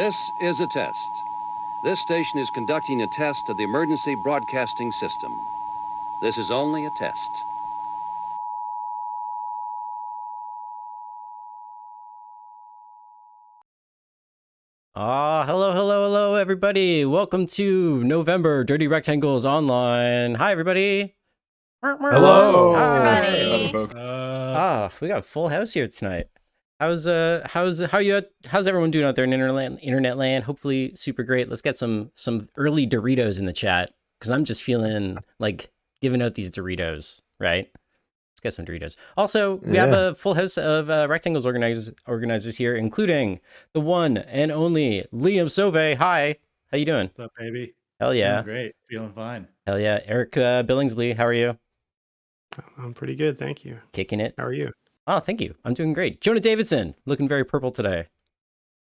This is a test. This station is conducting a test of the emergency broadcasting system. This is only a test. Hello, everybody. Welcome to November Dirty Rectangles Online. Hi, everybody. Hello. Hi. Hello, We got a full house here tonight. How's everyone doing out there in internet land? Hopefully super great. Let's get some early Doritos in the chat because I'm just feeling like giving out these Doritos, right? Let's get some Doritos. Also, we have a full house of Rectangles organizers here, including the one and only Liam Sauve. Hi, how you doing? What's up, baby? Hell yeah. Doing great. Feeling fine. Hell yeah. Eric Billingsley, how are you? I'm pretty good, thank you. Kicking it. How are you? Oh, thank you. I'm doing great. Jonah Davidson, looking very purple today.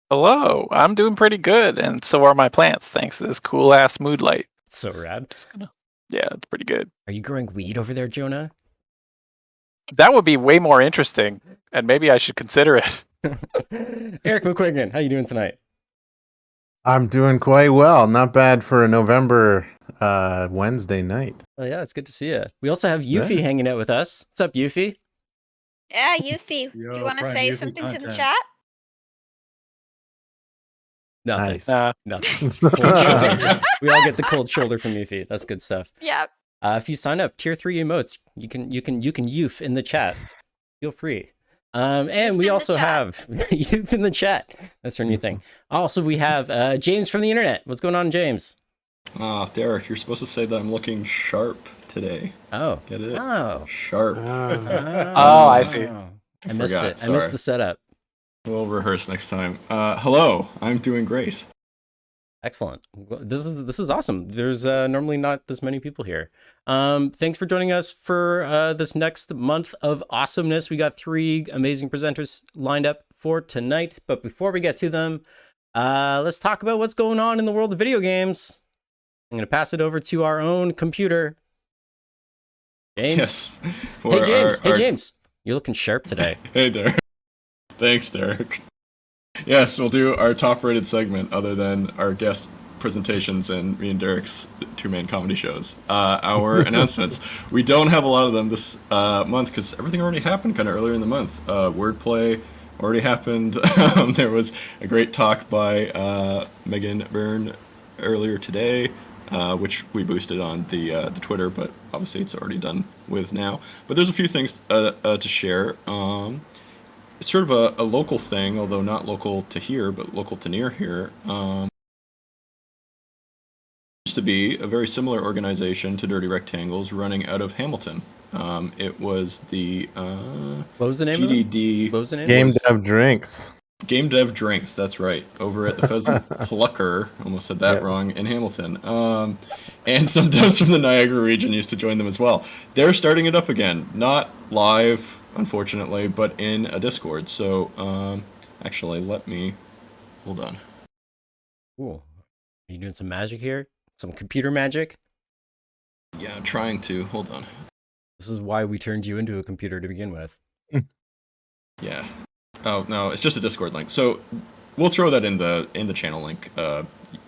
Hello, I'm doing pretty good, and so are my plants, thanks to this cool-ass mood light. It's so rad. Yeah, it's pretty good. Are you growing weed over there, Jonah? That would be way more interesting, and maybe I should consider it. Eric McQuiggan, how you doing tonight? I'm doing quite well. Not bad for a November Wednesday night. Oh yeah, it's good to see you. We also have Yuffie hanging out with us. What's up, Yuffie? Yeah, Yuffie. Do you want to say Yuffie something to the content. chat? Nothing. Nice. Nothing. Cold shoulder. We all get the cold shoulder from Yuffie. That's good stuff. Yeah. If you sign up, tier 3 emotes, you can Yuf in the chat. Feel free. And we also have Yuf in the chat. That's our new thing. Also, we have James from the internet. What's going on, James? Derek, you're supposed to say that I'm looking sharp today. Oh. Get it? Oh. Sharp. Oh, I see. I missed it. I missed the setup. We'll rehearse next time. Hello, I'm doing great. Excellent. This is awesome. There's normally not this many people here. Thanks for joining us for this next month of awesomeness. We got 3 amazing presenters lined up for tonight. But before we get to them, let's talk about what's going on in the world of video games. I'm going to pass it over to our own computer. James. Yes. Hey, James. Hey, James. You're looking sharp today. Hey, Derek. Thanks, Derek. Yes, we'll do our top-rated segment other than our guest presentations and me and Derek's 2 main comedy shows. Our announcements. We don't have a lot of them this month because everything already happened kind of earlier in the month. Wordplay already happened. There was a great talk by Megan Byrne earlier today, which we boosted on the Twitter, but obviously it's already done with now. But there's a few things to share. It's sort of a local thing, although not local to here, but local to near here. Used to be a very similar organization to Dirty Rectangles running out of Hamilton. It was the What was the name GDD of it? What was the name? Game Dev Drinks. Game Dev Drinks, that's right, over at the Pheasant Plucker, almost said that wrong, in Hamilton. And some devs from the Niagara region used to join them as well. They're starting it up again, not live, unfortunately, but in a Discord. So, actually, let me, hold on. Cool. Are you doing some magic here? Some computer magic? Yeah, I'm trying to, hold on. This is why we turned you into a computer to begin with. Yeah. Oh no, it's just a Discord link. So we'll throw that in the channel link,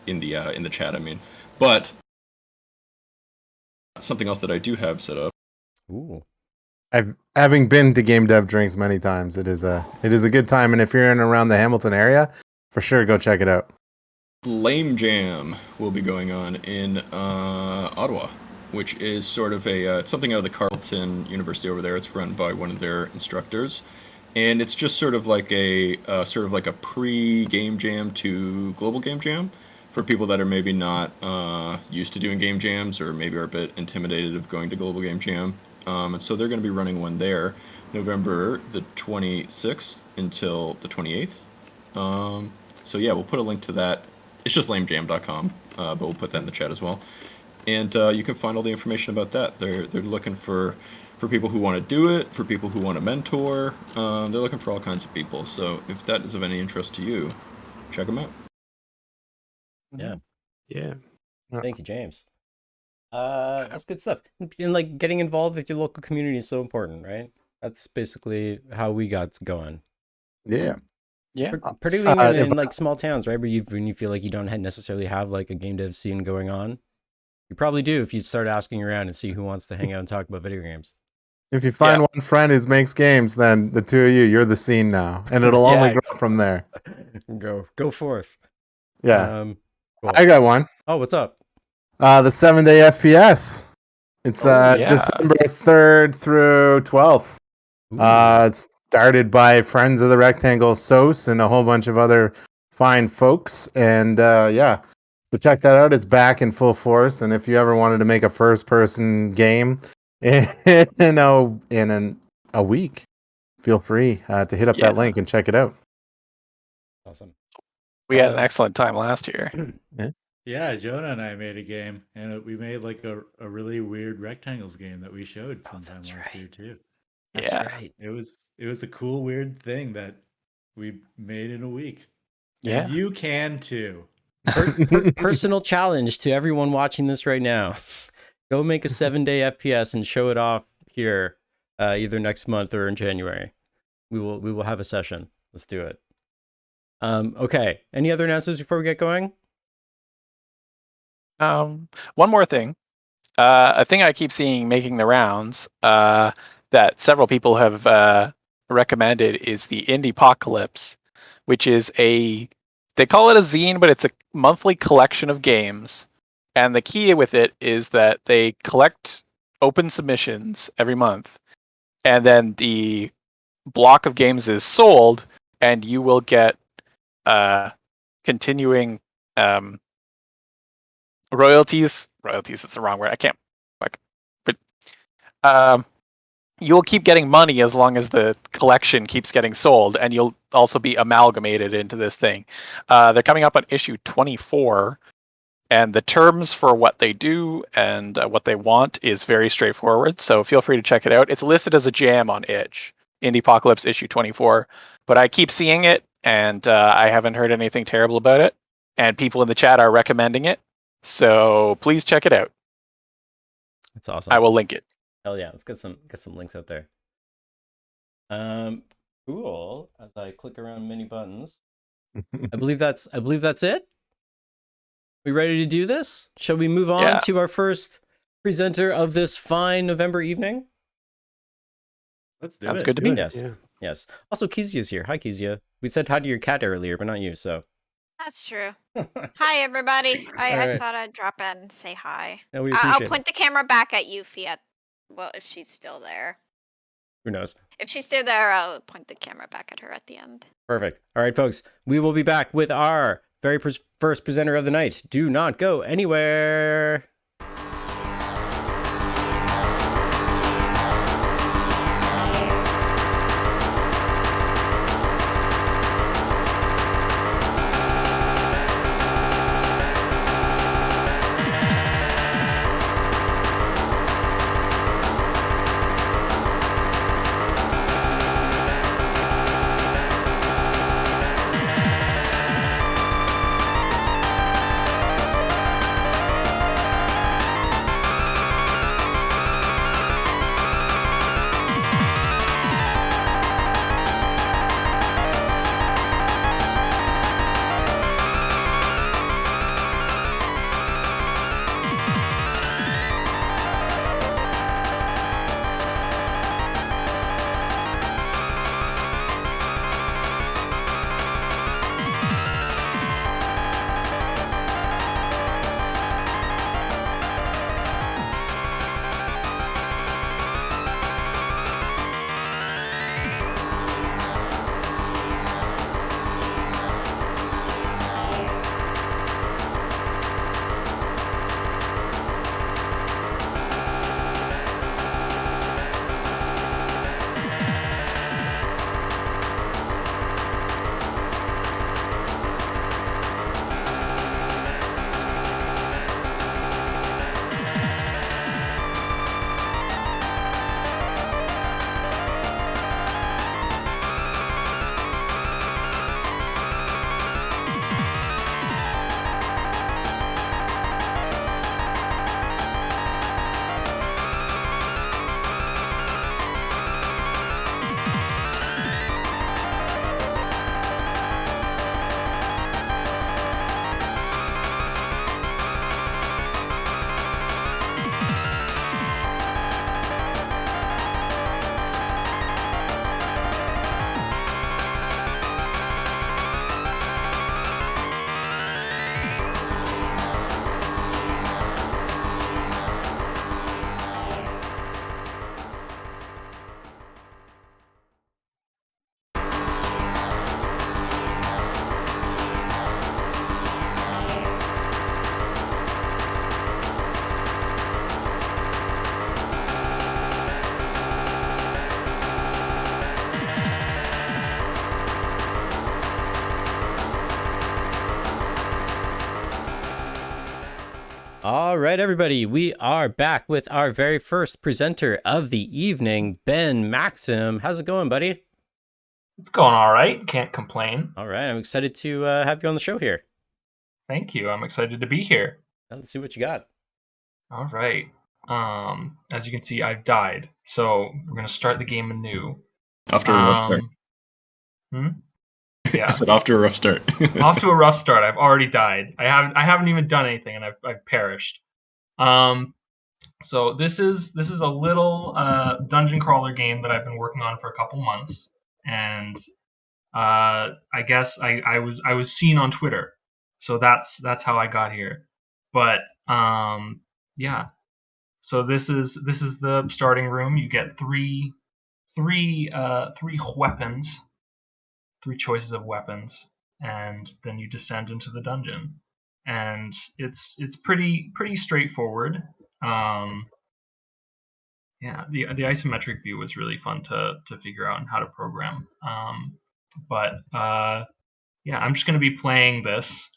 in the chat. I mean, but something else that I do have set up. Ooh. Having been to Game Dev Drinks many times, it is a good time, and if you're in and around the Hamilton area, for sure go check it out. Lame Jam will be going on in Ottawa, which is sort of it's something out of the Carleton University over there. It's run by one of their instructors, and it's just sort of like a pre-game jam to global game jam for people that are maybe not used to doing game jams, or maybe are a bit intimidated of going to global game jam. And so they're going to be running one there, November the 26th until the 28th. So yeah, we'll put a link to that. It's just lamejam.com, but we'll put that in the chat as well. And you can find all the information about that. They're looking for people who want to do it, for people who want to mentor. They're looking for all kinds of people. So if that is of any interest to you, check them out. Yeah. Yeah. Thank you, James. That's good stuff. And like getting involved with your local community is so important, right? That's basically how we got going. Yeah. Yeah. Particularly in like small towns, right? When you feel like you don't necessarily have like a game dev scene going on. You probably do if you start asking around and see who wants to hang out and talk about video games. If you find one friend who makes games, then the two of you're the scene now, and it'll only grow from there. Go forth. Yeah. Cool. I got one. Oh, what's up? The 7-day FPS. It's December 3rd through 12th. It's started by Friends of the Rectangle SOS and a whole bunch of other fine folks. And so check that out. It's back in full force. And if you ever wanted to make a first-person game in a week, feel free to hit up that link and check it out. Awesome. We had an excellent time last year. Yeah, Jonah and I made a game, and we made like a really weird Rectangles game that we showed sometime last year too. That's right. It was a cool, weird thing that we made in a week. Yeah. And you can too. Personal challenge to everyone watching this right now. Go make a 7-day FPS and show it off here either next month or in January. We will have a session. Let's do it. Okay. Any other announcements before we get going? One more thing. A thing I keep seeing making the rounds that several people have recommended is the Indiepocalypse, which is they call it a zine, but it's a monthly collection of games. And the key with it is that they collect open submissions every month. And then the block of games is sold, and you will get continuing royalties is the wrong word. I can't but you'll keep getting money as long as the collection keeps getting sold, and you'll also be amalgamated into this thing. They're coming up on issue 24, and the terms for what they do and what they want is very straightforward, so feel free to check it out. It's listed as a jam on itch, Indiepocalypse issue 24, but I keep seeing it, and I haven't heard anything terrible about it, and people in the chat are recommending it. So please check it out. That's awesome. I will link it. Hell yeah, let's get some links out there. Cool. As I click around many buttons, I believe that's it. We ready to do this? Shall we move on to our first presenter of this fine November evening? Let's do Sounds it. good to me. Yes. Yes. Also, Kezia's here. Hi, Kezia. We said hi to your cat earlier, but not you, so. That's true. Hi, everybody. I Alright. thought I'd drop in and say hi. No, we I'll appreciate point the camera back at Yuffie well, if she's still there. Who knows? If she's still there, I'll point the camera back at her at the end. Perfect. All right, folks. We will be back with our very first presenter of the night. Do not go anywhere. All right, everybody, we are back with our very first presenter of the evening, Ben Maxim. How's it going, buddy? It's going all right. Can't complain. All right, I'm excited to have you on the show here. Thank you. I'm excited to be here. Let's see what you got. All right. As you can see, I've died, so we're gonna start the game anew. After a rough start. Yeah. I said after a rough start. Off to a rough start. I've already died. I haven't even done anything, and I've perished. So this is a little dungeon crawler game that I've been working on for a couple months, and I guess I was seen on Twitter, so that's how I got here. But yeah. So this is the starting room. You get three weapons. 3 choices of weapons, and then you descend into the dungeon, and it's pretty straightforward. Yeah, the isometric view was really fun to figure out and how to program. But yeah, I'm just going to be playing this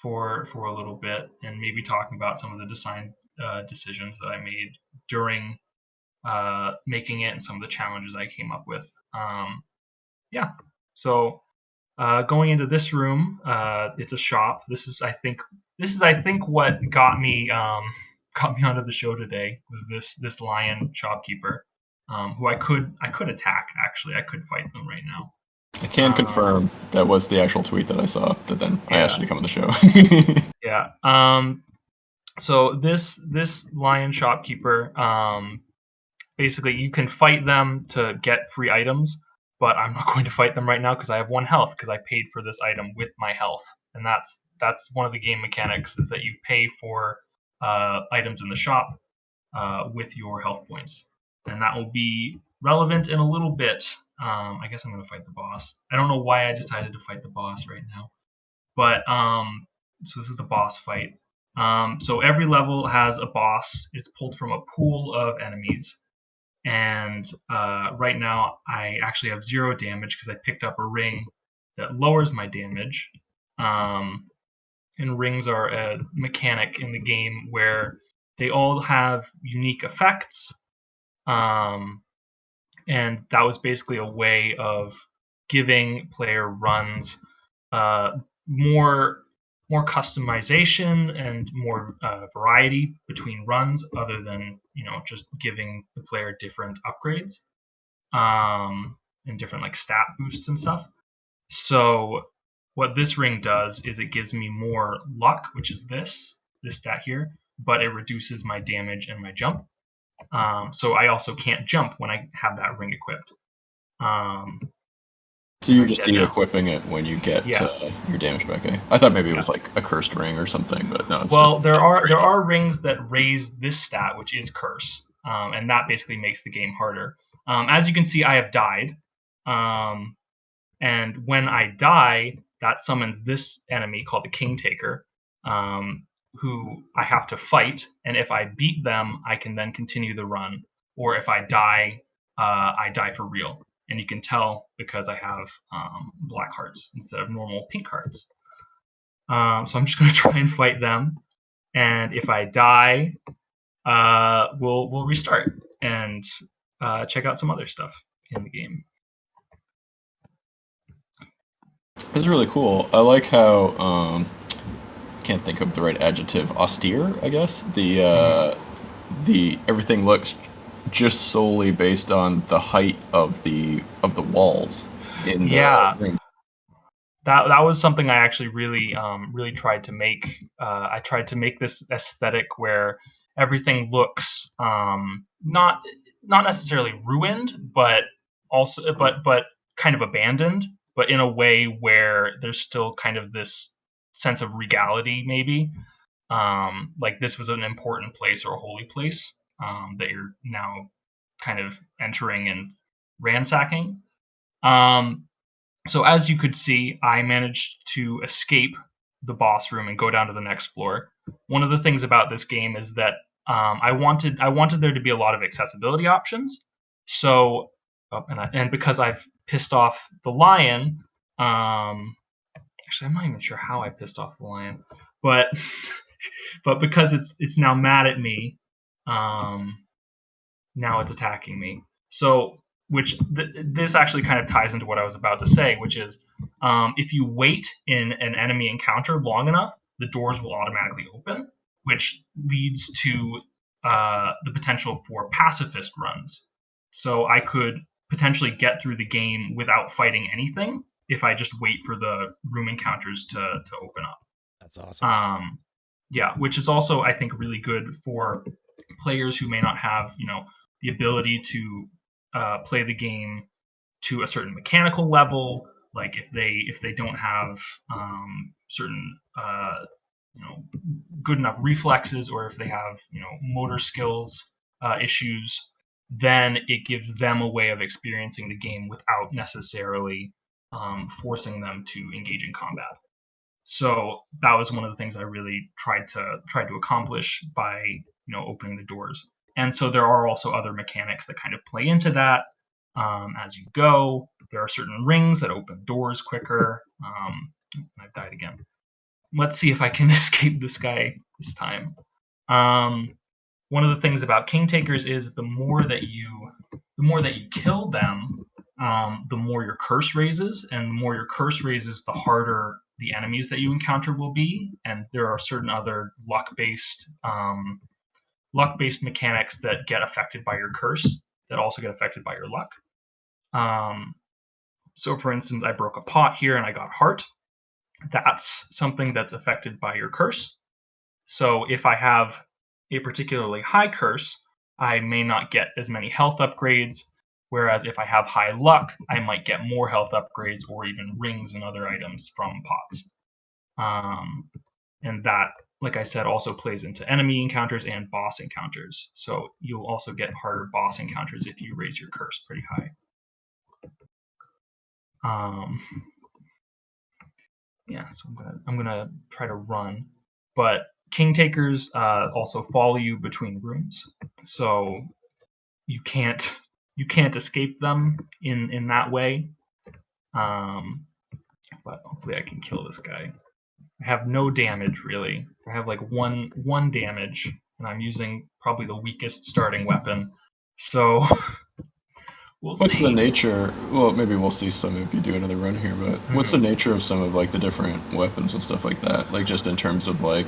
for a little bit and maybe talking about some of the design decisions that I made during making it and some of the challenges I came up with. Yeah. So going into this room, it's a shop. This is I think what got me onto the show today was this lion shopkeeper, who I could attack. Actually, I could fight them right now. I can confirm that was the actual tweet that I saw. That then I asked you to come on the show. Yeah. So this lion shopkeeper, basically you can fight them to get free items. but I'm not going to fight them right now because I have 1 health because I paid for this item with my health, and that's one of the game mechanics, is that you pay for items in the shop with your health points, and that will be relevant in a little bit. I guess I'm going to fight the boss. I don't know why I decided to fight the boss right now, but so this is the boss fight. So every level has a boss. It's pulled from a pool of enemies. And right now I actually have 0 damage because I picked up a ring that lowers my damage. And rings are a mechanic in the game where they all have unique effects. And that was basically a way of giving player runs more customization and more variety between runs, other than just giving the player different upgrades and different like stat boosts and stuff. So what this ring does is it gives me more luck, which is this stat here, but it reduces my damage and my jump. So I also can't jump when I have that ring equipped. So you're just de-equipping it when you get your damage back. Eh? I thought maybe it was like a cursed ring or something, but no. It's there are rings that raise this stat, which is curse, and that basically makes the game harder. As you can see, I have died, and when I die, that summons this enemy called the King Taker, who I have to fight. And if I beat them, I can then continue the run. Or if I die for real. And you can tell because I have black hearts instead of normal pink hearts. So I'm just going to try and fight them. And if I die, we'll restart and check out some other stuff in the game. It's really cool. I like how I can't think of the right adjective. Austere, I guess. The everything looks just solely based on the height of the walls in the ring. That was something I actually really tried to make. I tried to make this aesthetic where everything looks not necessarily ruined, but also but kind of abandoned, but in a way where there's still kind of this sense of regality, maybe. Like this was an important place or a holy place that you're now kind of entering and ransacking. So as you could see, I managed to escape the boss room and go down to the next floor. One of the things about this game is that I wanted there to be a lot of accessibility options. So, and because I've pissed off the lion, actually I'm not even sure how I pissed off the lion, but because it's now mad at me, now it's attacking me. So, this actually kind of ties into what I was about to say, which is if you wait in an enemy encounter long enough, the doors will automatically open, which leads to the potential for pacifist runs. So I could potentially get through the game without fighting anything if I just wait for the room encounters to open up. That's awesome. Yeah, which is also, I think, really good for players who may not have, the ability to play the game to a certain mechanical level, like if they don't have certain good enough reflexes, or if they have motor skills issues, then it gives them a way of experiencing the game without necessarily forcing them to engage in combat. So that was one of the things I really tried to accomplish by opening the doors. And so there are also other mechanics that kind of play into that as you go. There are certain rings that open doors quicker. I've died again. Let's see if I can escape this guy this time. One of the things about King Takers is the more that you kill them, the more your curse raises, and the more your curse raises, the harder the enemies that you encounter will be. And there are certain other luck-based mechanics that get affected by your curse that also get affected by your luck. So for instance, I broke a pot here and I got heart. That's something that's affected by your curse. So if I have a particularly high curse, I may not get as many health upgrades, Whereas if I have high luck, I might get more health upgrades or even rings and other items from pots. And that, like I said, also plays into enemy encounters and boss encounters. So you'll also get harder boss encounters if you raise your curse pretty high. Yeah, so I'm gonna try to run, but king takers also follow you between rooms, so you can't escape them in that way. But hopefully I can kill this guy. I have no damage really. I have like one damage, and I'm using probably the weakest starting weapon. So we'll What's see. the nature? Well, maybe we'll see some if you do another run here. But what's the nature of some of like the different weapons and stuff like that? Like just in terms of like,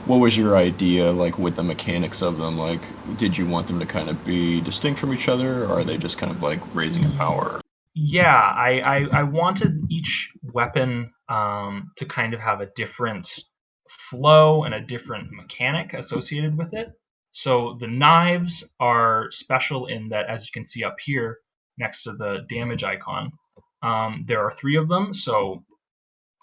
what was your idea like with the mechanics of them? Like, did you want them to kind of be distinct from each other, or are they just kind of like raising in power? Yeah, I wanted each weapon to kind of have a different flow and a different mechanic associated with it. So the knives are special in that, as you can see up here next to the damage icon, there are 3 of them. So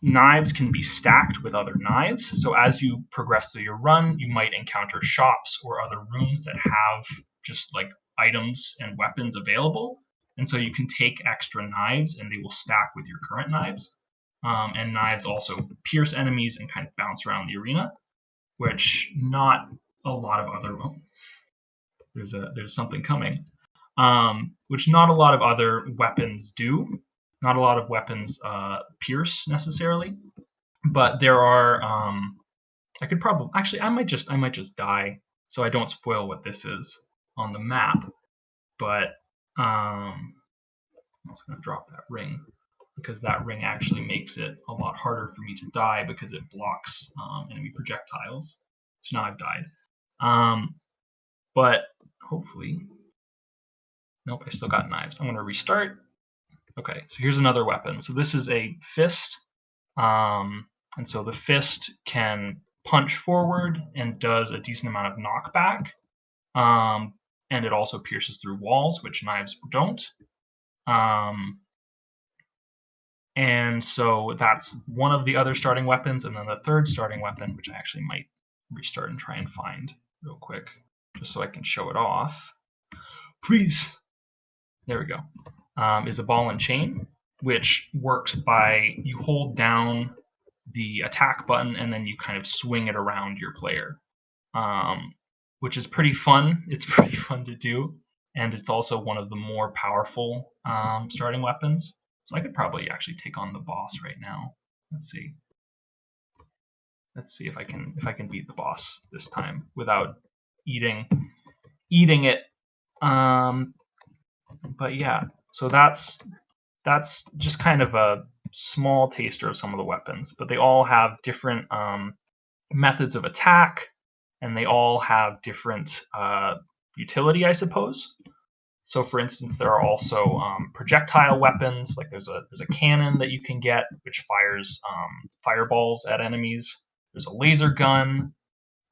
knives can be stacked with other knives. So as you progress through your run, you might encounter shops or other rooms that have just like items and weapons available. And so you can take extra knives and they will stack with your current knives. And knives also pierce enemies and kind of bounce around the arena, which not a lot of other... Oh, there's something coming. Which not a lot of other weapons do. Not a lot of weapons pierce necessarily, but there are. I could probably actually. I might just die, so I don't spoil what this is on the map. But I'm also gonna drop that ring because that ring actually makes it a lot harder for me to die because it blocks enemy projectiles. So now I've died. But hopefully, nope, I still got knives. I'm gonna restart. Okay, so here's another weapon. So this is a fist, and so the fist can punch forward and does a decent amount of knockback, and it also pierces through walls, which knives don't. And so that's one of the other starting weapons, and then the third starting weapon, which I actually might restart and try and find real quick, just so I can show it off. Please. There we go. Is a ball and chain, which works by you hold down the attack button and then you kind of swing it around your player, which is pretty fun. It's pretty fun to do, and it's also one of the more powerful starting weapons. So I could probably actually take on the boss right now. Let's see. Let's see if I can beat the boss this time without eating it. But yeah, so that's just kind of a small taster of some of the weapons, but they all have different methods of attack, and they all have different utility, I suppose. So, for instance, there are also projectile weapons. Like there's a cannon that you can get, which fires fireballs at enemies. There's a laser gun.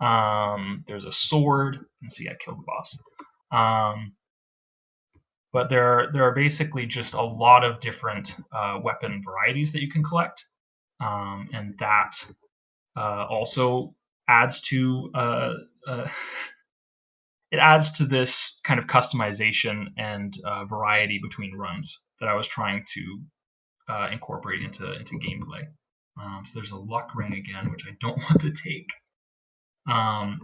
There's a sword. Let's see, I killed the boss. But there are basically just a lot of different weapon varieties that you can collect, and that also adds to it adds to this kind of customization and variety between runs that I was trying to incorporate into gameplay. So there's a luck ring again, which I don't want to take,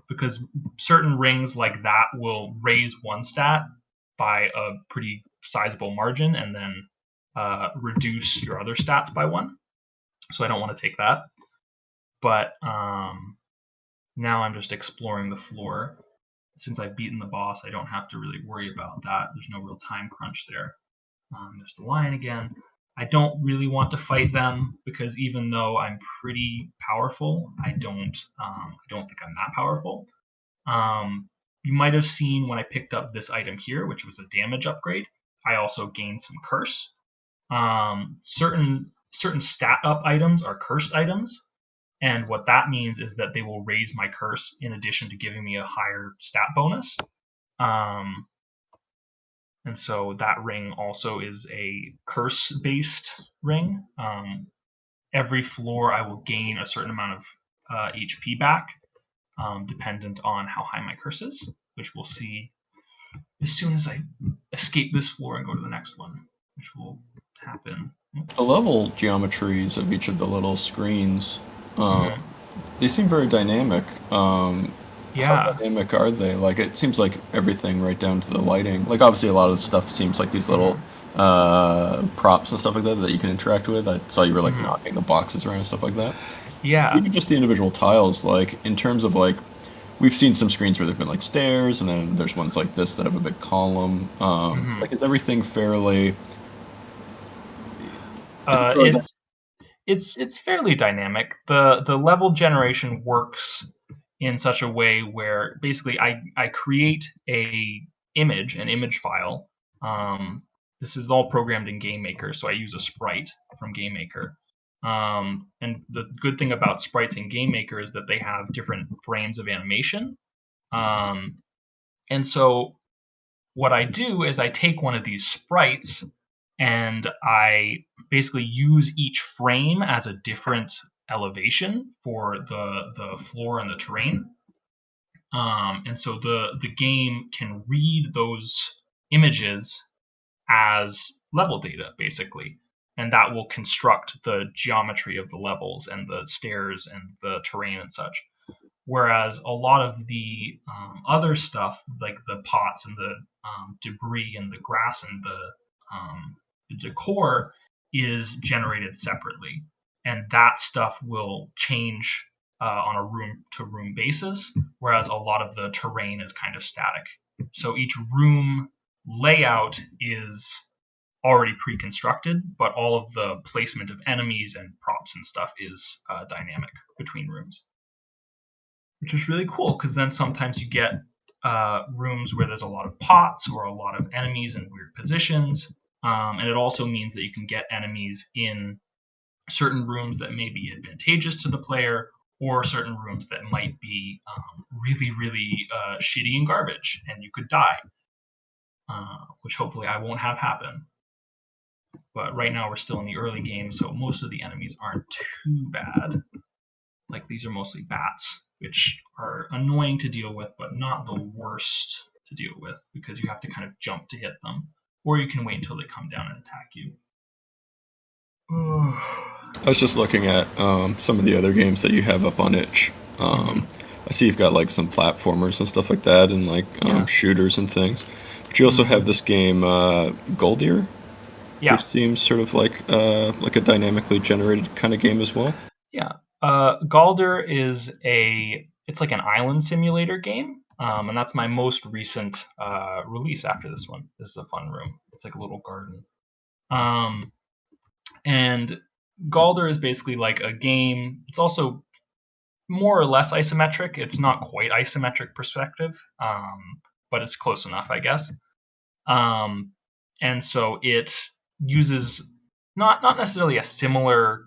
because certain rings like that will raise one stat by a pretty sizable margin and then reduce your other stats by 1. So I don't want to take that. But now I'm just exploring the floor. Since I've beaten the boss, I don't have to really worry about that. There's no real time crunch there. There's the lion again. I don't really want to fight them because even though I'm pretty powerful, I don't think I'm that powerful. You might have seen when I picked up this item here, which was a damage upgrade, I also gained some curse. Certain stat up items are cursed items, and what that means is that they will raise my curse in addition to giving me a higher stat bonus. And so that ring also is a curse-based ring. Every floor I will gain a certain amount of HP back, dependent on how high my curse is, which we'll see as soon as I escape this floor and go to the next one, which will happen. The level geometries of each of the little screens, Mhm. they seem very dynamic. How Yeah. dynamic are they? Like, it seems like everything right down to the lighting. Like, obviously, a lot of the stuff seems like these little props and stuff like that that you can interact with. I saw you were like Mhm. knocking the boxes around and stuff like that. Yeah. Even just the individual tiles, like in terms of like, we've seen some screens where there've been like stairs, and then there's ones like this that have a big column. Mhm. Like, is everything fairly? Uh, Or the- it's it's fairly dynamic. The level generation works in such a way where basically I create an image file. This is all programmed in GameMaker, so I use a sprite from GameMaker. And the good thing about sprites in GameMaker is that they have different frames of animation. Um, and so what I do is I take one of these sprites and I basically use each frame as a different elevation for the floor and the terrain. And so the game can read those images as level data, basically, and that will construct the geometry of the levels and the stairs and the terrain and such. Whereas a lot of the other stuff, like the pots and the debris and the grass and the decor, is generated separately, and that stuff will change on a room to room basis. Whereas a lot of the terrain is kind of static. So each room layout is already pre-constructed, but all of the placement of enemies and props and stuff is dynamic between rooms, which is really cool because then sometimes you get rooms where there's a lot of pots or a lot of enemies in weird positions. And it also means that you can get enemies in certain rooms that may be advantageous to the player, or certain rooms that might be really, really shitty and garbage, and you could die, which hopefully I won't have happen. But right now we're still in the early game, so most of the enemies aren't too bad. Like, these are mostly bats, which are annoying to deal with, but not the worst to deal with because you have to kind of jump to hit them, or you can wait until they come down and attack you. I was just looking at some of the other games that you have up on itch. I see you've got like some platformers and stuff like that, and like Yeah. shooters and things. But you also have this game, Goldier, Yeah. which seems sort of like a dynamically generated kind of game as well. Yeah. Galder is it's like an island simulator game, and that's my most recent release after this one. This is a fun room. It's like a little garden. And Galder is basically like a game. It's also more or less isometric. It's not quite isometric perspective, but it's close enough, I guess. And so it uses not necessarily a similar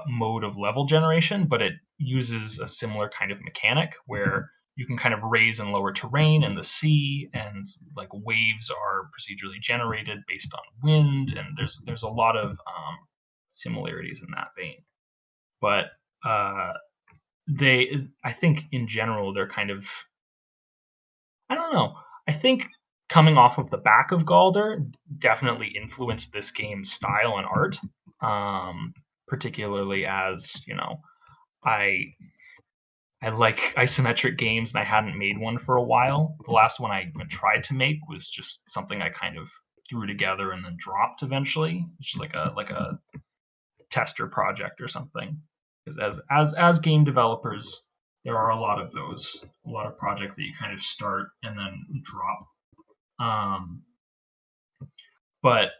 mode of level generation, but it uses a similar kind of mechanic where you can kind of raise and lower terrain in the sea, and like waves are procedurally generated based on wind, and there's a lot of similarities in that vein. But I think in general they're kind of, I don't know. I think coming off of the back of Galder definitely influenced this game's style and art. Particularly as, I like isometric games and I hadn't made one for a while. The last one I even tried to make was just something I kind of threw together and then dropped eventually. It's just like a tester project or something. Because as game developers, there are a lot of projects that you kind of start and then drop. But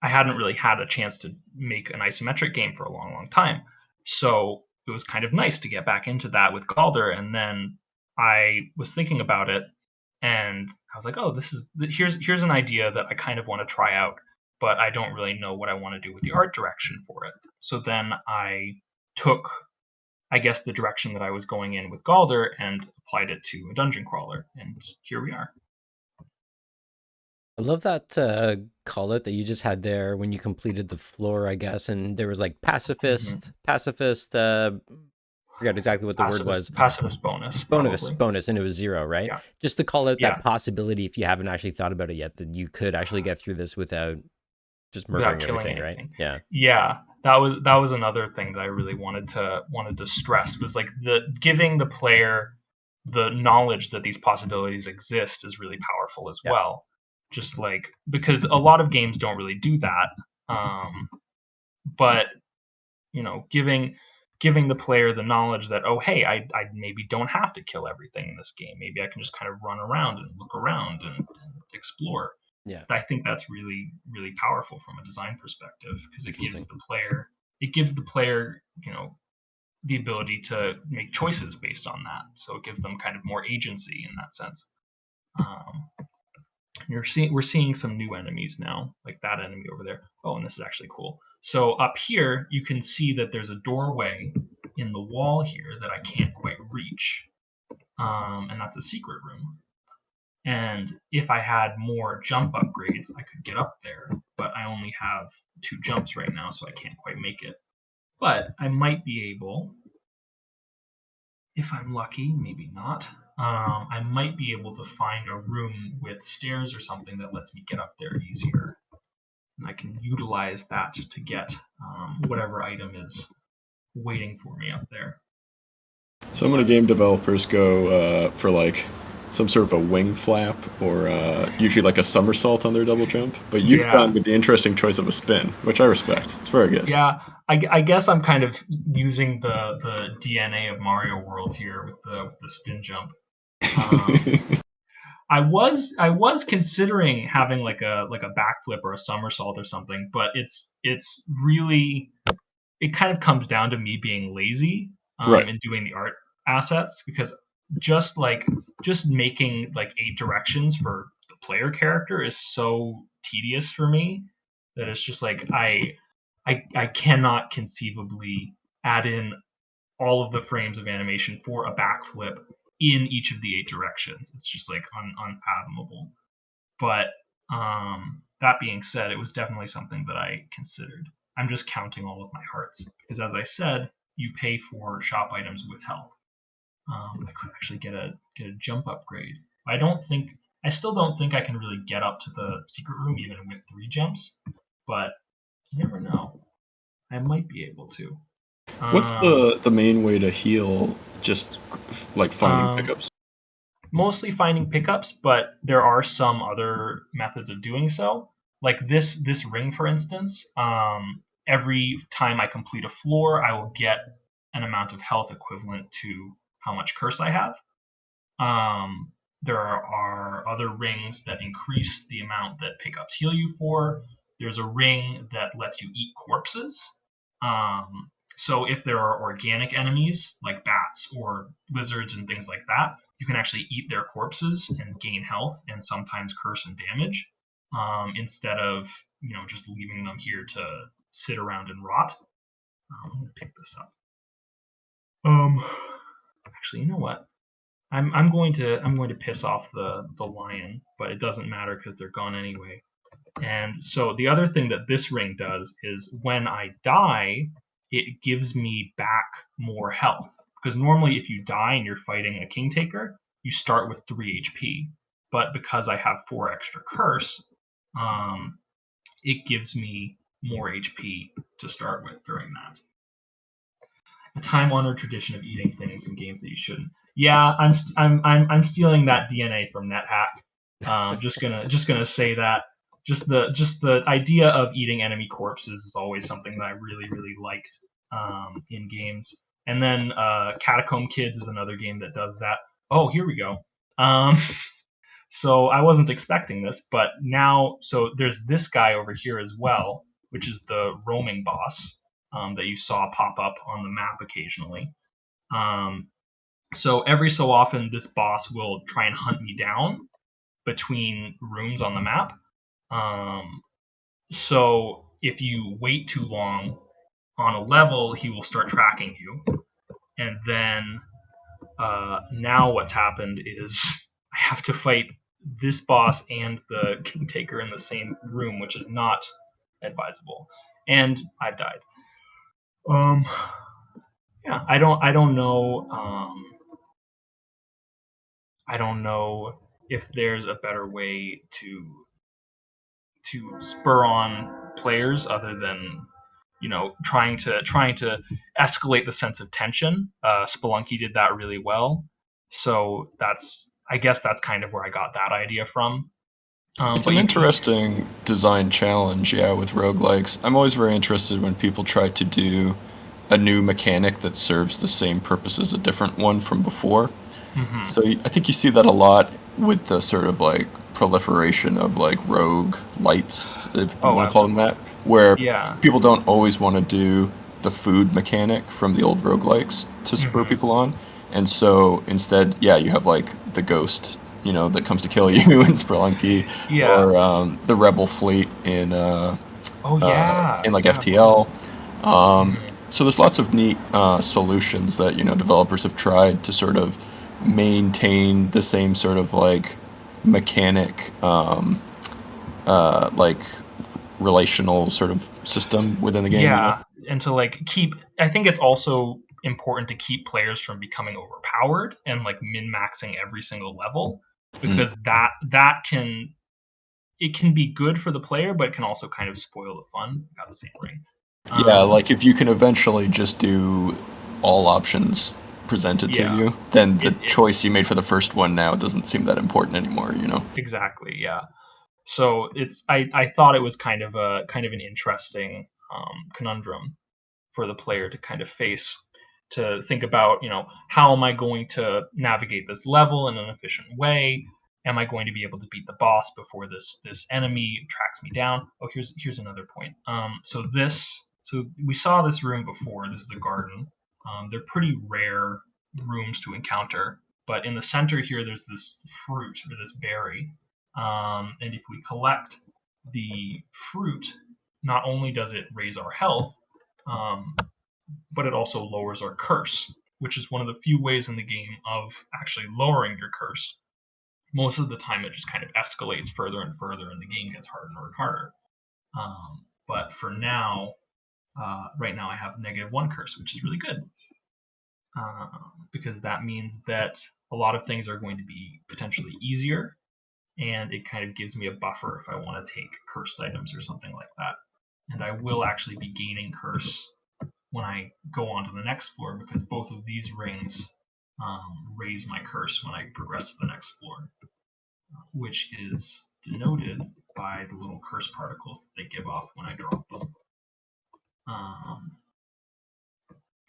I hadn't really had a chance to make an isometric game for a long, long time. So it was kind of nice to get back into that with Galder. And then I was thinking about it, and I was like, oh, here's an idea that I kind of want to try out, but I don't really know what I want to do with the art direction for it. So then I took, I guess, the direction that I was going in with Galder and applied it to a dungeon crawler, and here we are. I love that call it that you just had there when you completed the floor, I guess, and there was like pacifist. Forgot exactly what the word was. Pacifist bonus. Probably. Bonus, and it was 0, right? Yeah. Just to call out Yeah. that possibility, if you haven't actually thought about it yet, that you could actually get through this without just murdering killing everything, anything. right? Yeah. Yeah, that was another thing that I really wanted to stress, was like giving the player the knowledge that these possibilities exist is really powerful as Yeah. well. Just like, because a lot of games don't really do that, but you know, giving the player the knowledge that, oh hey, I maybe don't have to kill everything in this game. Maybe I can just kind of run around and look around and explore. Yeah. I think that's really, really powerful from a design perspective, because it gives Interesting. the player, you know, the ability to make choices based on that. So it gives them kind of more agency in that sense. We're seeing some new enemies now, like that enemy over there. Oh, and this is actually cool. So up here, you can see that there's a doorway in the wall here that I can't quite reach, and that's a secret room. And if I had more jump upgrades, I could get up there, but I only have 2 jumps right now, so I can't quite make it. But I might be able, if I'm lucky, maybe not, I might be able to find a room with stairs or something that lets me get up there easier. And I can utilize that to get whatever item is waiting for me up there. So many game developers go for like some sort of a wing flap, or usually like a somersault on their double jump. But you've gone with the interesting choice of a spin, which I respect. It's very good. Yeah, I guess I'm kind of using the DNA of Mario World here with the spin jump. I was considering having like a backflip or a somersault or something, but it's really, it kind of comes down to me being lazy and doing the art assets, because just making like 8 directions for the player character is so tedious for me that it's just like I cannot conceivably add in all of the frames of animation for a backflip in each of the 8 directions. It's just like unfathomable. But that being said, it was definitely something that I considered. I'm just counting all of my hearts, because as I said, you pay for shop items with health. I could actually get a jump upgrade. I still don't think I can really get up to the secret room even with 3 jumps, but you never know. I might be able to. What's the main way to heal? Just like finding pickups? Mostly finding pickups, but there are some other methods of doing so. Like this ring, for instance. Every time I complete a floor, I will get an amount of health equivalent to how much curse I have. There are other rings that increase the amount that pickups heal you for. There's a ring that lets you eat corpses. So if there are organic enemies like bats or lizards and things like that, you can actually eat their corpses and gain health and sometimes curse and damage, instead of, you know, just leaving them here to sit around and rot. I'm gonna pick this up. Actually, you know what? I'm going to piss off the lion, but it doesn't matter because they're gone anyway. And so the other thing that this ring does is when I die, it gives me back more health. Because normally if you die and you're fighting a king taker, you start with 3 HP. But because I have 4 extra curse, it gives me more HP to start with during that. A time-honored tradition of eating things in games that you shouldn't. Yeah, I'm stealing that DNA from NetHack. Just gonna say that. Just the idea of eating enemy corpses is always something that I really, really liked in games. And then Catacomb Kids is another game that does that. Oh, here we go. So I wasn't expecting this, but now, so there's this guy over here as well, which is the roaming boss that you saw pop up on the map occasionally. So every so often, this boss will try and hunt me down between rooms on the map. So if you wait too long on a level, he will start tracking you. And then now what's happened is I have to fight this boss and the Kingtaker in the same room, which is not advisable. And I've died. Yeah, I don't know. I don't know if there's a better way to spur on players other than trying to escalate the sense of tension. Spelunky did that really well, so I guess that's kind of where I got that idea from. It's an interesting design challenge, yeah, with roguelikes. I'm always very interested when people try to do a new mechanic that serves the same purpose as a different one from before. Mm-hmm. So I think you see that a lot with the sort of like proliferation of like rogue lights, if you want to call them that, where people don't always want to do the food mechanic from the old roguelikes to spur people on. And so instead, you have like the ghost, that comes to kill you in Spelunky, or the rebel fleet in like FTL. So there's lots of neat solutions that developers have tried to sort of maintain the same sort of like mechanic, like relational sort of system within the game. And to like keep, I think it's also important to keep players from becoming overpowered and like min-maxing every single level, because that can be good for the player, but it can also kind of spoil the fun. Got the same ring. Like if you can eventually just do all options presented to you, then the choice you made for the first one now doesn't seem that important anymore, Exactly, yeah. So I thought it was kind of an interesting conundrum for the player to kind of face, to think about, how am I going to navigate this level in an efficient way? Am I going to be able to beat the boss before this enemy tracks me down? Oh, here's another point. So we saw this room before. This is a garden. They're pretty rare rooms to encounter, but in the center here, there's this fruit or this berry. And if we collect the fruit, not only does it raise our health, but it also lowers our curse, which is one of the few ways in the game of actually lowering your curse. Most of the time, it just kind of escalates further and further, and the game gets harder and harder. But for now, right now, I have -1 curse, which is really good, because that means that a lot of things are going to be potentially easier, and it kind of gives me a buffer if I want to take cursed items or something like that. And I will actually be gaining curse when I go on to the next floor, because both of these rings raise my curse when I progress to the next floor, which is denoted by the little curse particles that they give off when I drop them.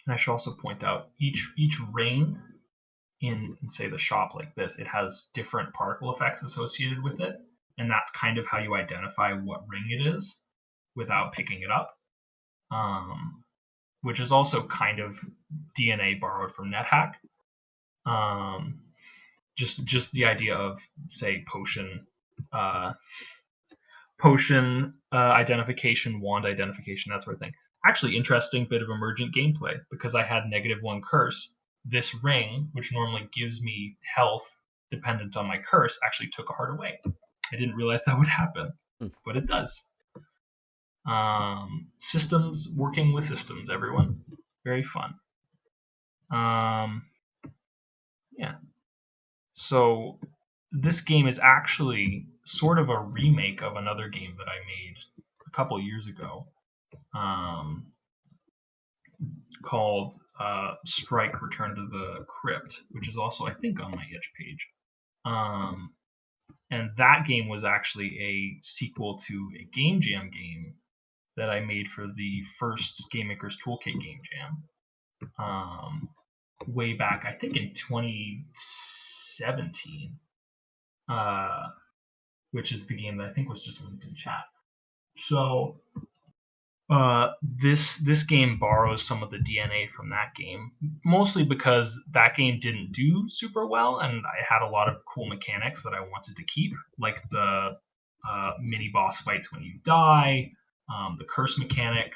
And I should also point out each ring in say the shop like this, it has different particle effects associated with it, and that's kind of how you identify what ring it is without picking it up. Which is also kind of DNA borrowed from NetHack. Just the idea of, say, potion identification, wand identification, that sort of thing. Actually, interesting bit of emergent gameplay, because I had -1 curse. This ring, which normally gives me health dependent on my curse, actually took a heart away. I didn't realize that would happen, but it does. Systems, working with systems, everyone. Very fun. Yeah. So this game is actually sort of a remake of another game that I made a couple years ago, called Strike: Return to the Crypt, which is also, I think, on my itch page. And that game was actually a sequel to a Game Jam game that I made for the first Game Maker's Toolkit Game Jam, way back, I think in 2017, which is the game that I think was just linked in chat. So this game borrows some of the DNA from that game, mostly because that game didn't do super well, and I had a lot of cool mechanics that I wanted to keep, like the mini boss fights when you die, the curse mechanic,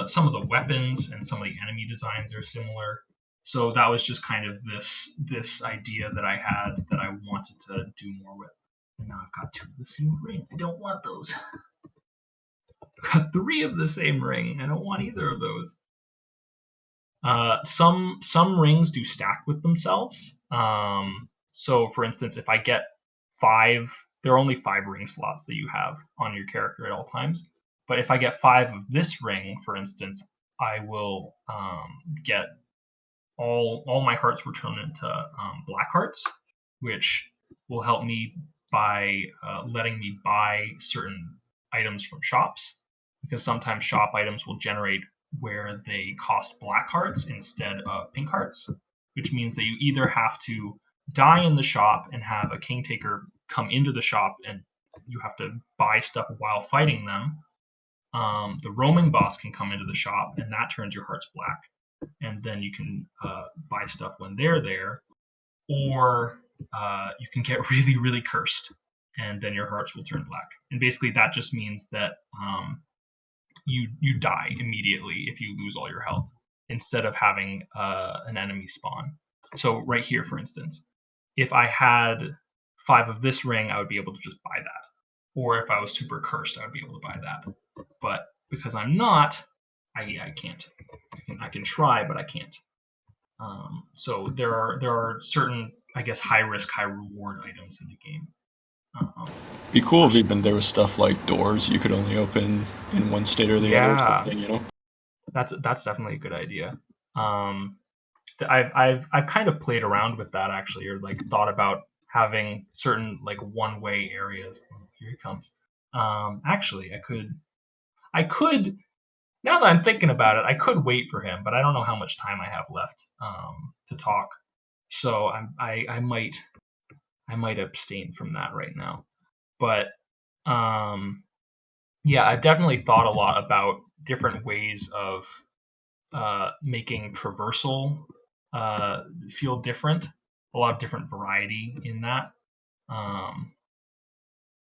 some of the weapons and some of the enemy designs are similar. So that was just kind of this idea that I had that I wanted to do more with. And now I've got 2 of the same ring. I don't want those. I've got 3 of the same ring. I don't want either of those. Some rings do stack with themselves. So for instance, if I get 5, there are only 5 ring slots that you have on your character at all times. But if I get 5 of this ring, for instance, I will get all my hearts will turn into black hearts, which will help me by letting me buy certain items from shops, because sometimes shop items will generate where they cost black hearts instead of pink hearts, which means that you either have to die in the shop and have a king taker come into the shop and you have to buy stuff while fighting them. The roaming boss can come into the shop and that turns your hearts black, and then you can buy stuff when they're there, or you can get really, really cursed and then your hearts will turn black. And basically that just means that you die immediately if you lose all your health, instead of having an enemy spawn. So right here, for instance, if I had 5 of this ring, I would be able to just buy that. Or if I was super cursed, I would be able to buy that. But because I'm not, I can't. I can try, but I can't. So there are certain, I guess, high risk, high reward items in the game. Be cool if even there was stuff like doors you could only open in one state or the other. Something, you know. That's definitely a good idea. I've kind of played around with that actually, or like thought about having certain like one-way areas. Oh, here he comes. Actually, I could. Now that I'm thinking about it, I could wait for him, but I don't know how much time I have left to talk. So I might abstain from that right now. But yeah, I've definitely thought a lot about different ways of making traversal feel different. A lot of different variety in that.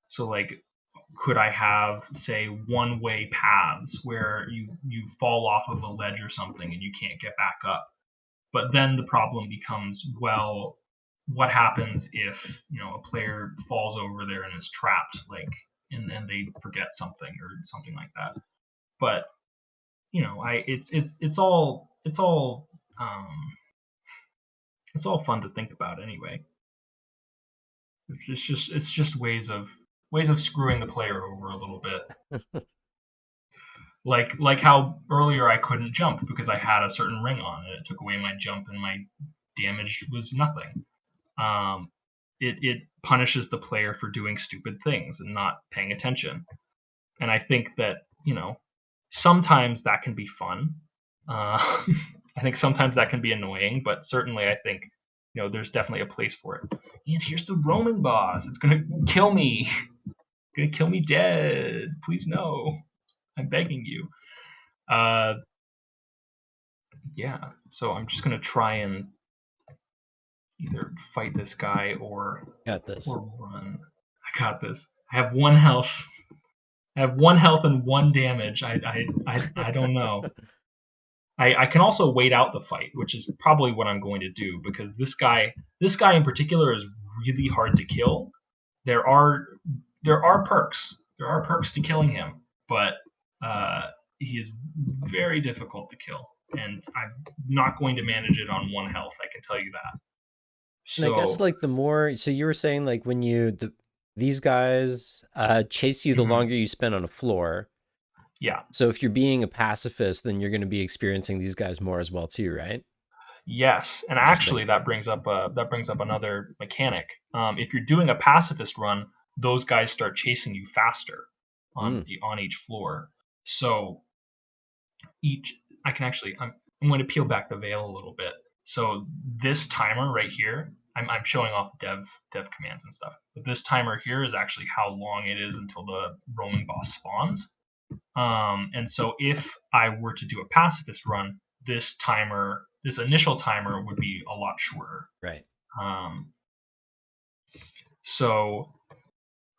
So like, could I have, say, one-way paths where you fall off of a ledge or something and you can't get back up? But then the problem becomes, well, what happens if a player falls over there and is trapped, like, and they forget something or something like that? But it's all fun to think about anyway. It's just ways of screwing the player over a little bit. like how earlier I couldn't jump because I had a certain ring on and it took away my jump and my damage was nothing. It punishes the player for doing stupid things and not paying attention. And I think that, sometimes that can be fun. I think sometimes that can be annoying, but certainly I think, there's definitely a place for it. And here's the roaming boss. It's going to kill me. It's going to kill me dead. Please no. I'm begging you. Yeah, so I'm just going to try and either fight this guy or run. I got this. I have 1 health. I have 1 health and 1 damage. I don't know. I can also wait out the fight, which is probably what I'm going to do, because this guy in particular is really hard to kill. There are perks. There are perks to killing him, but he is very difficult to kill, and I'm not going to manage it on 1 health. I can tell you that. So, and I guess like the more, so you were saying like when these guys chase you the longer you spend on a floor. Yeah. So if you're being a pacifist, then you're going to be experiencing these guys more as well too, right? Yes, and actually that brings up another mechanic. If you're doing a pacifist run, those guys start chasing you faster on each floor. So I'm going to peel back the veil a little bit. So this timer right here, I'm showing off dev commands and stuff, but this timer here is actually how long it is until the roaming boss spawns. And so if I were to do a pacifist run, this initial timer would be a lot shorter. Right. So,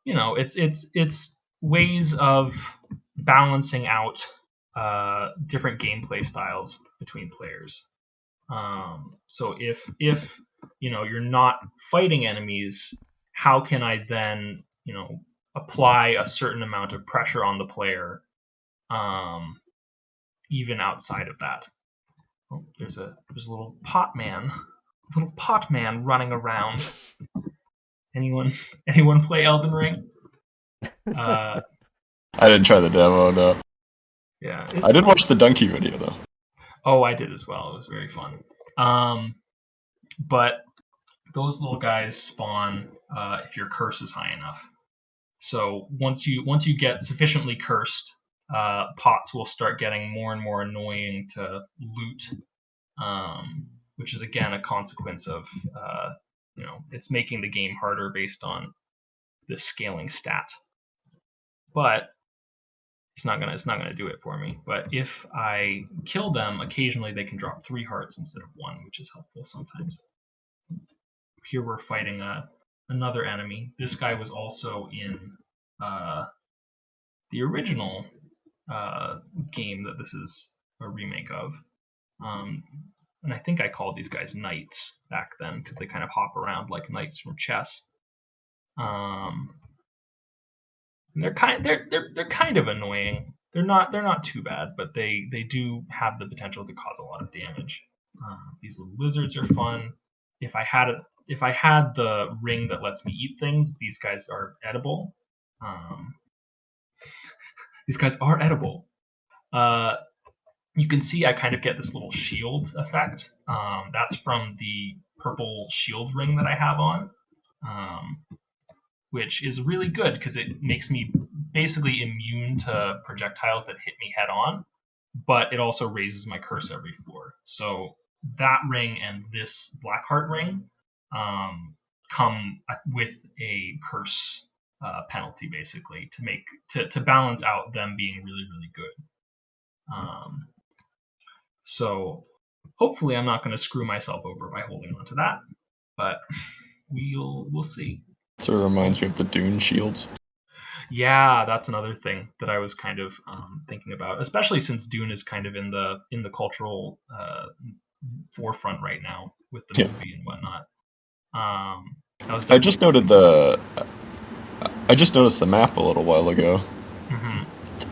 it's ways of balancing out different gameplay styles between players. So if you're not fighting enemies, how can I then apply a certain amount of pressure on the player, even outside of that? Oh, there's a little pot man running around. Anyone play Elden Ring? I didn't try the demo, no. Yeah, I did watch the Donkey video though. Oh, I did as well. It was very fun. But those little guys spawn if your curse is high enough. So once you get sufficiently cursed, pots will start getting more and more annoying to loot, which is again a consequence of it's making the game harder based on the scaling stat. But it's not gonna do it for me. But if I kill them, occasionally they can drop 3 hearts instead of 1, which is helpful sometimes. Here we're fighting another enemy. This guy was also in the original game that this is a remake of. And I think I called these guys knights back then because they kind of hop around like knights from chess. And they're kind of annoying. They're not too bad, but they do have the potential to cause a lot of damage. These little lizards are fun. If I had the ring that lets me eat things, these guys are edible. These guys are edible. You can see I kind of get this little shield effect. That's from the purple shield ring that I have on, which is really good because it makes me basically immune to projectiles that hit me head on, but it also raises my curse every floor. So that ring and this Blackheart ring come with a curse penalty, basically, to balance out them being really, really good. So hopefully I'm not going to screw myself over by holding on to that, but we'll see. So it reminds me of the Dune shields. Yeah, that's another thing that I was kind of thinking about, especially since Dune is kind of in the cultural forefront right now with the movie and whatnot. I just noticed the map a little while ago. Mm-hmm.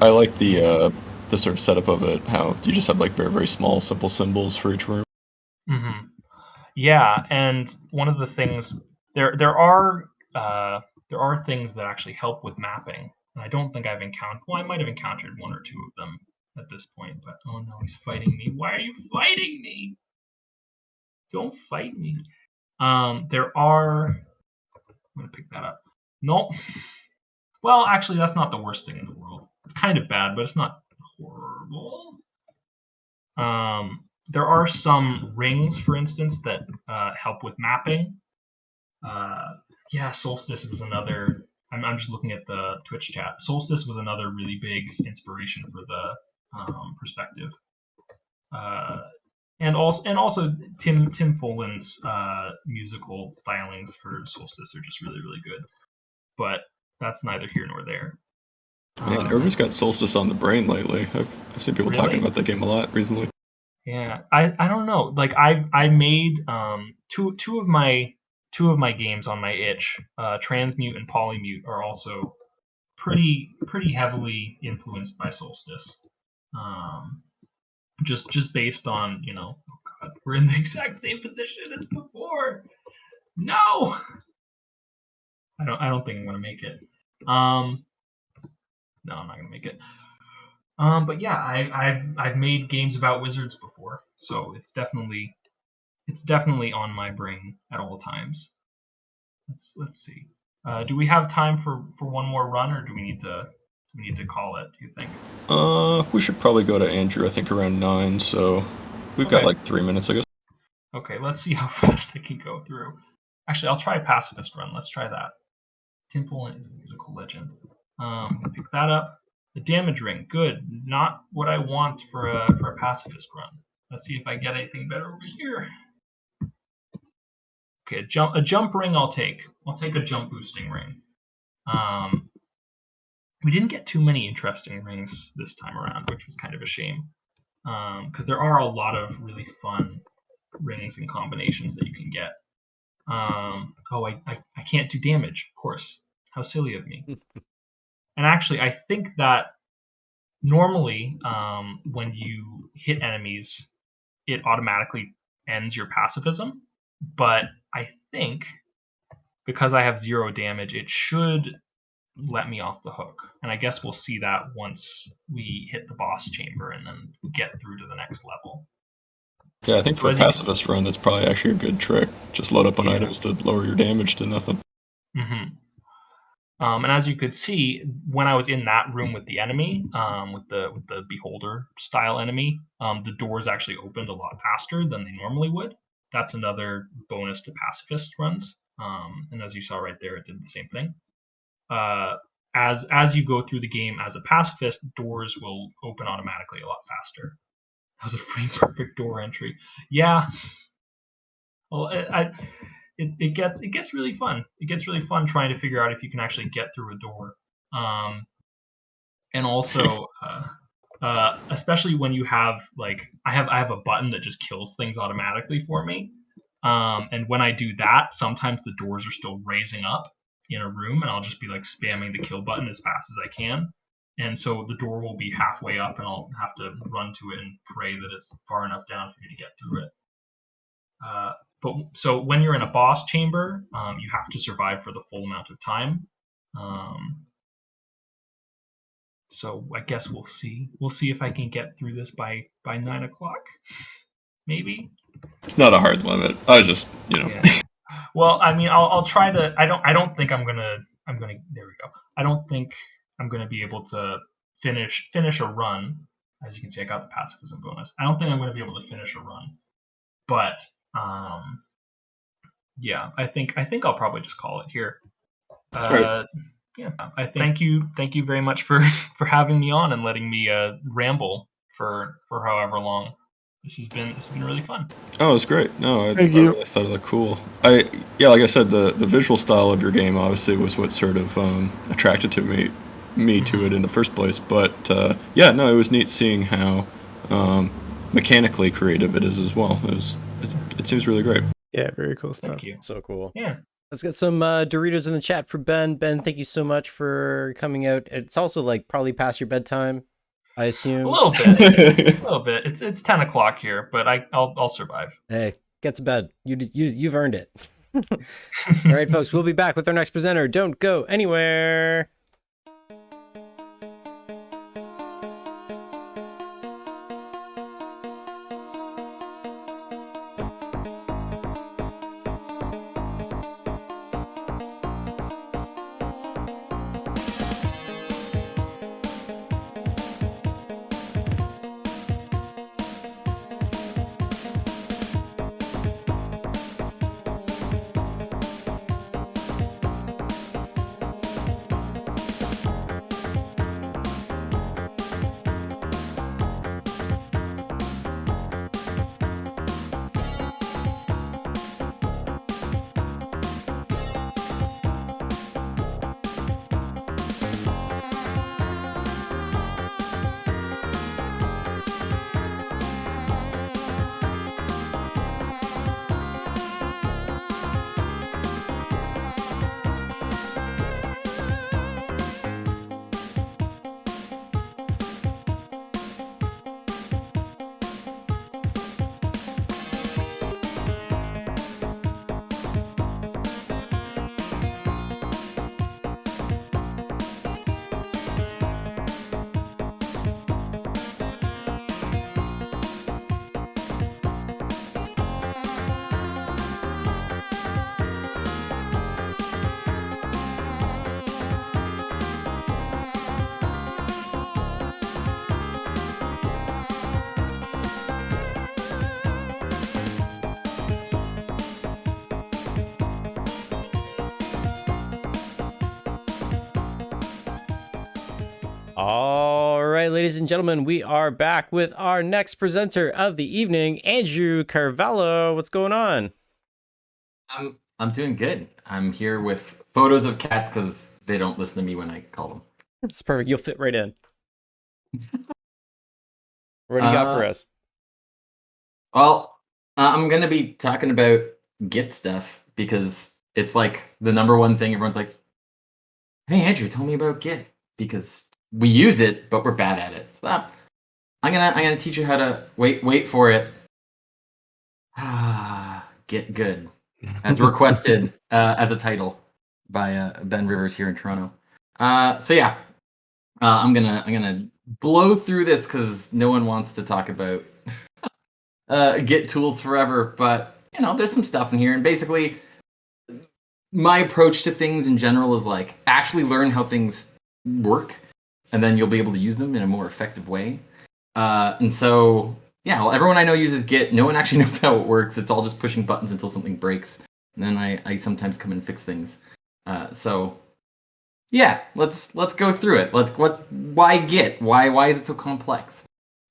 I like the sort of setup of it. How you just have like very, very small, simple symbols for each room. Mm-hmm. Yeah, and one of the things there are things that actually help with mapping. And I don't think I've encountered. Well, I might have encountered 1 or 2 of them at this point. But oh no, he's fighting me. Why are you fighting me? Don't fight me. There are. I'm gonna pick that up. Nope. Well, actually, that's not the worst thing in the world. It's kind of bad, but it's not horrible. There are some rings, for instance, that help with mapping. Yeah, Solstice is another. I'm just looking at the Twitch chat. Solstice was another really big inspiration for the perspective. And also Tim Follins' musical stylings for Solstice are just really, really good. But that's neither here nor there. Man, everybody's got Solstice on the brain lately. I've seen people talking about that game a lot recently. Yeah, I don't know. Like I made two of my games on my itch, Transmute and Polymute, are also pretty heavily influenced by Solstice. Just based on oh God, we're in the exact same position as before. No, I don't think I'm gonna make it. No, I'm not gonna make it. But yeah, I've made games about wizards before, so it's definitely on my brain at all times. Let's see. Do we have time for one more run, or do we need to call it? Do you think? We should probably go to Andrew. I think around 9. So we've got like 3 minutes, I guess. Okay, let's see how fast I can go through. Actually, I'll try Pacifist Run. Let's try that. Temple is a musical legend. Pick that up. The damage ring, good. Not what I want for a pacifist run. Let's see if I get anything better over here. Okay, a jump ring I'll take. I'll take a jump boosting ring. We didn't get too many interesting rings this time around, which was kind of a shame. Because there are a lot of really fun rings and combinations that you can get. I can't do damage, of course. How silly of me. And actually, I think that normally when you hit enemies, it automatically ends your pacifism. But I think because I have 0 damage, it should let me off the hook. And I guess we'll see that once we hit the boss chamber and then get through to the next level. Yeah, I think for a pacifist run, that's probably actually a good trick. Just load up on items to lower your damage to nothing. Mm-hmm. And as you could see, when I was in that room with the enemy, with the beholder style enemy, the doors actually opened a lot faster than they normally would. That's another bonus to pacifist runs. And as you saw right there, it did the same thing. As you go through the game as a pacifist, doors will open automatically a lot faster. That was a frame perfect door entry. Yeah. Well, it gets really fun. It gets really fun trying to figure out if you can actually get through a door. And also, especially when you have I have a button that just kills things automatically for me. And when I do that, sometimes the doors are still raising up in a room, and I'll just be spamming the kill button as fast as I can. And so the door will be halfway up, and I'll have to run to it and pray that it's far enough down for me to get through it. So when you're in a boss chamber, you have to survive for the full amount of time. So I guess we'll see. We'll see if I can get through this by 9 o'clock, maybe. It's not a hard limit. I just, Yeah. Well, I mean, I'll try to. I don't think I'm gonna. There we go. I don't think I'm gonna be able to finish a run. As you can see, I got the pacifism bonus. I don't think I'm gonna be able to finish a run, but yeah, I think I'll probably just call it here. Right. Yeah, I thank you very much for having me on and letting me ramble for however long. This has been really fun. Oh, it's great. No, I Thank you. really thought it looked cool. Like I said, the visual style of your game obviously was what sort of attracted to me to it in the first place. But it was neat seeing how mechanically creative it is as well. It seems really great. Yeah, very cool stuff. Thank you. So cool. Yeah. Let's get some Doritos in the chat for Ben. Ben, thank you so much for coming out. It's also probably past your bedtime, I assume. A little bit. It's 10 o'clock here, but I'll survive. Hey, get to bed. You've earned it. All right, folks, we'll be back with our next presenter. Don't go anywhere. All right, ladies and gentlemen, we are back with our next presenter of the evening, Andrew Carvalho. What's going on? I'm doing good. I'm here with photos of cats because they don't listen to me when I call them. It's perfect. You'll fit right in. What do you got for us? Well, I'm gonna be talking about Git stuff because it's like the number one thing everyone's like, "Hey Andrew, tell me about Git," because we use it, but we're bad at it. So I'm gonna teach you how to wait for it. Get good, as requested as a title by Ben Rivers here in Toronto. So yeah, I'm gonna blow through this because no one wants to talk about Git tools forever. But you know, there's some stuff in here, and basically, my approach to things in general is like actually learn how things work, and then you'll be able to use them in a more effective way. And so, yeah, well, everyone I know uses Git. No one actually knows how it works. It's all just pushing buttons until something breaks. And then I sometimes come and fix things. So, yeah, let's go through it. Why Git? Why is it so complex?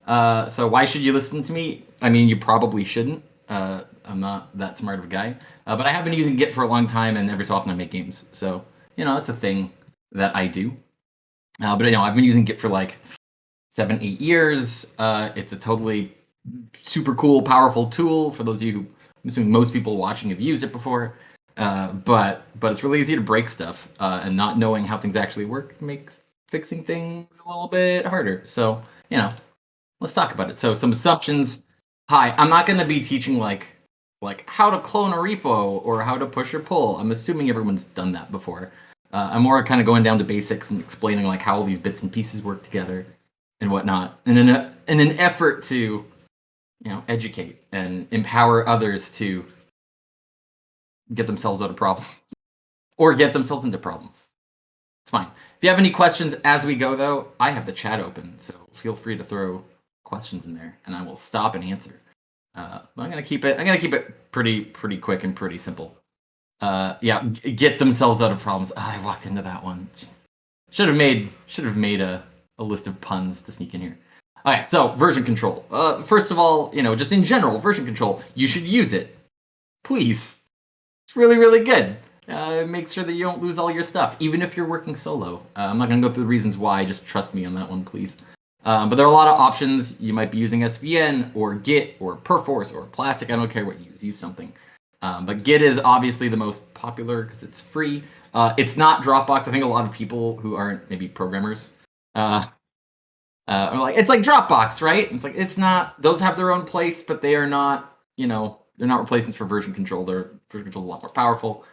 So why should you listen to me? I mean, you probably shouldn't. I'm not that smart of a guy. But I have been using Git for a long time, and every so often I make games. So, you know, it's a thing that I do. But you know, I've been using Git for like 7-8 years. It's a totally super cool, powerful tool for those of you who, I'm assuming most people watching have used it before. But it's really easy to break stuff, and not knowing how things actually work makes fixing things a little bit harder. So, you know, let's talk about it. So some assumptions. Hi, I'm not going to be teaching like how to clone a repo or how to push or pull. I'm assuming everyone's done that before. I'm more kind of going down to basics and explaining like how all these bits and pieces work together and whatnot, and in an effort to, you know, educate and empower others to get themselves out of problems or get themselves into problems. It's fine. If you have any questions as we go, though, I have the chat open, so feel free to throw questions in there, and I will stop and answer. But I'm gonna keep it pretty quick and pretty simple. Yeah, get themselves out of problems. I walked into that one. Should have made a list of puns to sneak in here. All right, so version control. First of all, you know, just in general, version control, you should use it. Please. It's really, really good. It makes sure that you don't lose all your stuff, even if you're working solo. I'm not going to go through the reasons why. Just trust me on that one, please. But there are a lot of options. You might be using SVN or Git or Perforce or Plastic. I don't care what you use. Use something. But Git is obviously the most popular because it's free. It's not Dropbox. I think a lot of people who aren't maybe programmers are like, it's like Dropbox, right? It's like, it's not. Those have their own place, but they are not, you know, they're not replacements for version control. Their version control is a lot more powerful.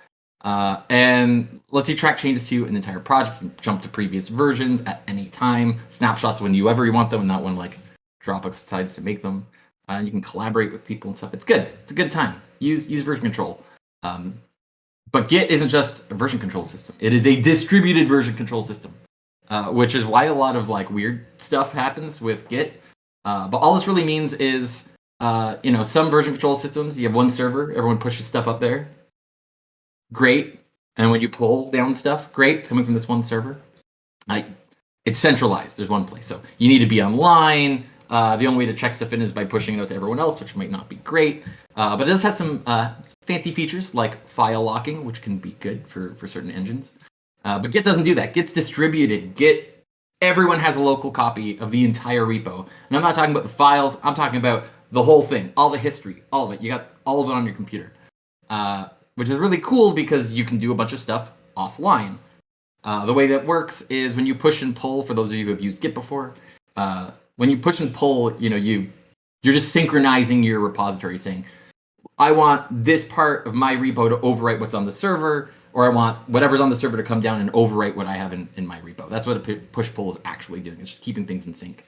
And lets you track changes to an entire project, you can jump to previous versions at any time, snapshots whenever you want them, and not when like Dropbox decides to make them. You can collaborate with people and stuff. It's good. It's a good time. Use version control. But Git isn't just a version control system. It is a distributed version control system, which is why a lot of like weird stuff happens with Git. But all this really means is, you know, some version control systems, you have one server, everyone pushes stuff up there. Great. And when you pull down stuff, great, it's coming from this one server. It's centralized. There's one place. So you need to be online. The only way to check stuff in is by pushing it out to everyone else, which might not be great. But it does have some fancy features like file locking, which can be good for certain engines. But Git doesn't do that. Git's distributed. Git, everyone has a local copy of the entire repo. And I'm not talking about the files. I'm talking about the whole thing, all the history, all of it. You got all of it on your computer. Which is really cool because you can do a bunch of stuff offline. The way that works is when you push and pull, for those of you who have used Git before, when you push and pull, you know, you're just synchronizing your repository, saying, I want this part of my repo to overwrite what's on the server, or I want whatever's on the server to come down and overwrite what I have in my repo. That's what a push-pull is actually doing. It's just keeping things in sync.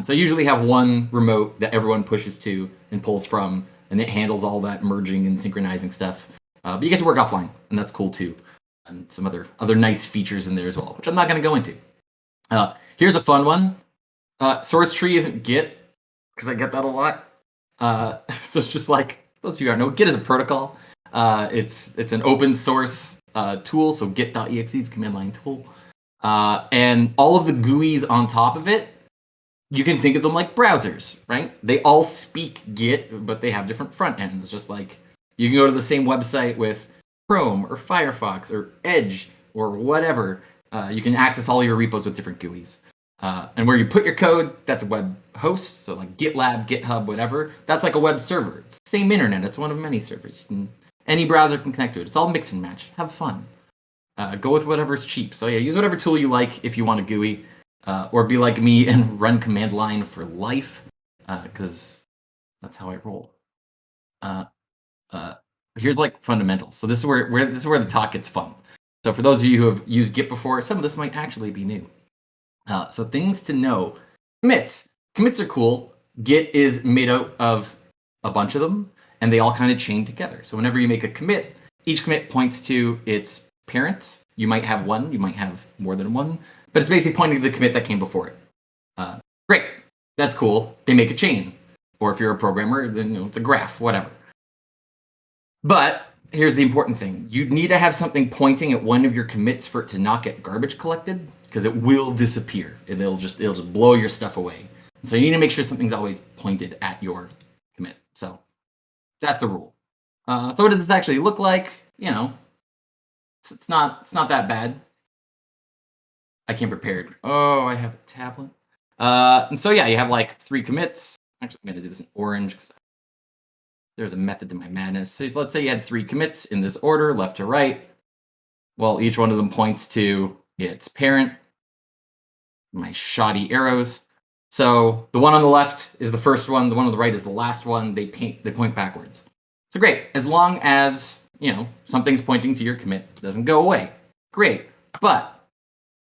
So I usually have one remote that everyone pushes to and pulls from, and it handles all that merging and synchronizing stuff. But you get to work offline, and that's cool too. And some other nice features in there as well, which I'm not going to go into. Here's a fun one. Source tree isn't Git, because I get that a lot. So it's just like, those of you who don't know, Git is a protocol. It's an open source tool, so git.exe is a command line tool. And all of the GUIs on top of it, you can think of them like browsers, right? They all speak Git, but they have different front ends, just like you can go to the same website with Chrome or Firefox or Edge or whatever. You can access all your repos with different GUIs. And where you put your code, that's a web host. So like GitLab, GitHub, whatever. That's like a web server. It's the same internet. It's one of many servers. Any browser can connect to it. It's all mix and match. Have fun. Go with whatever's cheap. So yeah, use whatever tool you like if you want a GUI. Or be like me and run command line for life. Because that's how I roll. Here's like fundamentals. So this is where the talk gets fun. So for those of you who have used Git before, some of this might actually be new. So things to know. Commits. Commits are cool. Git is made out of a bunch of them, and they all kind of chain together. So whenever you make a commit, each commit points to its parents. You might have one, you might have more than one, but it's basically pointing to the commit that came before it. Great. That's cool. They make a chain. Or if you're a programmer, then it's a graph, whatever. But here's the important thing. You need to have something pointing at one of your commits for it to not get garbage collected, because it will disappear. It'll just blow your stuff away. So you need to make sure something's always pointed at your commit. So that's a rule. So what does this actually look like? It's not that bad. I came prepared. Oh, I have a tablet. And so yeah, you have like 3 commits. Actually, I'm gonna do this in orange because there's a method to my madness. So let's say you had 3 commits in this order, left to right. Well, each one of them points to its parent. My shoddy arrows. So the one on the left is the first one. The one on the right is the last one. They point backwards. So great. As long as something's pointing to your commit, it doesn't go away. Great. But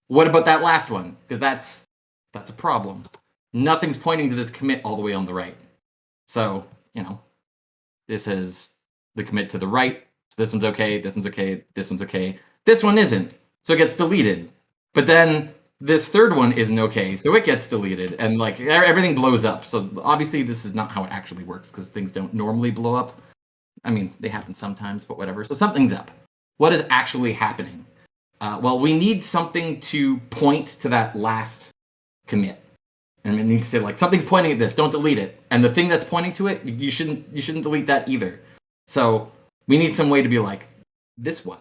what about that last one? Because that's a problem. Nothing's pointing to this commit all the way on the right. So this is the commit to the right. So this one's okay. This one's okay. This one's okay. This one isn't. So it gets deleted. But then this third one isn't okay, so it gets deleted, and like everything blows up. So obviously this is not how it actually works, because things don't normally blow up. I mean, they happen sometimes, but whatever. So something's up. What is actually happening? Well, we need something to point to that last commit, and it needs to say like something's pointing at this. Don't delete it. And the thing that's pointing to it, you shouldn't delete that either. So we need some way to be like this one.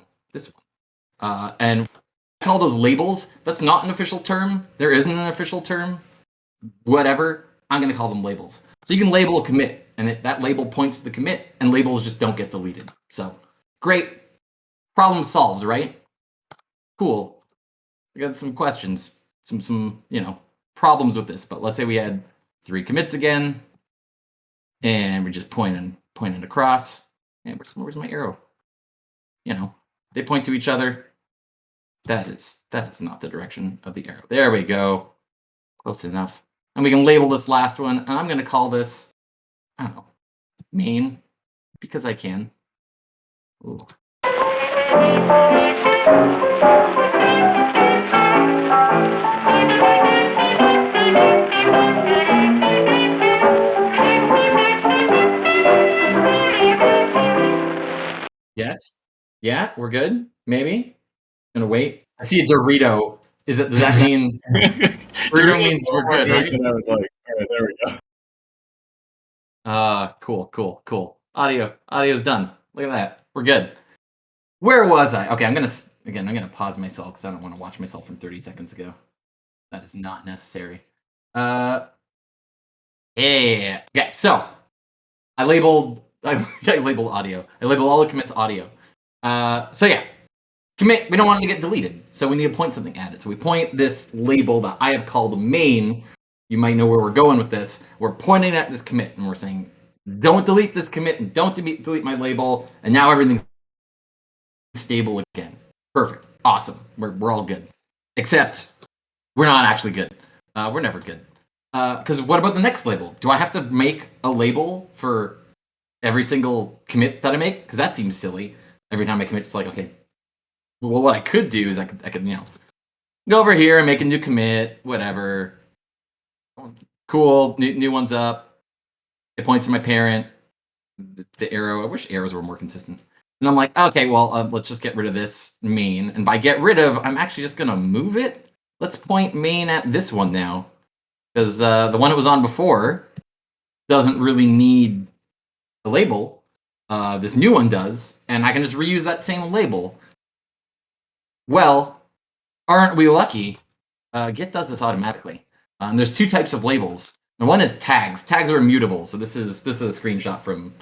And I call those labels. That's not an official term. There isn't an official term. Whatever. I'm going to call them labels. So you can label a commit, and that label points to the commit, and labels just don't get deleted. So great. Problem solved, right? Cool. I got some questions, some problems with this. But let's say we had 3 commits again, and we're just pointing across. And where's my arrow? They point to each other. That is not the direction of the arrow. There we go. Close enough. And we can label this last one, and I'm going to call this, I don't know, main, because I can. Ooh. Yes. Yeah, we're good. Maybe. Gonna wait. I see a Dorito. Does that mean Dorito means we're good, right? All right, there we go. Cool. Audio's done. Look at that. We're good. Where was I? Okay, I'm gonna pause myself because I don't want to watch myself from 30 seconds ago. That is not necessary. Yeah. Okay, so I labeled audio. I labeled all the commits audio. So yeah. Commit, we don't want it to get deleted, so we need to point something at it. So we point this label that I have called main. You might know where we're going with this. We're pointing at this commit, and we're saying, don't delete this commit, and don't delete my label, and now everything's stable again. Perfect. Awesome. We're all good. Except, we're not actually good. We're never good. Because what about the next label? Do I have to make a label for every single commit that I make? Because that seems silly. Every time I commit, it's like, okay, well, what I could do is I could go over here and make a new commit, whatever. Cool, new one's up. It points to my parent. The arrow. I wish arrows were more consistent. And I'm like, okay, well, let's just get rid of this main. And by get rid of, I'm actually just gonna move it. Let's point main at this one now, because the one it was on before doesn't really need a label. This new one does, and I can just reuse that same label. Well, aren't we lucky? Git does this automatically. And there's two types of labels. And one is tags. Tags are immutable. So this is a screenshot from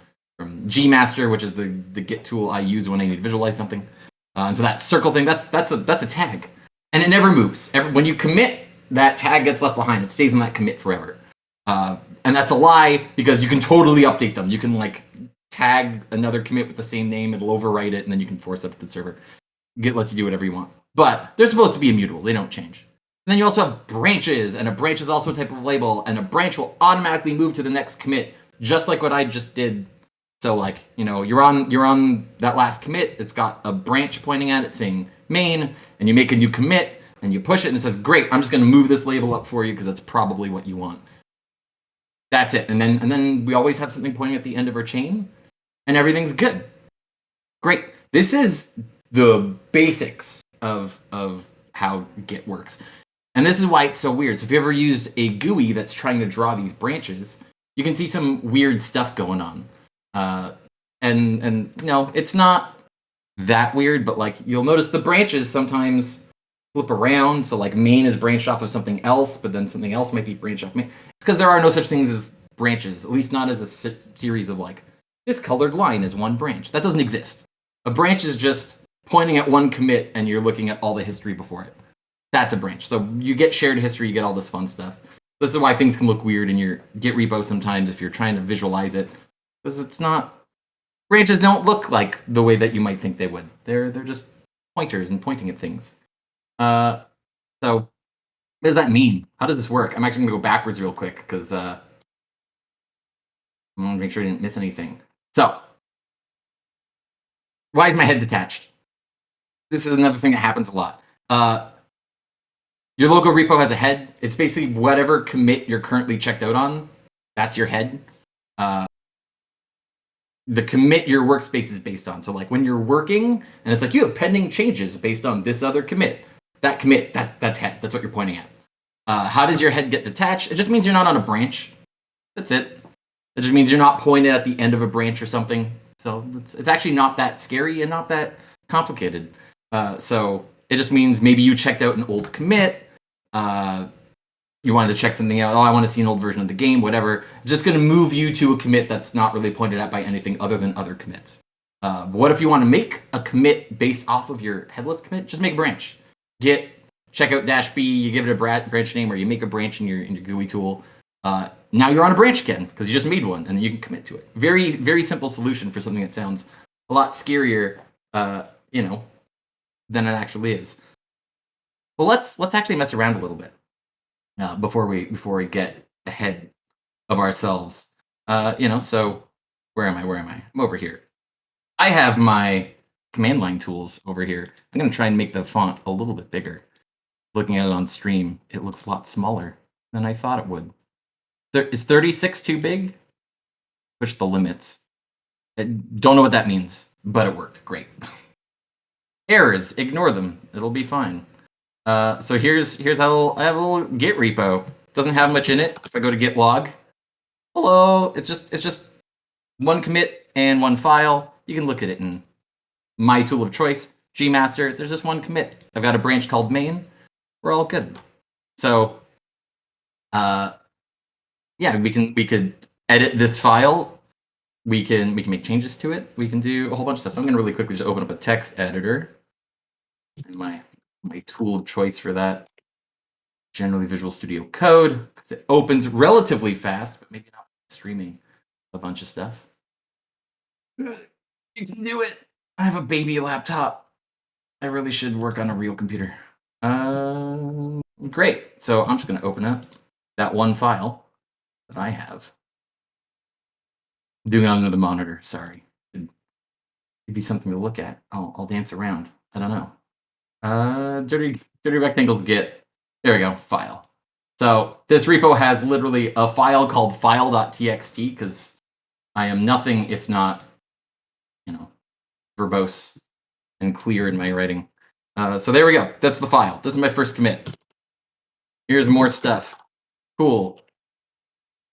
Gmaster, which is the Git tool I use when I need to visualize something. And so that circle thing, that's a tag, and it never moves. When you commit, that tag gets left behind. It stays in that commit forever. And that's a lie, because you can totally update them. You can like tag another commit with the same name, it'll overwrite it, and then you can force up to the server. Git lets you do whatever you want. But they're supposed to be immutable, they don't change. And then you also have branches, and a branch is also a type of label, and a branch will automatically move to the next commit, just like what I just did. So like, you're on that last commit, it's got a branch pointing at it saying main, and you make a new commit, and you push it, and it says, great, I'm just gonna move this label up for you because that's probably what you want. That's it. And then we always have something pointing at the end of our chain, and everything's good. Great. This is the basics of how Git works. And this is why it's so weird. So if you ever used a GUI that's trying to draw these branches, you can see some weird stuff going on. And it's not that weird, but like you'll notice the branches sometimes flip around. So like main is branched off of something else, but then something else might be branched off main. It's because there are no such things as branches, at least not as a series of like, this colored line is one branch. That doesn't exist. A branch is just pointing at one commit and you're looking at all the history before it. That's a branch. So you get shared history, you get all this fun stuff. This is why things can look weird in your Git repo sometimes if you're trying to visualize it. Because it's not... Branches don't look like the way that you might think they would. They're just pointers and pointing at things. So what does that mean? How does this work? I'm actually going to go backwards real quick because I want to make sure I didn't miss anything. So, why is my head detached? This is another thing that happens a lot. Your local repo has a head. It's basically whatever commit you're currently checked out on. That's your head. The commit your workspace is based on. So like when you're working and it's like you have pending changes based on this other commit. That commit, that's head. That's what you're pointing at. How does your head get detached? It just means you're not on a branch. That's it. It just means you're not pointed at the end of a branch or something. So it's actually not that scary and not that complicated. So it just means maybe you checked out an old commit. You wanted to check something out. Oh, I want to see an old version of the game, whatever. It's just going to move you to a commit that's not really pointed at by anything other than other commits. But what if you want to make a commit based off of your headless commit? Just make a branch. Git checkout -b, you give it a branch name, or you make a branch in your GUI tool. Now you're on a branch again because you just made one, and then you can commit to it. Very, very simple solution for something that sounds a lot scarier, than it actually is. But let's actually mess around a little bit before we get ahead of ourselves. So where am I? I'm over here. I have my command line tools over here. I'm going to try and make the font a little bit bigger. Looking at it on stream, it looks a lot smaller than I thought it would. Is 36 too big? Push the limits. I don't know what that means, but it worked. Great. Errors, ignore them. It'll be fine. So here's how I have a little Git repo. Doesn't have much in it. If I go to git log, hello, it's just one commit and one file. You can look at it in my tool of choice, Gmaster. There's just one commit. I've got a branch called main. We're all good. So, yeah, we could edit this file. We can make changes to it. We can do a whole bunch of stuff. So I'm going to really quickly just open up a text editor. And my tool of choice for that, generally Visual Studio Code, because it opens relatively fast, but maybe not streaming a bunch of stuff. You can do it. I have a baby laptop. I really should work on a real computer. Great. So I'm just going to open up that one file that I have. I'm doing it on another monitor. Sorry. It'd be something to look at. I'll dance around. I don't know. Dirty rectangles Git. There we go. File. So this repo has literally a file called file.txt because I am nothing if not, verbose and clear in my writing. So there we go. That's the file. This is my first commit. Here's more stuff. Cool.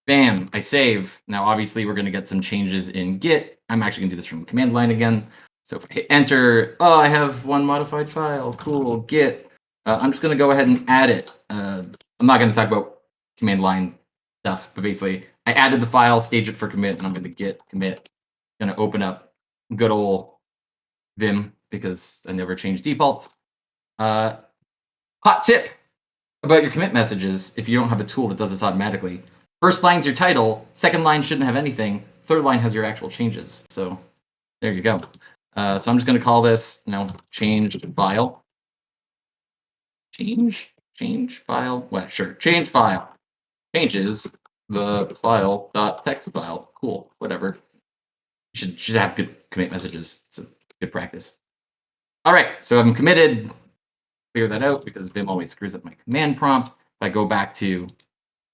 Bam. I save. Now, obviously, we're going to get some changes in Git. I'm actually going to do this from the command line again. So if I hit enter, oh, I have one modified file. Cool. Git. I'm just going to go ahead and add it. I'm not going to talk about command line stuff. But basically, I added the file, stage it for commit, and I'm going to git commit. I'm going to open up good old Vim because I never change defaults. Hot tip about your commit messages if you don't have a tool that does this automatically. First line's your title, second line shouldn't have anything, third line has your actual changes. So there you go. So I'm just going to call this, change file. Change file. Well, sure. Change file. Changes the file.text file. Cool. Whatever. You should have good commit messages. It's a good practice. All right. So I'm committed. Figure that out because Vim always screws up my command prompt. If I go back to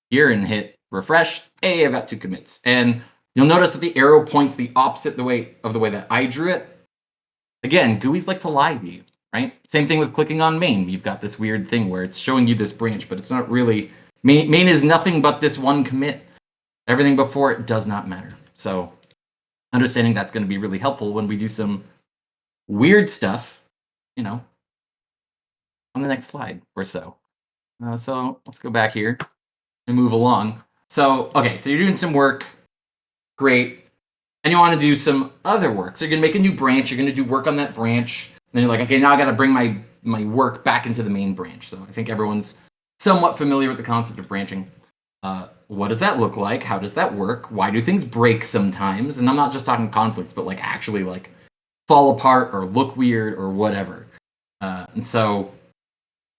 here and hit refresh, hey, I've got 2 commits. And you'll notice that the arrow points the opposite of the way that I drew it. Again, GUIs like to lie to you, right? Same thing with clicking on main. You've got this weird thing where it's showing you this branch, but it's not really. Main is nothing but this one commit. Everything before it does not matter. So understanding that's going to be really helpful when we do some weird stuff, on the next slide or so. So let's go back here and move along. So, okay, so you're doing some work. Great. And you want to do some other work. So you're going to make a new branch. You're going to do work on that branch. And then you're like, okay, now I got to bring my work back into the main branch. So I think everyone's somewhat familiar with the concept of branching. What does that look like? How does that work? Why do things break sometimes? And I'm not just talking conflicts, but like actually like fall apart or look weird or whatever. And so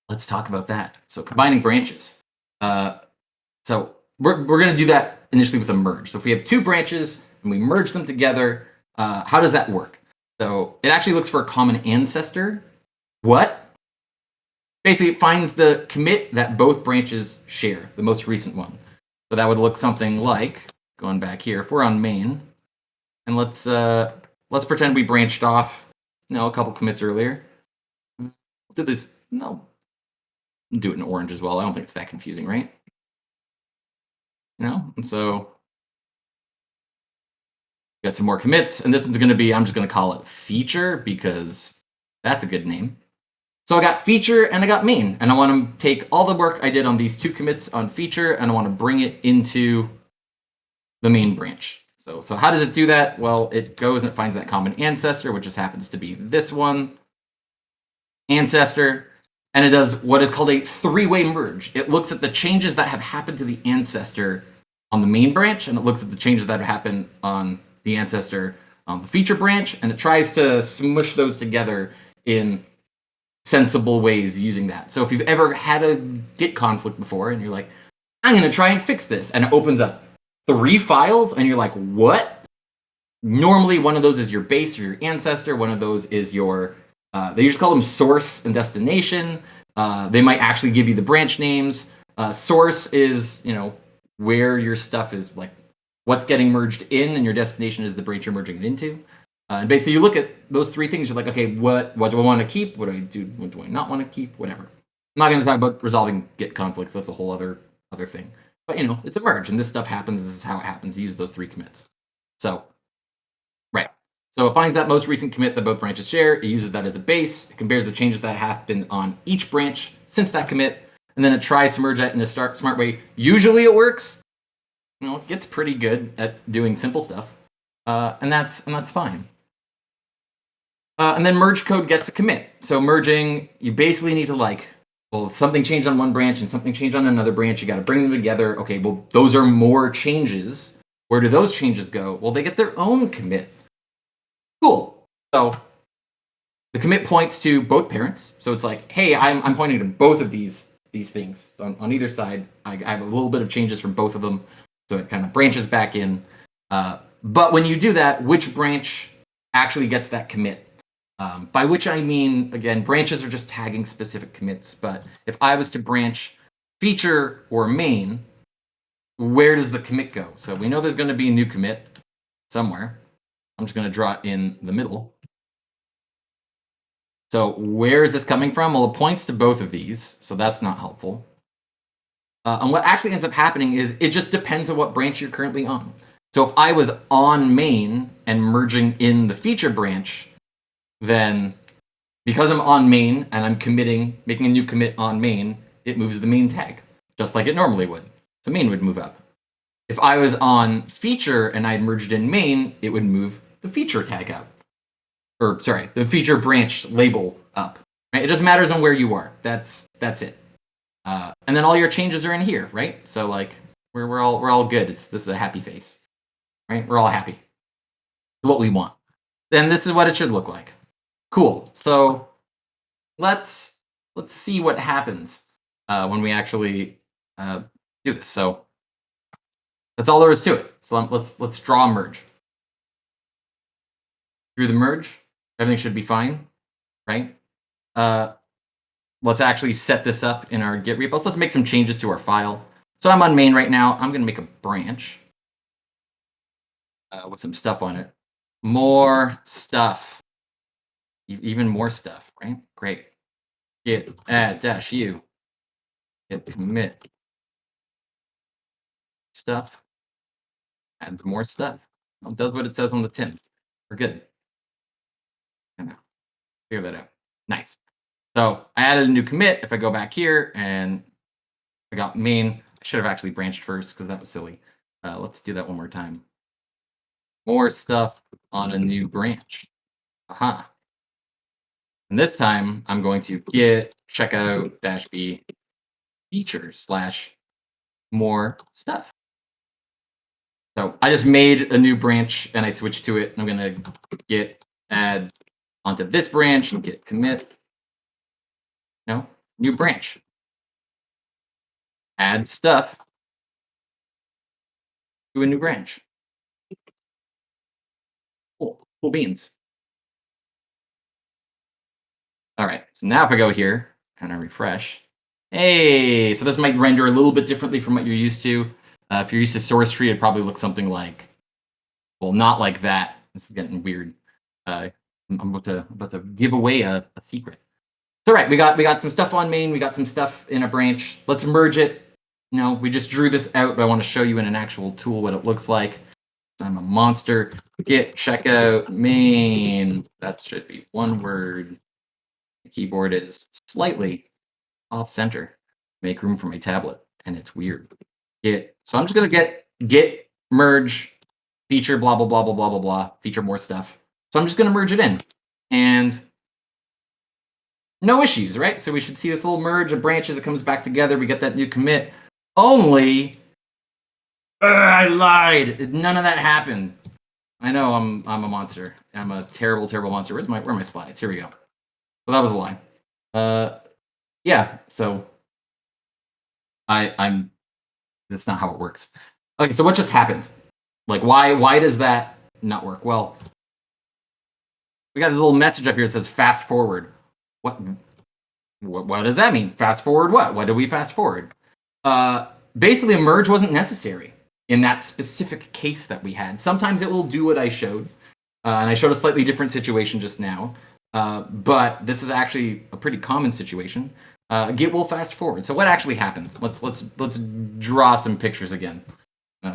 let's talk about that. So combining branches. So we're going to do that initially with a merge. So if we have 2 branches and we merge them together, how does that work? So it actually looks for a common ancestor. What? Basically, it finds the commit that both branches share, the most recent one. So that would look something like, going back here, if we're on main, and let's pretend we branched off, a couple commits earlier. We'll do this, do it in orange as well. I don't think it's that confusing, right? And so got some more commits, and this one's going to be, I'm just going to call it feature because that's a good name. So I got feature and I got main, and I want to take all the work I did on these 2 commits on feature and I want to bring it into the main branch. So how does it do that? Well, it goes and it finds that common ancestor, which just happens to be this one, ancestor, and it does what is called a 3-way merge. It looks at the changes that have happened to the ancestor on the main branch, and it looks at the changes that have happened on the ancestor on the feature branch, and it tries to smush those together in sensible ways using that. So if you've ever had a Git conflict before and you're like, I'm going to try and fix this, and it opens up 3 files and you're like, what? Normally one of those is your base or your ancestor. One of those is your, they usually call them source and destination. They might actually give you the branch names. Source is, where your stuff is, like what's getting merged in, and your destination is the branch you're merging it into. And basically, you look at those 3 things. You're like, okay, what do I want to keep? What do I do? What do I not want to keep? Whatever. I'm not going to talk about resolving Git conflicts. That's a whole other thing. But it's a merge, and this stuff happens. This is how it happens. Use those 3 commits. So, right. So it finds that most recent commit that both branches share. It uses that as a base. It compares the changes that happened on each branch since that commit, and then it tries to merge that in a smart way. Usually, it works. It gets pretty good at doing simple stuff, and that's fine. And then merge code gets a commit. So merging, you basically need to if something changed on one branch and something changed on another branch, you got to bring them together. Okay, well, those are more changes. Where do those changes go? Well, they get their own commit. Cool. So the commit points to both parents. So it's like, hey, I'm pointing to both of these things on either side. I have a little bit of changes from both of them. So it kind of branches back in. But when you do that, which branch actually gets that commit? By which I mean, again, branches are just tagging specific commits. But if I was to branch feature or main, where does the commit go? So we know there's going to be a new commit somewhere. I'm just going to draw it in the middle. So where is this coming from? Well, it points to both of these, so that's not helpful. And what actually ends up happening is it just depends on what branch you're currently on. So if I was on main and merging in the feature branch, then because I'm on main and I'm making a new commit on main, it moves the main tag, just like it normally would. So main would move up. If I was on feature and I merged in main, it would move the feature tag up. Or sorry, the feature branch label up. Right? It just matters on where you are. That's it. And then all your changes are in here, right? So like we're all good. This is a happy face, right? We're all happy. What we want. Then this is what it should look like. Cool. So let's see what happens when we actually do this. So that's all there is to it. So let's draw a merge. Drew the merge. Everything should be fine, right? Let's actually set this up in our Git repos. Let's make some changes to our file. So I'm on main right now. I'm going to make a branch with some stuff on it. More stuff. Even more stuff, right? Great. Git add dash u. Git commit stuff. Adds more stuff. It does what it says on the tin. We're good. Figure that out. Nice. So I added a new commit. If I go back here and I got main, I should have actually branched first because that was silly. Let's do that one more time. More stuff on a new branch. Aha. And this time I'm going to git checkout dash b feature slash more stuff. So I just made a new branch and I switched to it. And I'm going to git add onto this branch and git commit. No, new branch. Add stuff to a new branch. Cool beans. All right, so now if I go here and I refresh, hey, so this might render a little bit differently from what you're used to. If you're used to source tree, it'd probably look something like, well, not like that. This is getting weird. I'm about to give away a secret. So right, we got some stuff on main, we got some stuff in a branch. Let's merge it. No, we just drew this out, but I want to show you in an actual tool what it looks like. I'm a monster. Git checkout main. That should be one word. The keyboard is slightly off center. Make room for my tablet, and it's weird. Git. So I'm just gonna get git merge feature blah blah blah blah blah blah blah feature more stuff. So I'm just gonna merge it in, and no issues, right? So we should see this little merge of branches. It comes back together. We get that new commit. Only, I lied. None of that happened. I know I'm a monster. I'm a terrible, terrible monster. Where are my slides? Here we go. So that was a lie. Yeah. So I'm. That's not how it works. Okay. So what just happened? Like, why does that not work? Well, we got this little message up here that says fast forward. What does that mean? Fast forward what? What do we fast forward? Basically, a merge wasn't necessary in that specific case that we had. Sometimes it will do what I showed, and I showed a slightly different situation just now. But this is actually a pretty common situation. Git will fast forward. So what actually happened? Let's draw some pictures again.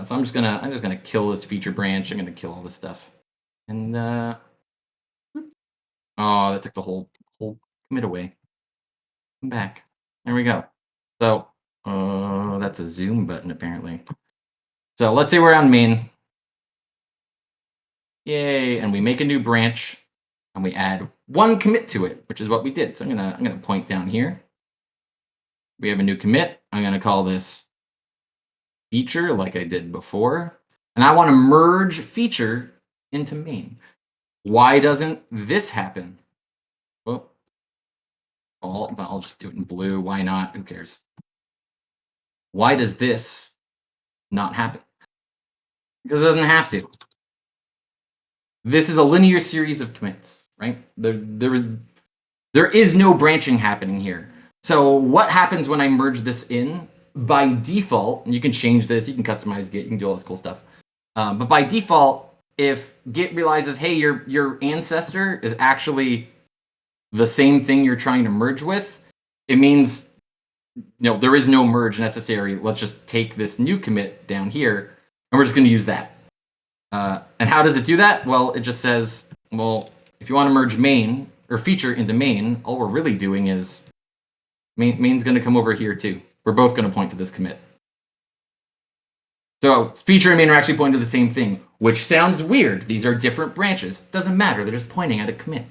So I'm just gonna kill this feature branch. I'm gonna kill all this stuff, and oh, that took the whole commit away. Come back. There we go. So that's a zoom button apparently. So let's say we're on main. Yay! And we make a new branch, and we add one commit to it, which is what we did. So I'm gonna point down here. We have a new commit. I'm gonna call this feature like I did before, and I want to merge feature into main. Why doesn't this happen? Well, I'll just do it in blue. Why not? Who cares? Why does this not happen? Because it doesn't have to. This is a linear series of commits, right? There is no branching happening here. So what happens when I merge this in? By default, and you can change this, you can customize Git, you can do all this cool stuff. But by default, if Git realizes, hey, your ancestor is actually the same thing you're trying to merge with, it means there is no merge necessary. Let's just take this new commit down here, and we're just going to use that. And how does it do that? Well, it just says, well, if you want to merge main or feature into main, all we're really doing is main's going to come over here too. We're both going to point to this commit. So feature and main are actually pointing to the same thing, which sounds weird. These are different branches. Doesn't matter. They're just pointing at a commit.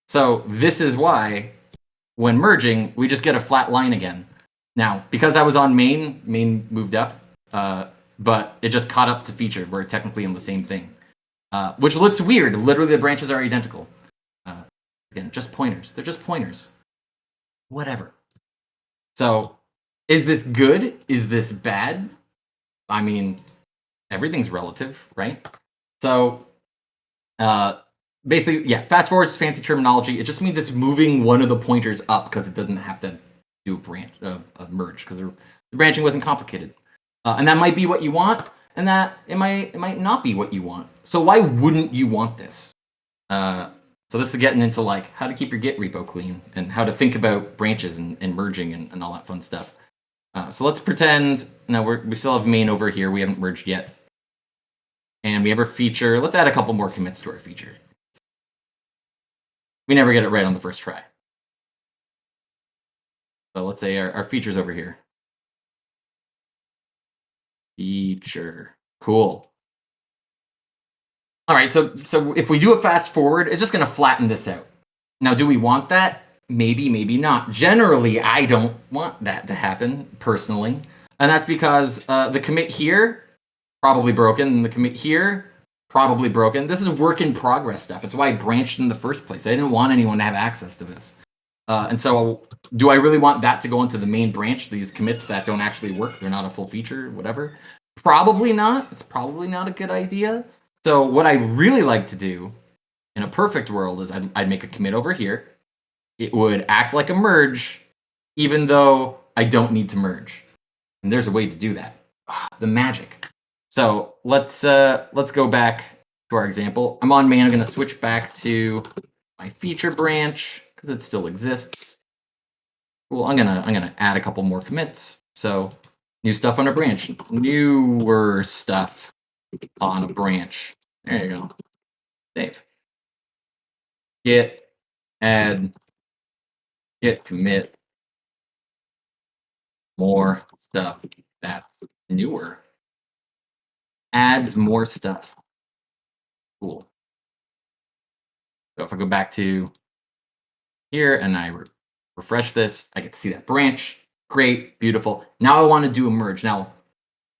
So this is why when merging, we just get a flat line again. Now, because I was on main moved up, but it just caught up to feature. We're technically in the same thing, which looks weird. Literally, the branches are identical. Again, just pointers. They're just pointers. Whatever. So is this good? Is this bad? I mean, everything's relative, right? So basically, yeah, fast forward is fancy terminology. It just means it's moving one of the pointers up because it doesn't have to do a merge because the branching wasn't complicated. And that might be what you want, and that it might not be what you want. So why wouldn't you want this? So this is getting into like how to keep your Git repo clean and how to think about branches and merging and all that fun stuff. So let's pretend now we still have main over here. We haven't merged yet. And we have our feature. Let's add a couple more commits to our feature. We never get it right on the first try. So let's say our feature's over here. Feature. Cool. All right, so if we do a fast forward, it's just going to flatten this out. Now, do we want that? Maybe, maybe not. Generally, I don't want that to happen, personally. And that's because the commit here, probably broken, and the commit here, probably broken. This is work in progress stuff. It's why I branched in the first place. I didn't want anyone to have access to this. And so do I really want that to go into the main branch, these commits that don't actually work? They're not a full feature, whatever. Probably not. It's probably not a good idea. So what I really like to do in a perfect world is I'd make a commit over here. It would act like a merge, even though I don't need to merge. And there's a way to do that. The magic. So let's go back to our example. I'm on main. I'm going to switch back to my feature branch because it still exists. Cool. I'm gonna add a couple more commits. So new stuff on a branch, newer stuff on a branch. There you go. Save. Git, add, git commit, more stuff that's newer. Adds more stuff. Cool. So if I go back to here and I refresh this, I get to see that branch. Great, beautiful. Now I want to do a merge. Now,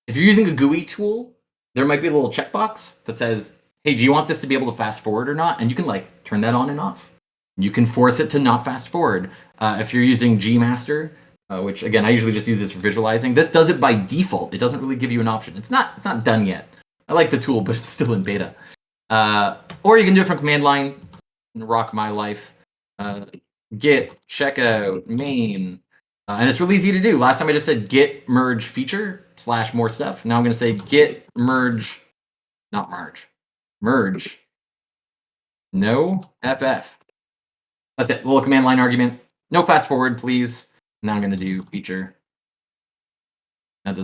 if you're using a GUI tool, there might be a little checkbox that says, hey, do you want this to be able to fast forward or not? And you can like turn that on and off. You can force it to not fast forward. If you're using Gmaster, which again, I usually just use this for visualizing. This does it by default. It doesn't really give you an option. It's not done yet. I like the tool, but it's still in beta. Or you can do it from command line and rock my life. Git, checkout, main. And it's really easy to do. Last time I just said git merge feature / more stuff. Now I'm going to say git merge, not merge, merge, no FF. That's it. Little command line argument. No fast forward, please. Now I'm going to do feature. That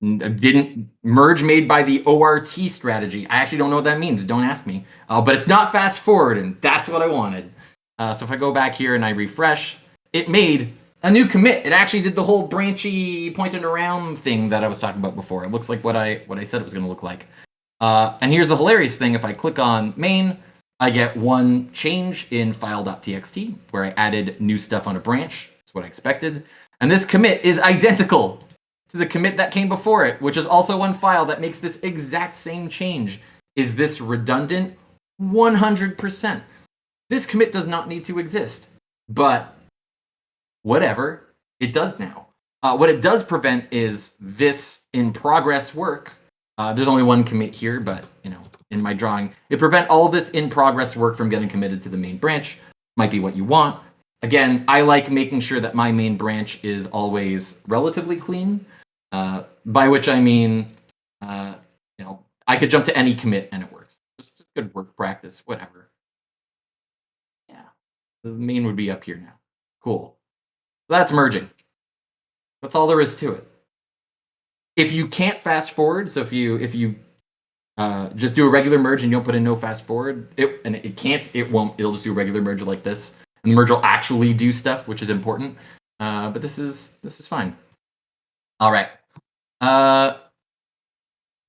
didn't merge made by the ORT strategy. I actually don't know what that means. Don't ask me. But it's not fast forward, and that's what I wanted. So if I go back here and I refresh, it made a new commit. It actually did the whole branchy pointing around thing that I was talking about before. It looks like what I said it was going to look like. And here's the hilarious thing. If I click on main, I get one change in file.txt where I added new stuff on a branch. That's what I expected. And this commit is identical to the commit that came before it, which is also one file that makes this exact same change. Is this redundant? 100%. This commit does not need to exist, but whatever, it does now. What it does prevent is this in progress work. There's only one commit here, but in my drawing, it prevent all this in progress work from getting committed to the main branch. Might be what you want. Again, I like making sure that my main branch is always relatively clean, by which I mean, I could jump to any commit and it works. Just good work practice, whatever. Yeah, the main would be up here now. Cool. So that's merging. That's all there is to it. If you can't fast forward, so if you just do a regular merge and you don't put in no fast forward, it won't. It'll just do a regular merge like this, and the merge will actually do stuff, which is important. But this is fine. All right.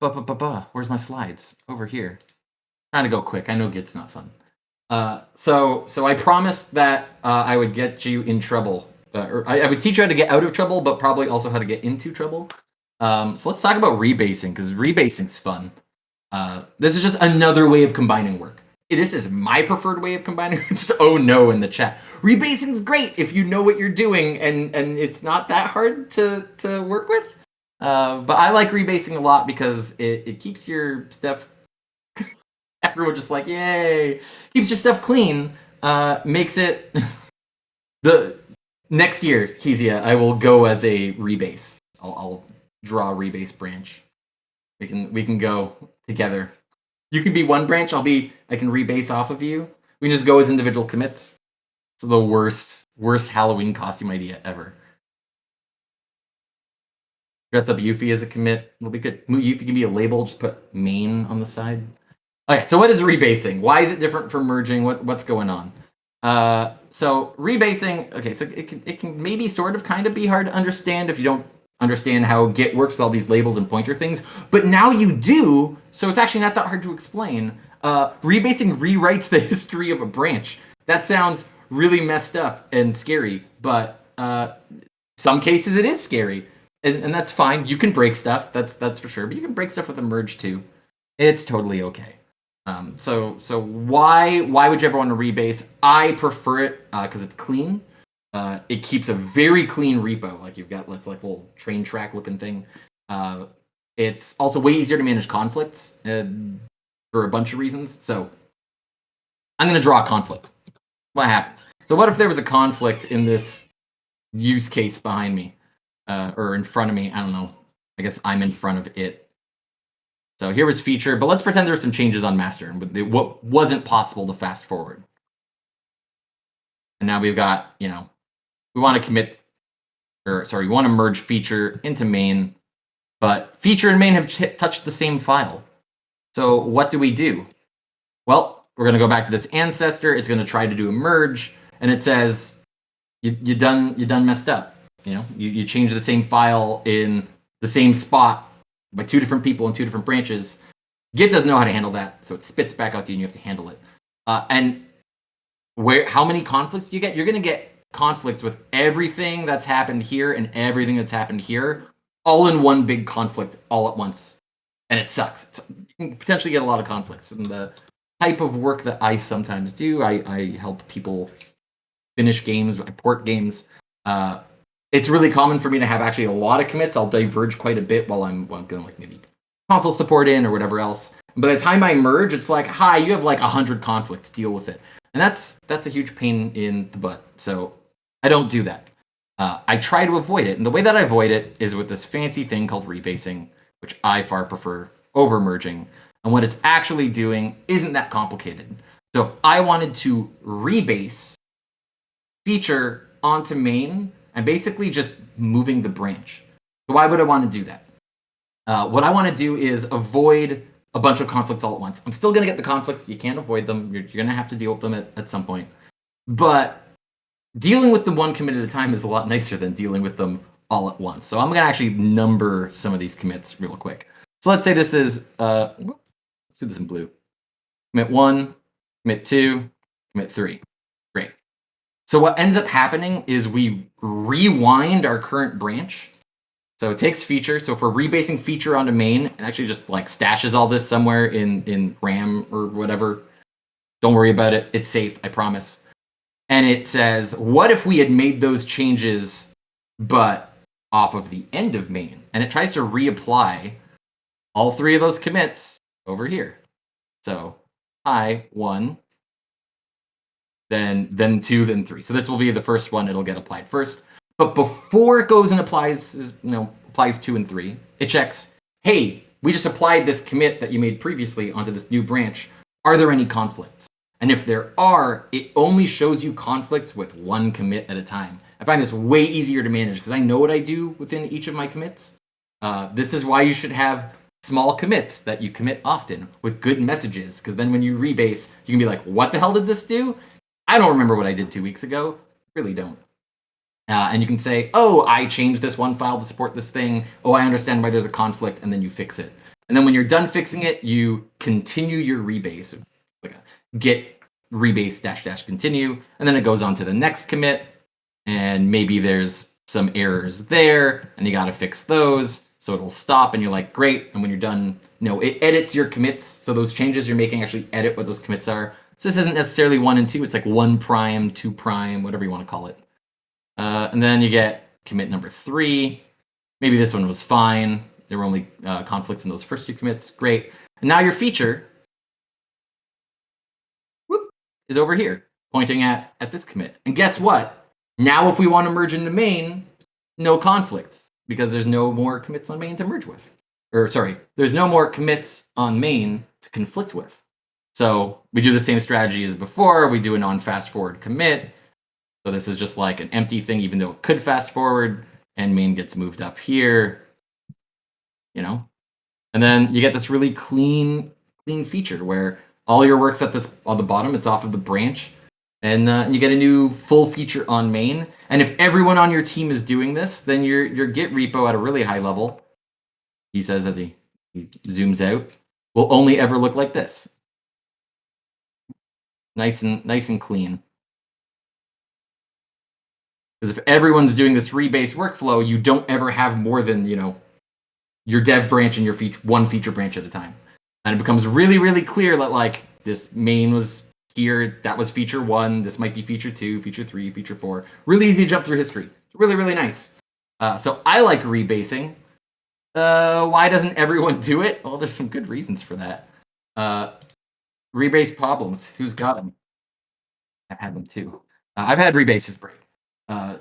Where's my slides? Over here. Trying to go quick. I know Git's not fun. So I promised that I would get you in trouble. Or I would teach you how to get out of trouble, but probably also how to get into trouble. So let's talk about rebasing, because rebasing's fun. This is just another way of combining work. This is my preferred way of combining. Just oh no in the chat. Rebasing's great if you know what you're doing and it's not that hard to work with. But I like rebasing a lot because it keeps your stuff. Everyone just like yay, keeps your stuff clean. Makes it the next year, Kezia, I will go as a rebase. I'll draw a rebase branch. We can go together. You can be one branch. I can rebase off of you. We can just go as individual commits. It's the worst Halloween costume idea ever. Dress up Yuffie as a commit. It'll be good. Yuffie can be a label. Just put main on the side. Okay, so what is rebasing? Why is it different from merging? What's going on? So rebasing. Okay, so it can maybe sort of kind of be hard to understand if you don't understand how Git works with all these labels and pointer things, but now you do, so it's actually not that hard to explain. Rebasing rewrites the history of a branch. That sounds really messed up and scary, but some cases it is scary, and that's fine. You can break stuff, that's for sure, but you can break stuff with a merge too. It's totally okay. So why would you ever want to rebase? I prefer it because it's clean. It keeps a very clean repo. Like you've got a little train track looking thing. It's also way easier to manage conflicts for a bunch of reasons. So I'm going to draw a conflict. What happens? So what if there was a conflict in this use case behind me or in front of me? I don't know. I guess I'm in front of it. So here was feature, but let's pretend there were some changes on master and what wasn't possible to fast forward. And now we've got, we want to we want to merge feature into main, but feature and main have touched the same file. So what do? Well, we're going to go back to this ancestor. It's going to try to do a merge, and it says you done messed up. You changed the same file in the same spot by two different people in two different branches. Git doesn't know how to handle that, so it spits back out to you, and you have to handle it. And how many conflicts do you get? You're going to get conflicts with everything that's happened here and everything that's happened here, all in one big conflict all at once. And it sucks. You can potentially get a lot of conflicts. And the type of work that I sometimes do, I help people finish games, I port games. It's really common for me to have actually a lot of commits. I'll diverge quite a bit while I'm going maybe console support in or whatever else. By the time I merge, it's like, hi, you have 100 conflicts, deal with it. And that's a huge pain in the butt. So I don't do that. I try to avoid it. And the way that I avoid it is with this fancy thing called rebasing, which I far prefer over merging. And what it's actually doing isn't that complicated. So if I wanted to rebase feature onto main, I'm basically just moving the branch. So why would I want to do that? What I want to do is avoid a bunch of conflicts all at once. I'm still going to get the conflicts. You can't avoid them. You're going to have to deal with them at some point. But dealing with them one commit at a time is a lot nicer than dealing with them all at once. So I'm going to actually number some of these commits real quick. So let's say this is, let's do this in blue. Commit 1, commit 2, commit 3. Great. So what ends up happening is we rewind our current branch. So it takes feature. So if we're rebasing feature onto main, it actually just stashes all this somewhere in RAM or whatever. Don't worry about it. It's safe, I promise. And it says, what if we had made those changes, but off of the end of main? And it tries to reapply all three of those commits over here. So I1, then 2, then 3. So this will be the first one. It'll get applied first. But before it goes and applies 2 and 3, it checks, hey, we just applied this commit that you made previously onto this new branch. Are there any conflicts? And if there are, it only shows you conflicts with one commit at a time. I find this way easier to manage because I know what I do within each of my commits. This is why you should have small commits that you commit often with good messages, because then when you rebase, you can be like, what the hell did this do? I don't remember what I did 2 weeks ago. Really don't. And you can say, oh, I changed this one file to support this thing. Oh, I understand why there's a conflict, and then you fix it. And then when you're done fixing it, you continue your rebase, like a git rebase dash continue, and then it goes on to the next commit, and maybe there's some errors there, and you got to fix those, so it'll stop, and you're like, great. And when you're done, it edits your commits, so those changes you're making actually edit what those commits are. So this isn't necessarily 1 and 2, it's like 1 prime, 2 prime, whatever you want to call it. And then you get commit number 3. Maybe this one was fine. There were only conflicts in those first 2 commits. Great. And now your feature is over here, pointing at this commit. And guess what? Now if we want to merge into main, no conflicts, because there's no more commits on main to merge with. Or sorry, there's no more commits on main to conflict with. So we do the same strategy as before. We do a non-fast forward commit. So this is just like an empty thing, even though it could fast forward, and main gets moved up here, And then you get this really clean feature where all your work's at this on the bottom. It's off of the branch, and you get a new full feature on main. And if everyone on your team is doing this, then your Git repo at a really high level, he says as he zooms out, will only ever look like this. Nice and clean. Because if everyone's doing this rebase workflow, you don't ever have more than, your dev branch and your one feature branch at a time. And it becomes really, really clear that like this main was here, that was feature 1, this might be feature 2, feature 3, feature 4. Really easy to jump through history. It's really, really nice. So I like rebasing. Why doesn't everyone do it? Well, there's some good reasons for that. Rebase problems. Who's got them? I've had them too. I've had rebases break.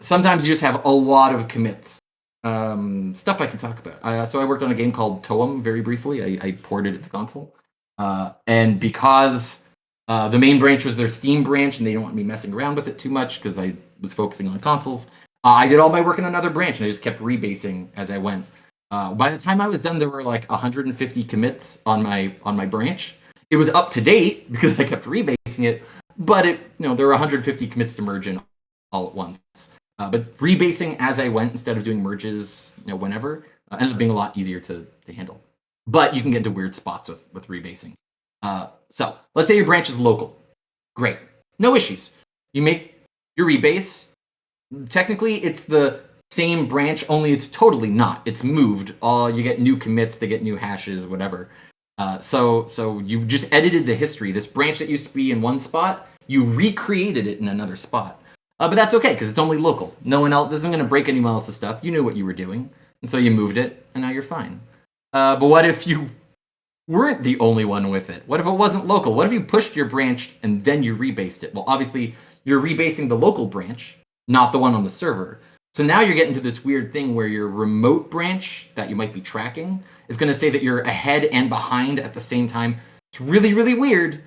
Sometimes you just have a lot of commits. Stuff I can talk about. So I worked on a game called Toem very briefly. I ported it to console. And because the main branch was their Steam branch and they don't want me messing around with it too much because I was focusing on consoles, I did all my work in another branch and I just kept rebasing as I went. By the time I was done, there were like 150 commits on my branch. It was up to date because I kept rebasing it, but there were 150 commits to merge in all at once. But rebasing as I went instead of doing merges, whenever, ended up being a lot easier to handle. But you can get into weird spots with rebasing. So let's say your branch is local. Great, no issues. You make your rebase. Technically, it's the same branch, only it's totally not. It's moved. You get new commits, they get new hashes, whatever. So you just edited the history. This branch that used to be in one spot, you recreated it in another spot. But that's okay, because it's only local. No one else, this isn't going to break anyone else's stuff. You knew what you were doing, and so you moved it, and now you're fine. But what if you weren't the only one with it? What if it wasn't local? What if you pushed your branch, and then you rebased it? Well, obviously, you're rebasing the local branch, not the one on the server. So now you're getting to this weird thing where your remote branch that you might be tracking is going to say that you're ahead and behind at the same time. It's really, really weird.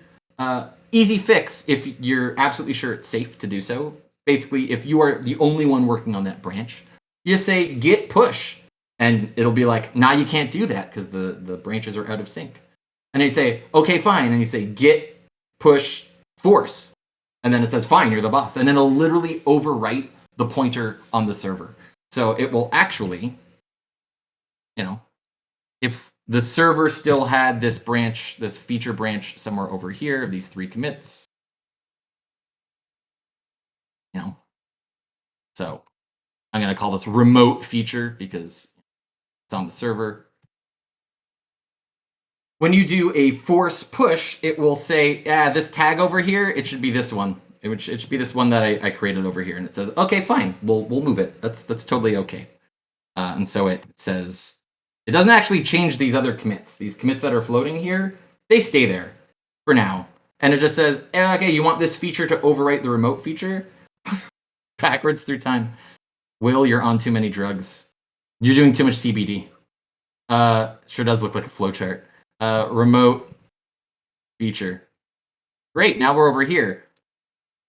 Easy fix if you're absolutely sure it's safe to do so. Basically, if you are the only one working on that branch, you just say git push, and it'll be like, nah, you can't do that because the branches are out of sync. And you say, okay, fine, and you say git push force, and then it says, fine, you're the boss, and it'll literally overwrite the pointer on the server. So it will actually, if the server still had this branch, this feature branch somewhere over here, these 3 commits, so I'm going to call this remote feature because it's on the server. When you do a force push, it will say, this tag over here, it should be this one. It should be this one that I created over here. And it says, okay, fine, we'll move it. That's totally okay. And so it says, it doesn't actually change these other commits. These commits that are floating here, they stay there for now. And it just says, okay, you want this feature to overwrite the remote feature? Backwards through time. Will, you're on too many drugs. You're doing too much CBD. Sure does look like a flowchart. Remote feature. Great, now we're over here.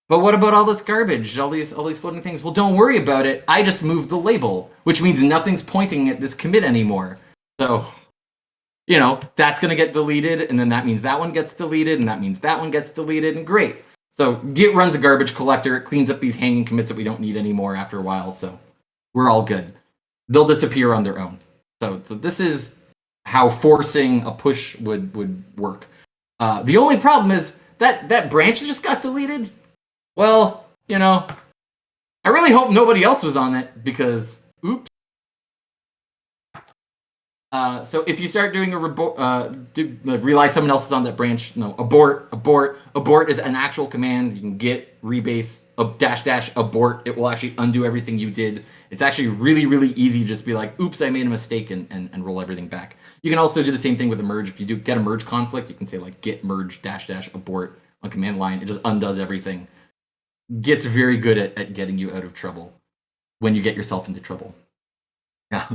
But what about all this garbage, all these floating things? Well, don't worry about it. I just moved the label, which means nothing's pointing at this commit anymore. So, that's going to get deleted, and then that means that one gets deleted, and that means that one gets deleted, and great. So Git runs a garbage collector. It cleans up these hanging commits that we don't need anymore after a while, so we're all good. They'll disappear on their own. So this is how forcing a push would work. The only problem is that branch just got deleted. Well, you know, I really hope nobody else was on it because, oops. So if you start doing realize someone else is on that branch, no, abort is an actual command. You can get rebase -- abort. It will actually undo everything you did. It's actually really, really easy to just be like, oops, I made a mistake and roll everything back. You can also do the same thing with a merge. If you do get a merge conflict, you can say like get merge -- abort on command line. It just undoes everything. Gets very good at getting you out of trouble when you get yourself into trouble. Yeah.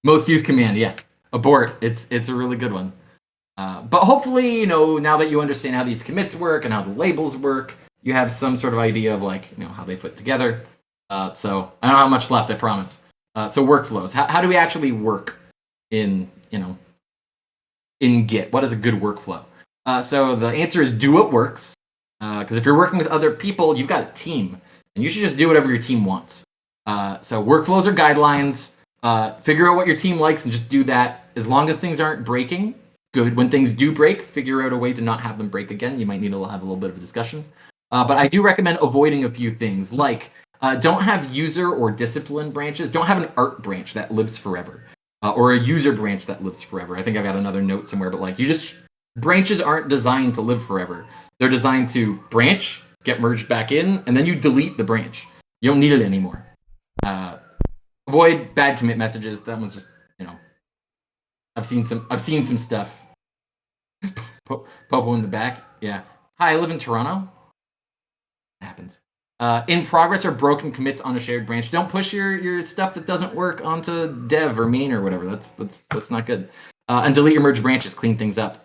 Most used command, yeah. Abort. It's a really good one. But hopefully, you know, now that you understand how these commits work and how the labels work, you have some sort of idea of like, you know, how they fit together. So I don't have much left, I promise. So workflows. How do we actually work in Git? What is a good workflow? So the answer is do what works. Because if you're working with other people, you've got a team, and you should just do whatever your team wants. So workflows are guidelines. Figure out what your team likes and just do that. As long as things aren't breaking, good. When things do break, figure out a way to not have them break again. You might need to have a little bit of a discussion. But I do recommend avoiding a few things, like don't have user or discipline branches. Don't have an art branch that lives forever, or a user branch that lives forever. I think I've got another note somewhere, but like branches aren't designed to live forever. They're designed to branch, get merged back in, and then you delete the branch. You don't need it anymore. Avoid bad commit messages. That one's just, you know, I've seen some stuff. Popo in the back. Yeah. Hi, I live in Toronto. It happens. In progress or broken commits on a shared branch. Don't push your stuff that doesn't work onto dev or main or whatever. That's not good. And delete your merge branches. Clean things up.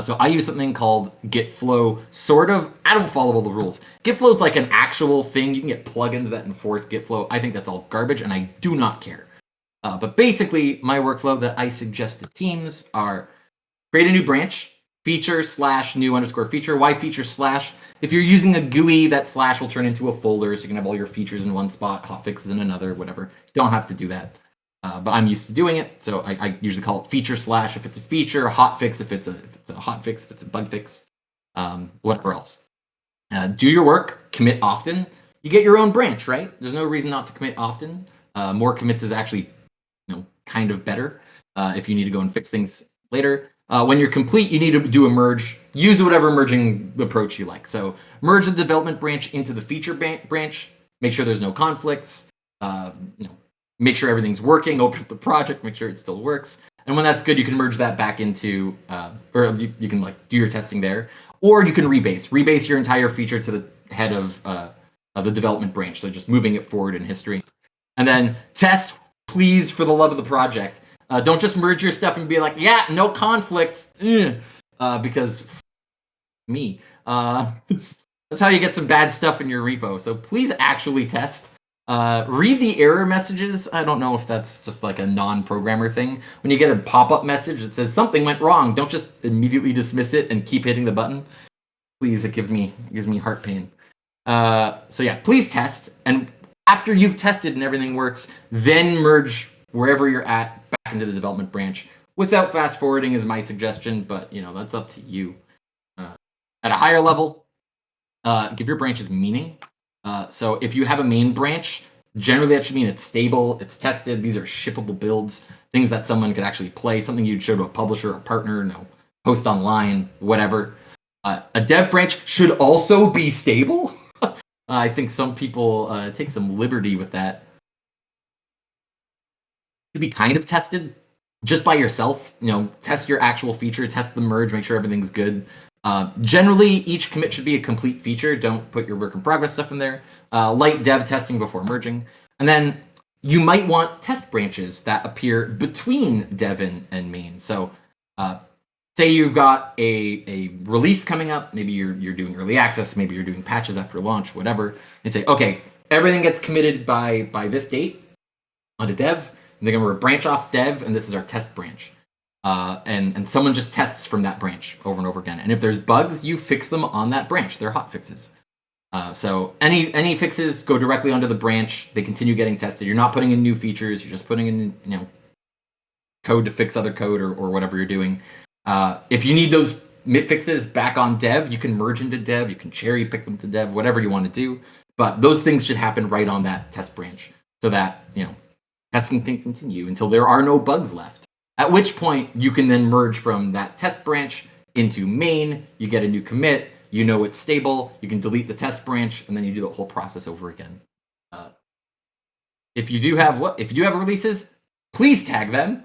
So I use something called Gitflow, sort of. I don't follow all the rules. Gitflow is like an actual thing. You can get plugins that enforce Gitflow. I think that's all garbage, and I do not care. But basically, my workflow that I suggest to teams are create a new branch, feature / new _ feature. Why feature /? If you're using a GUI, that / will turn into a folder, so you can have all your features in one spot, hotfixes in another, whatever. You don't have to do that. But I'm used to doing it, so I usually call it feature / if it's a feature, hotfix if it's a hotfix, if it's a bug fix, whatever else. Do your work, commit often. You get your own branch, right? There's no reason not to commit often. More commits is actually, you know, kind of better if you need to go and fix things later. When you're complete, you need to do a merge. Use whatever merging approach you like. So merge the development branch into the feature branch. Make sure there's no conflicts. You know, make sure everything's working, open up the project, make sure it still works. And when that's good, you can merge that back into, or you can like do your testing there, or you can rebase your entire feature to the head of the development branch. So just moving it forward in history. And then test, please, for the love of the project. Don't just merge your stuff and be like, yeah, no conflicts, because me. That's how you get some bad stuff in your repo. So please actually test. Read the error messages. I don't know if that's just like a non-programmer thing. When you get a pop-up message that says something went wrong, don't just immediately dismiss it and keep hitting the button. Please, it gives me heart pain. So yeah, please test. And after you've tested and everything works, then merge wherever you're at back into the development branch. Without fast forwarding is my suggestion, but you know, that's up to you. At a higher level, give your branches meaning. So if you have a main branch, generally that should mean it's stable, it's tested, these are shippable builds, things that someone could actually play, something you'd show to a publisher, a partner, post online, whatever. A dev branch should also be stable. I think some people take some liberty with that. Should be kind of tested just by yourself. Test your actual feature, test the merge, make sure everything's good. Generally, each commit should be a complete feature. Don't put your work in progress stuff in there. Light dev testing before merging. And then you might want test branches that appear between dev and main. So say you've got a release coming up. Maybe you're doing early access. Maybe you're doing patches after launch, whatever. And say, okay, everything gets committed by this date onto dev. And they're going to branch off dev, and this is our test branch. And someone just tests from that branch over and over again. And if there's bugs, you fix them on that branch. They're hot fixes. So any fixes go directly onto the branch. They continue getting tested. You're not putting in new features. You're just putting in code to fix other code or whatever you're doing. If you need those fixes back on dev, you can merge into dev, you can cherry pick them to dev, whatever you want to do. But those things should happen right on that test branch so that, testing can continue until there are no bugs left. At which point you can then merge from that test branch into main, you get a new commit, you know it's stable, you can delete the test branch, and then you do the whole process over again. If you do have releases, please tag them.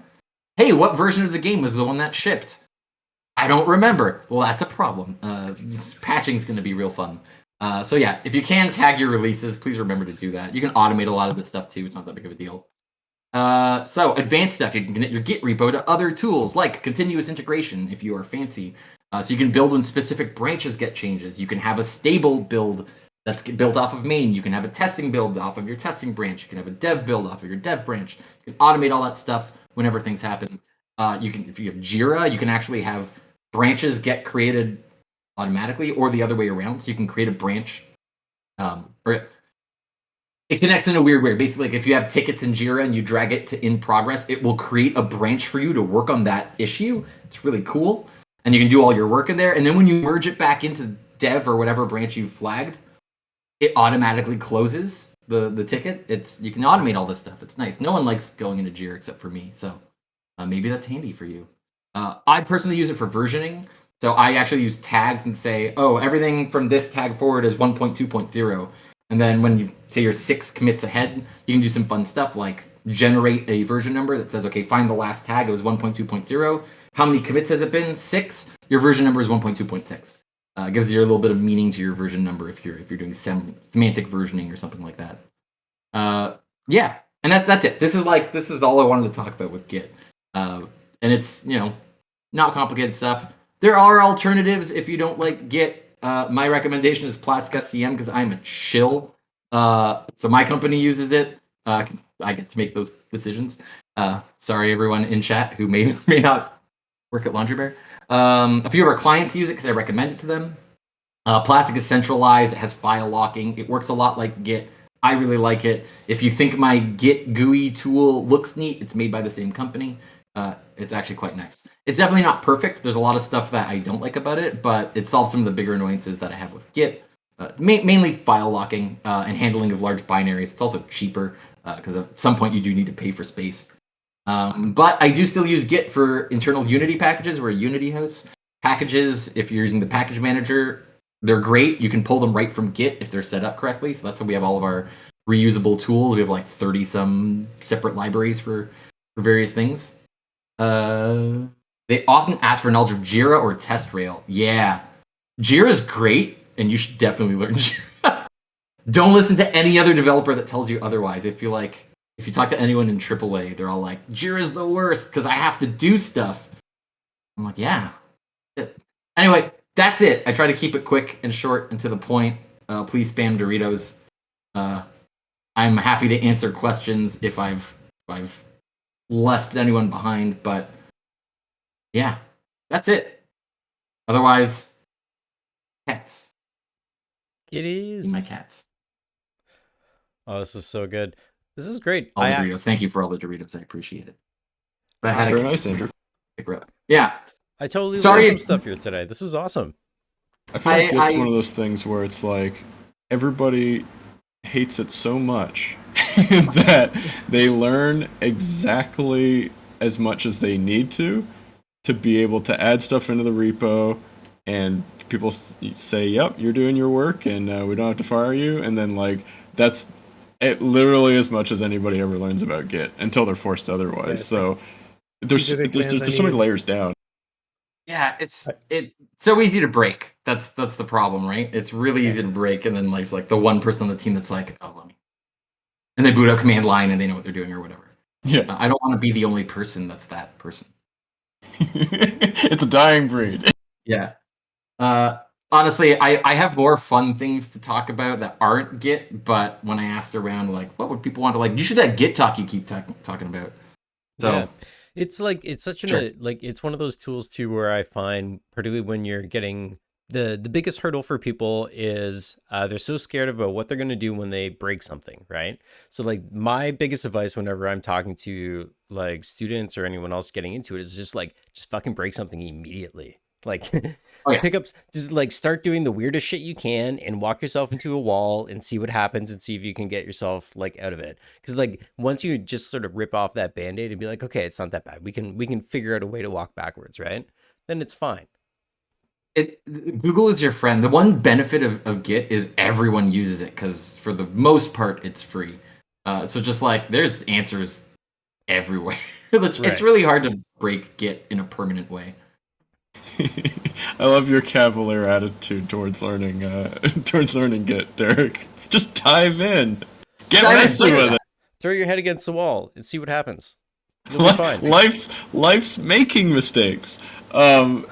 Hey, what version of the game was the one that shipped? I don't remember. Well, that's a problem. Patching is going to be real fun. So yeah, if you can tag your releases, please remember to do that. You can automate a lot of this stuff too. It's not that big of a deal. So advanced stuff, you can connect your Git repo to other tools like continuous integration if you are fancy. So you can build when specific branches get changes. You can have a stable build that's built off of main. You can have a testing build off of your testing branch. You can have a dev build off of your dev branch. You can automate all that stuff whenever things happen. If you have Jira, you can actually have branches get created automatically or the other way around. So you can create a branch, or it connects in a weird way. Basically, like if you have tickets in Jira and you drag it to in progress, it will create a branch for you to work on that issue. It's really cool. And you can do all your work in there. And then when you merge it back into dev or whatever branch you flagged, it automatically closes the ticket. You can automate all this stuff. It's nice. No one likes going into Jira except for me. So maybe that's handy for you. I personally use it for versioning. So I actually use tags and say, oh, everything from this tag forward is 1.2.0. And then when you say you're 6 commits ahead, you can do some fun stuff like generate a version number that says, okay, find the last tag. It was 1.2.0. How many commits has it been? 6. Your version number is 1.2.6. It gives you a little bit of meaning to your version number if you're doing semantic versioning or something like that. Yeah, and that's it. This is all I wanted to talk about with Git. And it's not complicated stuff. There are alternatives if you don't like Git. My recommendation is Plask SCM because I'm a shill. So my company uses it. I get to make those decisions. Sorry, everyone in chat who may not work at Laundry Bear. A few of our clients use it because I recommend it to them. Plask is centralized. It has file locking. It works a lot like Git. I really like it. If you think my Git GUI tool looks neat, it's made by the same company. It's actually quite nice. It's definitely not perfect. There's a lot of stuff that I don't like about it, but it solves some of the bigger annoyances that I have with Git. Mainly file locking and handling of large binaries. It's also cheaper because at some point you do need to pay for space. But I do still use Git for internal Unity packages. We're a Unity house. Packages, if you're using the package manager, they're great. You can pull them right from Git if they're set up correctly. So that's how we have all of our reusable tools. We have like 30-some separate libraries for various things. They often ask for knowledge of Jira or TestRail. Yeah, Jira is great, and you should definitely learn Jira. Don't listen to any other developer that tells you otherwise. I feel like if you talk to anyone in AAA, they're all like, Jira's the worst because I have to do stuff. I'm like, yeah. Anyway, that's it. I try to keep it quick and short and to the point. Please spam Doritos. I'm happy to answer questions if I've left anyone behind, but yeah, that's it. Otherwise, cats. Kitties. My cats. Oh, this is so good. This is great. All the Doritos. Thank you for all the Doritos. I appreciate it. But I had Very nice, Andrew. Yeah. I totally learned some stuff here today. This was awesome. I feel like it's one of those things where it's like everybody hates it so much that they learn exactly as much as they need to be able to add stuff into the repo, and people say, yep, you're doing your work and we don't have to fire you, and then like that's it, literally as much as anybody ever learns about Git until they're forced otherwise. So there's so many layers down. Yeah, it's so easy to break. That's the problem, right? It's really easy to break, and then there's like the one person on the team that's like, oh, let me, and they boot up command line and they know what they're doing or whatever. Yeah, I don't want to be the only person that's that person. It's a dying breed. Yeah. Honestly, I have more fun things to talk about that aren't Git, but when I asked around, like, what would people want to like? You should that Git talk you keep talking about. So. Yeah. It's like it's such it's one of those tools too where I find, particularly when you're getting the biggest hurdle for people is they're so scared about what they're going to do when they break something, right? So like my biggest advice whenever I'm talking to like students or anyone else getting into it is just fucking break something immediately. Like pick up, just like start doing the weirdest shit you can and walk yourself into a wall and see what happens and see if you can get yourself like out of it. Because like once you just sort of rip off that band-aid and be like, okay, it's not that bad. We can figure out a way to walk backwards, right? Then it's fine. Google is your friend. The one benefit of Git is everyone uses it because for the most part it's free. So just like there's answers everywhere. It's really hard to break Git in a permanent way. I love your cavalier attitude towards learning Git, Derek. Just dive in. Get messy with it. Throw your head against the wall and see what happens. You'll be fine. Life's making mistakes. I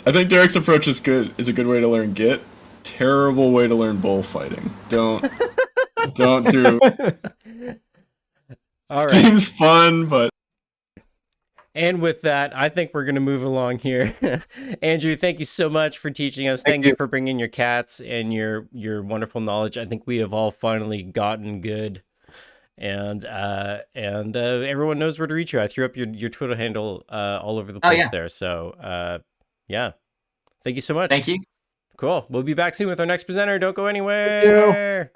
think Derek's approach is good. Is a good way to learn Git. Terrible way to learn bullfighting. Don't do. All right. Seems fun, but. And with that, I think we're going to move along here. Andrew, thank you so much for teaching us. Thank you for bringing your cats and your wonderful knowledge. I think we have all finally gotten good. And everyone knows where to reach you. I threw up your Twitter handle all over the place there. So, yeah. Thank you so much. Thank you. Cool. We'll be back soon with our next presenter. Don't go anywhere.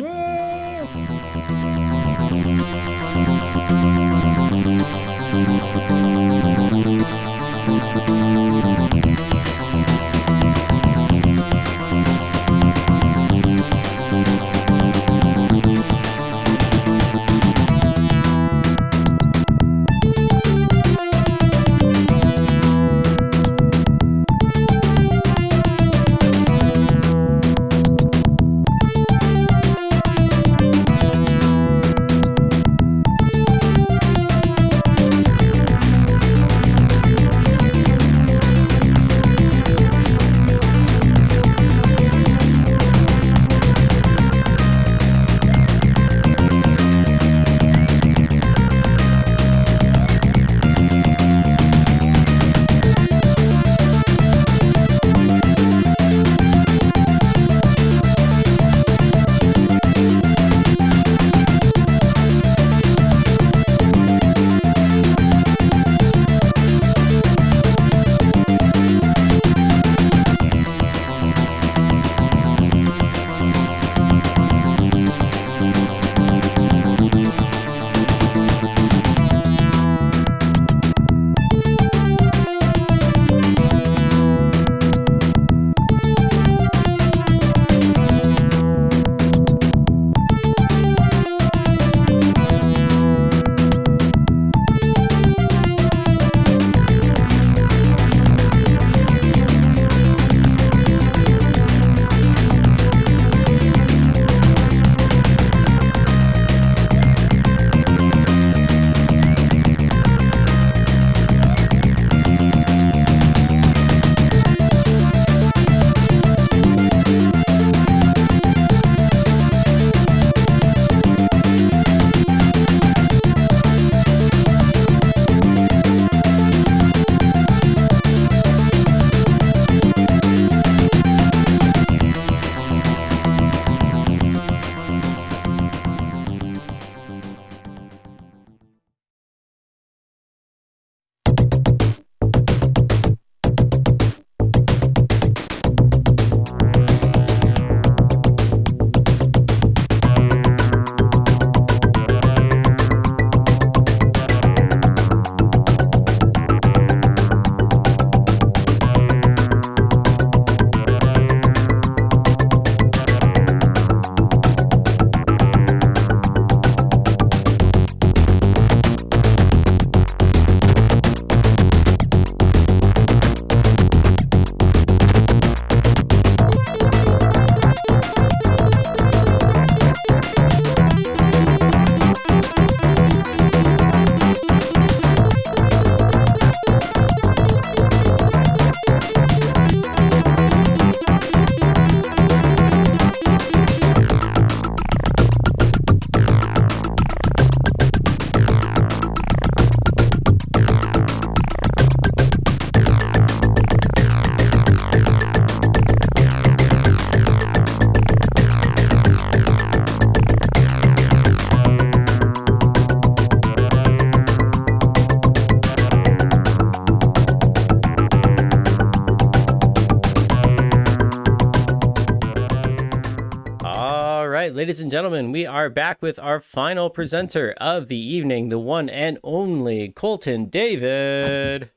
right, ladies and gentlemen, we are back with our final presenter of the evening, the one and only Colton David.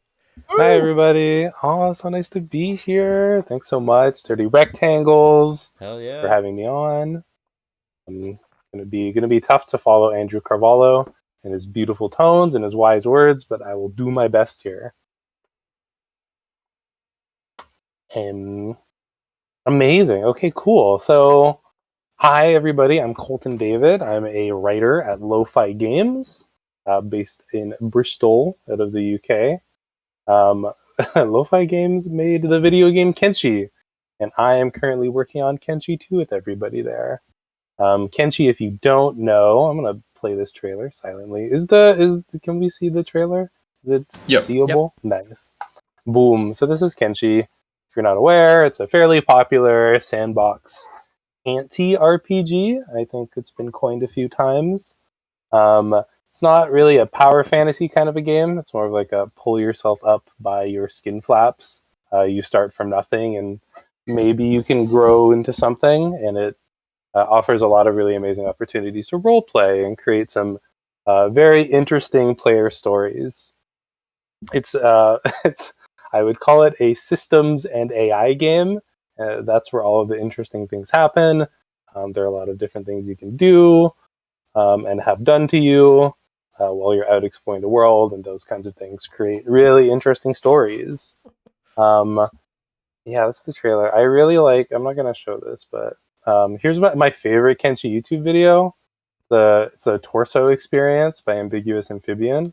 Hi, everybody. Oh, so nice to be here. Thanks so much, Dirty Rectangles, Hell yeah, for having me on. I'm gonna be tough to follow Andrew Carvalho and his beautiful tones and his wise words, but I will do my best here. Amazing. Okay, cool. So, hi, everybody. I'm Colton David. I'm a writer at Lo-Fi Games, based in Bristol, out of the UK. Lo-Fi Games made the video game Kenshi, and I am currently working on Kenshi 2 with everybody there. Kenshi, if you don't know, I'm gonna play this trailer silently. Can we see the trailer? Is it seeable? Yep. Nice. Boom. So this is Kenshi. If you're not aware, it's a fairly popular sandbox anti-RPG. I think it's been coined a few times. It's not really a power fantasy kind of a game. It's more of like a pull yourself up by your skin flaps. You start from nothing, and maybe you can grow into something, and it offers a lot of really amazing opportunities to role play and create some very interesting player stories. It's I would call it a systems and AI game. That's where all of the interesting things happen. There are a lot of different things you can do and have done to you while you're out exploring the world, and those kinds of things create really interesting stories. Yeah, that's the trailer. I really like. I'm not gonna show this, but here's my favorite Kenshi YouTube video. It's a torso experience by Ambiguous Amphibian,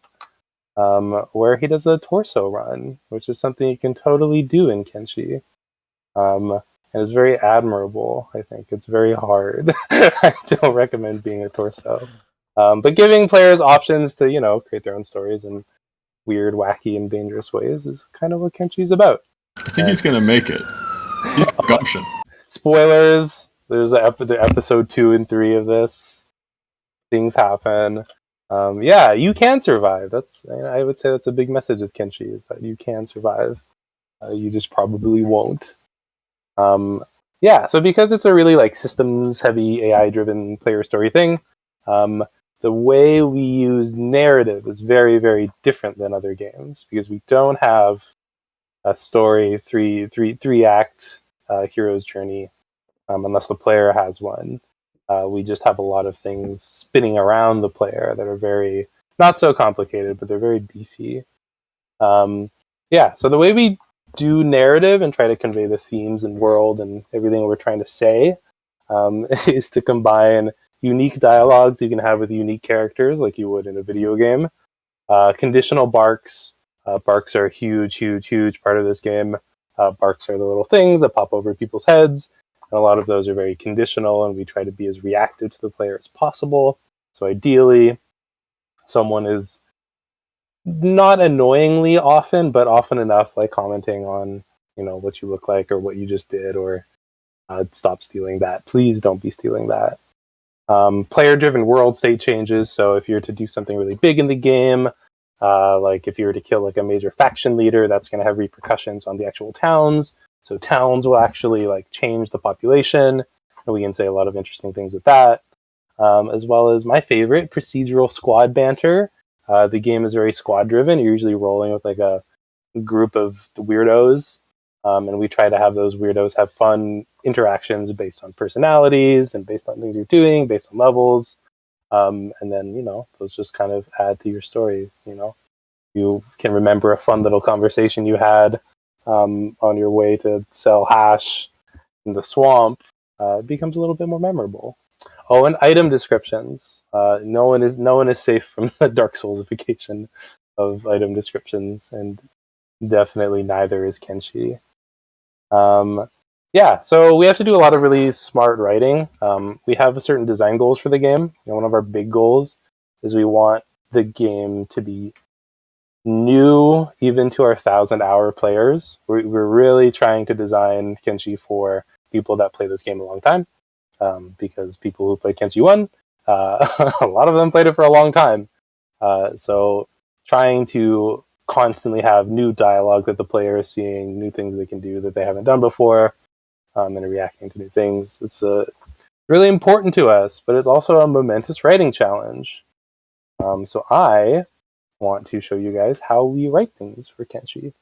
where he does a torso run, which is something you can totally do in Kenshi. And it's very admirable. I think it's very hard. I don't recommend being a torso. But giving players options to, create their own stories in weird, wacky, and dangerous ways is kind of what Kenshi's about. I think he's gonna make it. He's got gumption. Spoilers. There's episode 2 and 3 of this. Things happen. Yeah, you can survive. I would say that's a big message of Kenshi, is that you can survive. You just probably won't. Yeah, so because it's a really systems heavy AI driven player story thing, the way we use narrative is very, very different than other games, because we don't have a story, three act hero's journey, unless the player has one. We just have a lot of things spinning around the player that are very, not so complicated, but they're very beefy. Yeah, so the way we do narrative and try to convey the themes and world and everything we're trying to say is to combine unique dialogues you can have with unique characters like you would in a video game. Conditional barks. Barks are a huge part of this game. Barks are the little things that pop over people's heads. And a lot of those are very conditional, and we try to be as reactive to the player as possible. So ideally, someone is not annoyingly often, but often enough, commenting on, what you look like or what you just did, or stop stealing that. Please don't be stealing that. Player-driven world state changes. So if you're to do something really big in the game, like if you were to kill a major faction leader, that's going to have repercussions on the actual towns. So towns will actually change the population, and we can say a lot of interesting things with that. As well as my favorite, procedural squad banter. The game is very squad driven. You're usually rolling with a group of weirdos, and we try to have those weirdos have fun interactions based on personalities and based on things you're doing, based on levels. And then, those just kind of add to your story. You can remember a fun little conversation you had on your way to sell hash in the swamp. It becomes a little bit more memorable. Oh, and item descriptions. No one is safe from the Dark Souls-ification of item descriptions, and definitely neither is Kenshi. Yeah, so we have to do a lot of really smart writing. We have certain design goals for the game. One of our big goals is we want the game to be new even to our 1,000-hour players. We're really trying to design Kenshi for people that play this game a long time, because people who play Kenshi 1, a lot of them played it for a long time. So trying to constantly have new dialogue that the player is seeing, new things they can do that they haven't done before, and reacting to new things. really important to us, but it's also a momentous writing challenge. So I want to show you guys how we write things for Kenshi.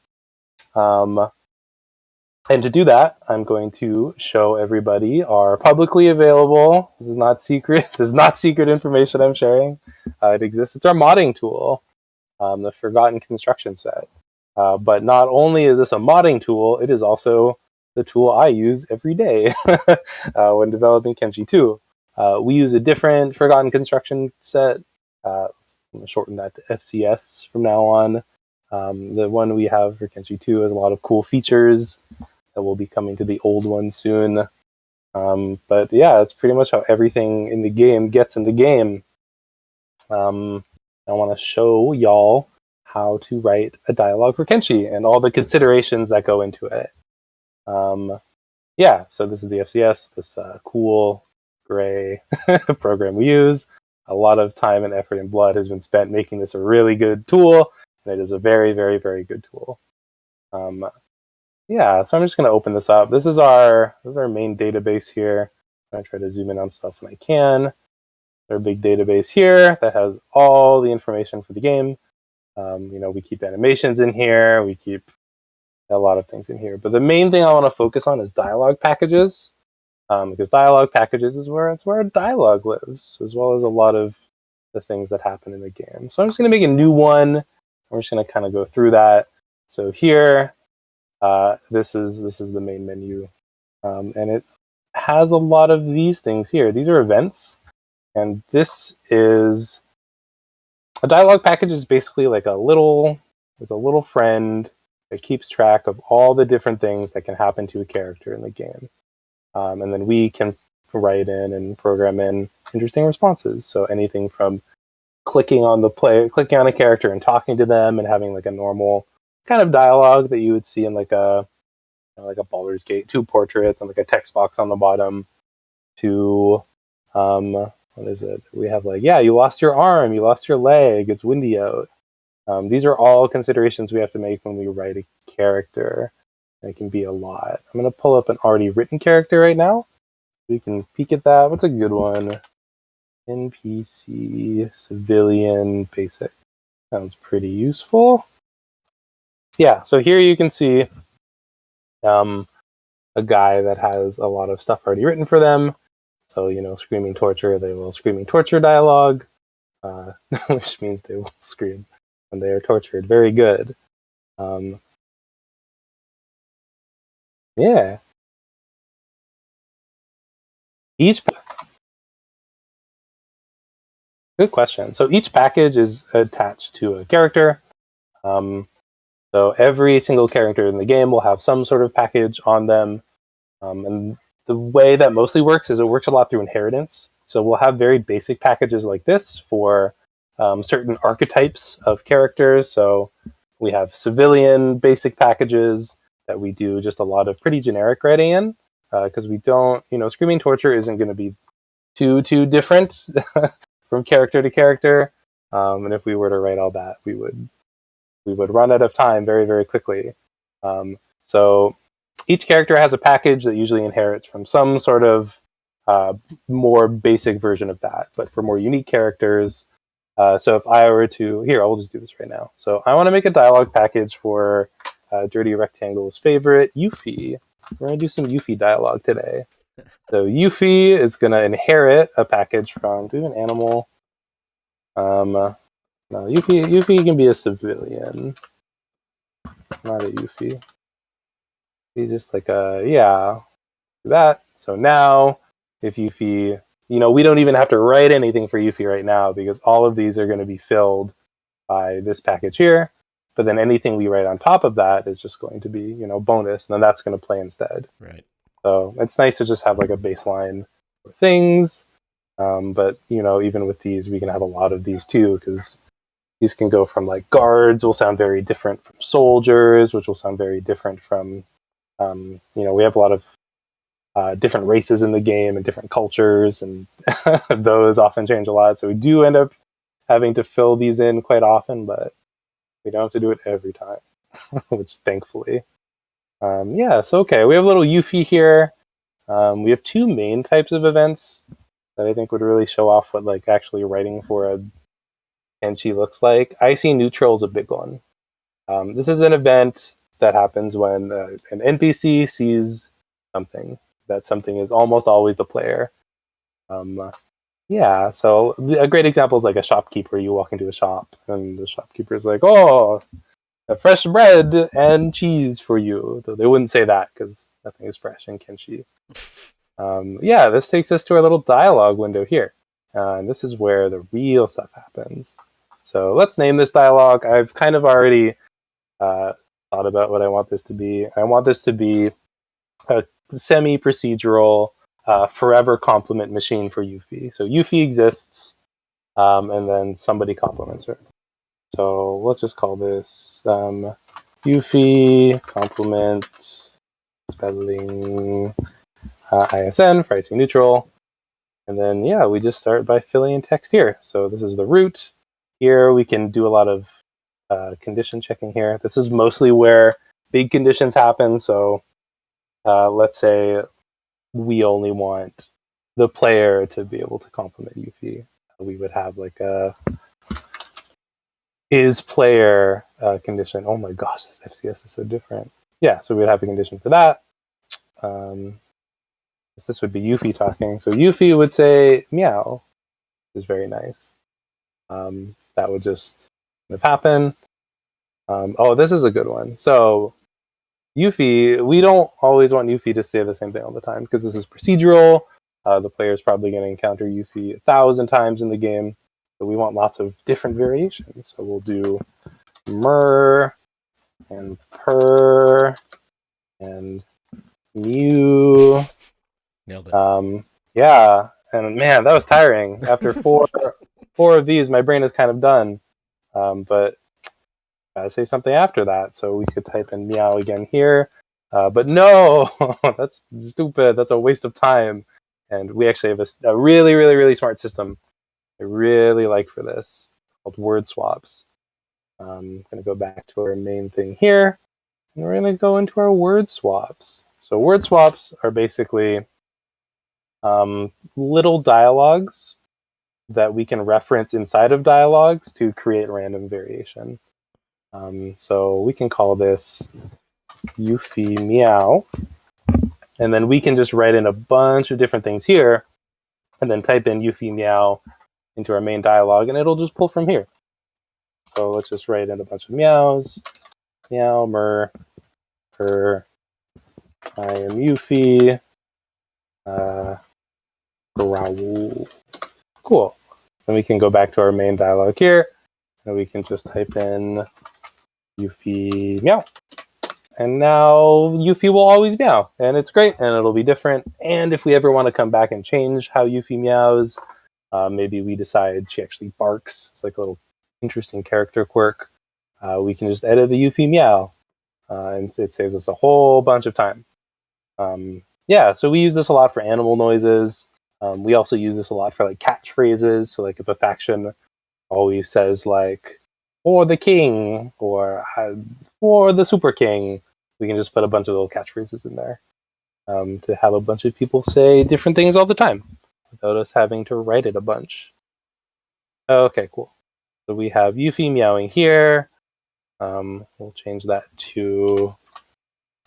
And to do that, I'm going to show everybody our publicly available, this is not secret, this is not secret information I'm sharing. It exists, it's our modding tool, the Forgotten Construction set. But not only is this a modding tool, it is also the tool I use every day when developing Kenshi 2. We use a different Forgotten Construction set. I'm going to shorten that to FCS from now on. The one we have for Kenshi 2 has a lot of cool features that will be coming to the old one soon. But yeah, it's pretty much how everything in the game gets in the game. I want to show y'all how to write a dialogue for Kenshi and all the considerations that go into it. Yeah, so this is the FCS, this cool gray program we use. A lot of time and effort and blood has been spent making this a really good tool, and it is a very, very, very good tool. Yeah, so I'm just going to open this up. This is our main database here. I'm going to try to zoom in on stuff when I can. Our big database here that has all the information for the game. We keep animations in here. We keep a lot of things in here. But the main thing I want to focus on is dialogue packages. Because dialogue packages is where dialogue lives, as well as a lot of the things that happen in the game. So I'm just going to make a new one. We're just going to kind of go through that. So here, this is the main menu, and it has a lot of these things here. These are events, and this is a dialogue package. Is basically like a little friend that keeps track of all the different things that can happen to a character in the game. And then we can write in and program in interesting responses. So anything from clicking on a character and talking to them and having like a normal kind of dialogue that you would see in like a Baldur's Gate 2 portraits and like a text box on the bottom, to what is it? We have like, yeah, you lost your arm, you lost your leg, it's windy out. These are all considerations we have to make when we write a character. It can be a lot. I'm going to pull up an already written character right now. We can peek at that. What's a good one? NPC, civilian, basic. Sounds pretty useful. Yeah, so here you can see a guy that has a lot of stuff already written for them. So, screaming torture, they will screaming torture dialogue, which means they will scream when they are tortured. Very good. Yeah. Good question. So each package is attached to a character. So every single character in the game will have some sort of package on them. And the way that mostly works is it works a lot through inheritance. So we'll have very basic packages like this for certain archetypes of characters. So we have civilian basic packages that we do just a lot of pretty generic writing in, because we don't, screaming torture isn't going to be too different from character to character. And if we were to write all that, we would run out of time very, very quickly. So each character has a package that usually inherits from some sort of more basic version of that. But for more unique characters, so if I were to, here, I'll just do this right now. So I want to make a dialogue package for Dirty Rectangle's favorite, Yuffie. We're going to do some Yuffie dialogue today. So Yuffie is going to inherit a package from, do we have an animal? No, Yuffie can be a civilian. Not a Yuffie. He's just like do that. So now, if Yuffie, we don't even have to write anything for Yuffie right now, because all of these are going to be filled by this package here. But then anything we write on top of that is just going to be, bonus, and then that's going to play instead. Right. So it's nice to just have like a baseline for things. But, even with these, we can have a lot of these too, because these can go from like guards will sound very different from soldiers, which will sound very different from, we have a lot of different races in the game and different cultures, and those often change a lot. So we do end up having to fill these in quite often, but we don't have to do it every time, which thankfully. So okay, we have a little Yuffie here. We have two main types of events that I think would really show off what like actually writing for a Kenshi looks like. Icy Neutral is a big one. This is an event that happens when an NPC sees something. That something is almost always the player. Yeah, so a great example is like a shopkeeper. You walk into a shop and the shopkeeper is like, "Oh, fresh bread and cheese for you." Though they wouldn't say that because nothing is fresh in Kenshi. Yeah, this takes us to our little dialogue window here. And this is where the real stuff happens. So let's name this dialogue. I've kind of already thought about what I want this to be. I want this to be a semi-procedural forever compliment machine for Yuffie. So Yuffie exists, and then somebody compliments her. So let's just call this Yuffie compliment spelling ISN for Icy Neutral. And then, yeah, we just start by filling in text here. So this is the root. Here we can do a lot of condition checking here. This is mostly where big conditions happen. So let's say we only want the player to be able to compliment Yuffie. We would have like a is player condition. Oh my gosh, this FCS is so different. Yeah, so we would have a condition for that. This would be Yuffie talking. So Yuffie would say meow, which is very nice. That would just happen. Oh, this is a good one. So Yuffie, we don't always want Yuffie to say the same thing all the time because this is procedural. The player is probably going to encounter Yuffie 1,000 times in the game. So we want lots of different variations. So we'll do mer and per and mew. Nailed it. Yeah, and man, that was tiring. After four of these, my brain is kind of done. But gotta say something after that. So we could type in meow again here. But no, that's stupid. That's a waste of time. And we actually have a really, really, really smart system I really like for this called word swaps. I'm going to go back to our main thing here. And we're going to go into our word swaps. So word swaps are basically little dialogues that we can reference inside of dialogues to create random variation. So we can call this Yuffie meow. And then we can just write in a bunch of different things here and then type in Yuffie meow into our main dialogue and it'll just pull from here. So let's just write in a bunch of meows. Meow, mer, per, I am Yuffie, growl. Cool. Then we can go back to our main dialogue here and we can just type in Yuffie meow. And now Yuffie will always meow, and it's great, and it'll be different. And if we ever want to come back and change how Yuffie meows, maybe we decide she actually barks. It's like a little interesting character quirk. We can just edit the Yuffie meow, and it saves us a whole bunch of time. Yeah, so we use this a lot for animal noises. We also use this a lot for like catchphrases. So like if a faction always says like, "For the king," or "For the super king," we can just put a bunch of little catchphrases in there to have a bunch of people say different things all the time without us having to write it a bunch. Okay, cool. So we have Yuffie meowing here. We'll change that to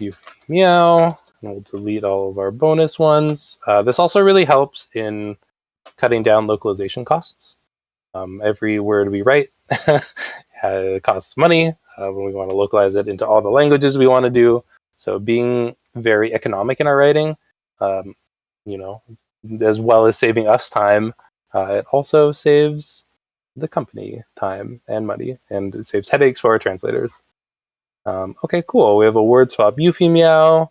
Yuffie meow. And we'll delete all of our bonus ones. This also really helps in cutting down localization costs. Every word we write costs money when we want to localize it into all the languages we want to do. So being very economic in our writing, as well as saving us time, it also saves the company time and money, and it saves headaches for our translators. Okay, cool. We have a word swap Yuffie meow.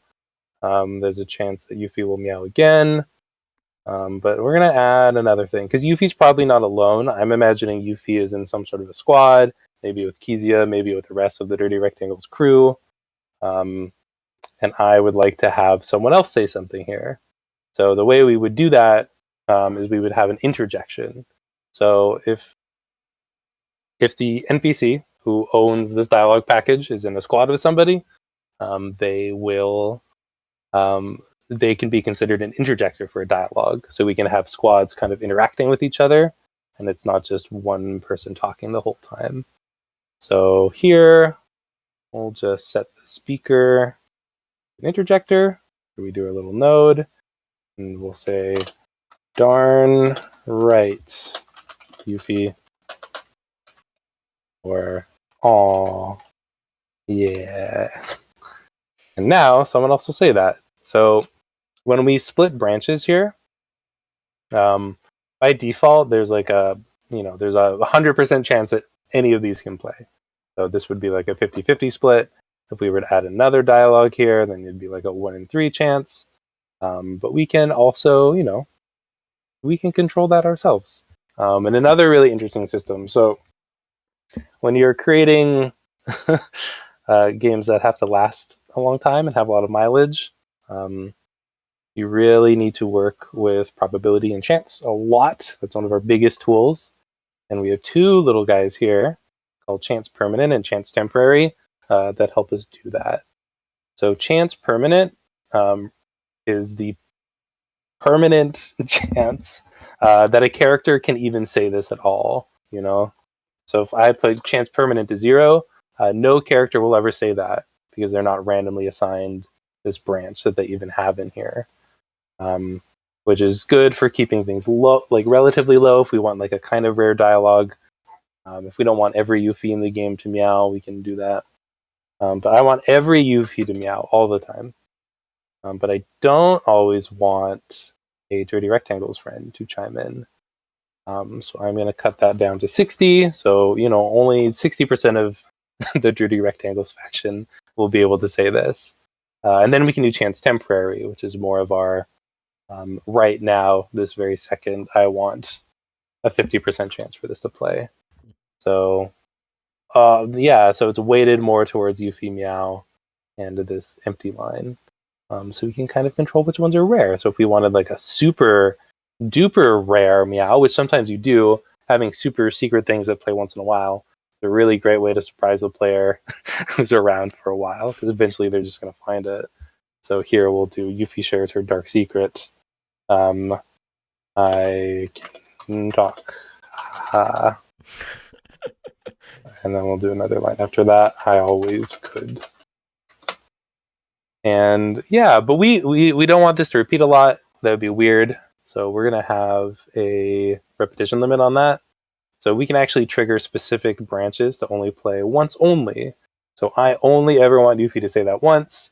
There's a chance that Yuffie will meow again. But we're going to add another thing, because Yuffie's probably not alone. I'm imagining Yuffie is in some sort of a squad, maybe with Kezia, maybe with the rest of the Dirty Rectangles crew. And I would like to have someone else say something here. So the way we would do that is we would have an interjection. So if the NPC who owns this dialogue package is in a squad with somebody, they will they can be considered an interjector for a dialogue. So we can have squads kind of interacting with each other, and it's not just one person talking the whole time. So here, we'll just set the speaker an interjector. We do our little node, and we'll say, darn right, Yuffie, or aw, yeah. And now someone else will say that. So when we split branches here, by default, there's like there's a 100% chance that any of these can play. So this would be like a 50-50 split. If we were to add another dialogue here, then it'd be like a 1 in 3 chance. But we can also, we can control that ourselves. And another really interesting system. So when you're creating games that have to last a long time and have a lot of mileage, you really need to work with probability and chance a lot. That's one of our biggest tools. And we have two little guys here called chance permanent and chance temporary that help us do that. So chance permanent is the permanent chance that a character can even say this at all, So if I put chance permanent to 0, no character will ever say that because they're not randomly assigned this branch that they even have in here, which is good for keeping things low, like relatively low. If we want like a kind of rare dialogue, if we don't want every Yuffie in the game to meow, we can do that. But I want every Yuffie to meow all the time. But I don't always want a Dirty Rectangles friend to chime in. So I'm going to cut that down to 60. So, only 60% of the Dirty Rectangles faction will be able to say this. And then we can do chance temporary, which is more of our right now, this very second, I want a 50% chance for this to play. So, so it's weighted more towards Yuffie meow and this empty line. So we can kind of control which ones are rare. So if we wanted like a super duper rare meow, which sometimes you do, having super secret things that play once in a while, is a really great way to surprise the player who's around for a while, because eventually they're just going to find it. So here we'll do Yuffie shares her dark secret. I can talk. And then we'll do another line after that. I always could. And yeah, but we don't want this to repeat a lot. That would be weird. So we're going to have a repetition limit on that. So we can actually trigger specific branches to only play once only. So I only ever want Yuffie to say that once.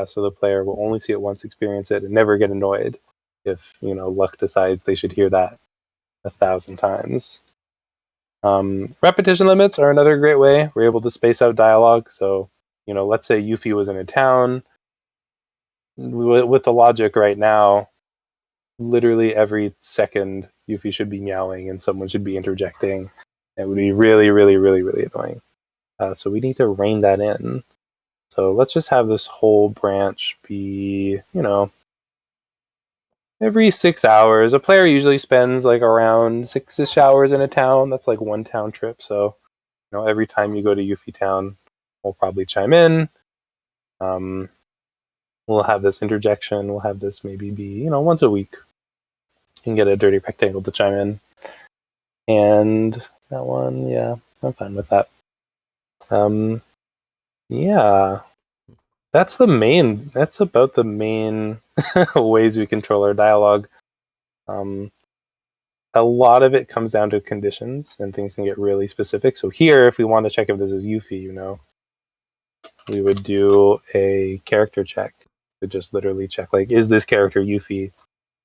So the player will only see it once, experience it, and never get annoyed if, luck decides they should hear that 1,000 times. Repetition limits are another great way. We're able to space out dialogue. So, let's say Yuffie was in a town. With the logic right now, literally every second Yuffie should be meowing and someone should be interjecting. It would be really, really, really, really annoying. So we need to rein that in. So let's just have this whole branch be, every 6 hours. A player usually spends like around 6-ish hours in a town. That's like one town trip. So, every time you go to Yuffie Town, we'll probably chime in. We'll have this interjection. We'll have this maybe be, once a week. You can get a Dirty Rectangle to chime in. And that one, yeah, I'm fine with that. Yeah. That's about the main ways we control our dialogue. A lot of it comes down to conditions, and things can get really specific. So here, if we want to check if this is Yuffie, we would do a character check to just literally check, like, is this character Yuffie?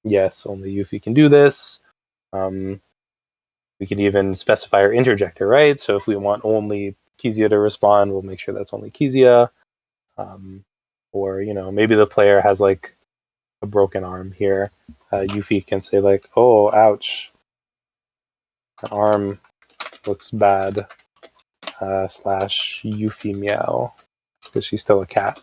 Yes, only Yuffie can do this. We can even specify our interjector, right? So if we want only Kezia to respond, we'll make sure that's only Kezia. Or, maybe the player has like a broken arm here. Yuffie can say like, oh, ouch. The arm looks bad. / Yuffie meow. Because she's still a cat.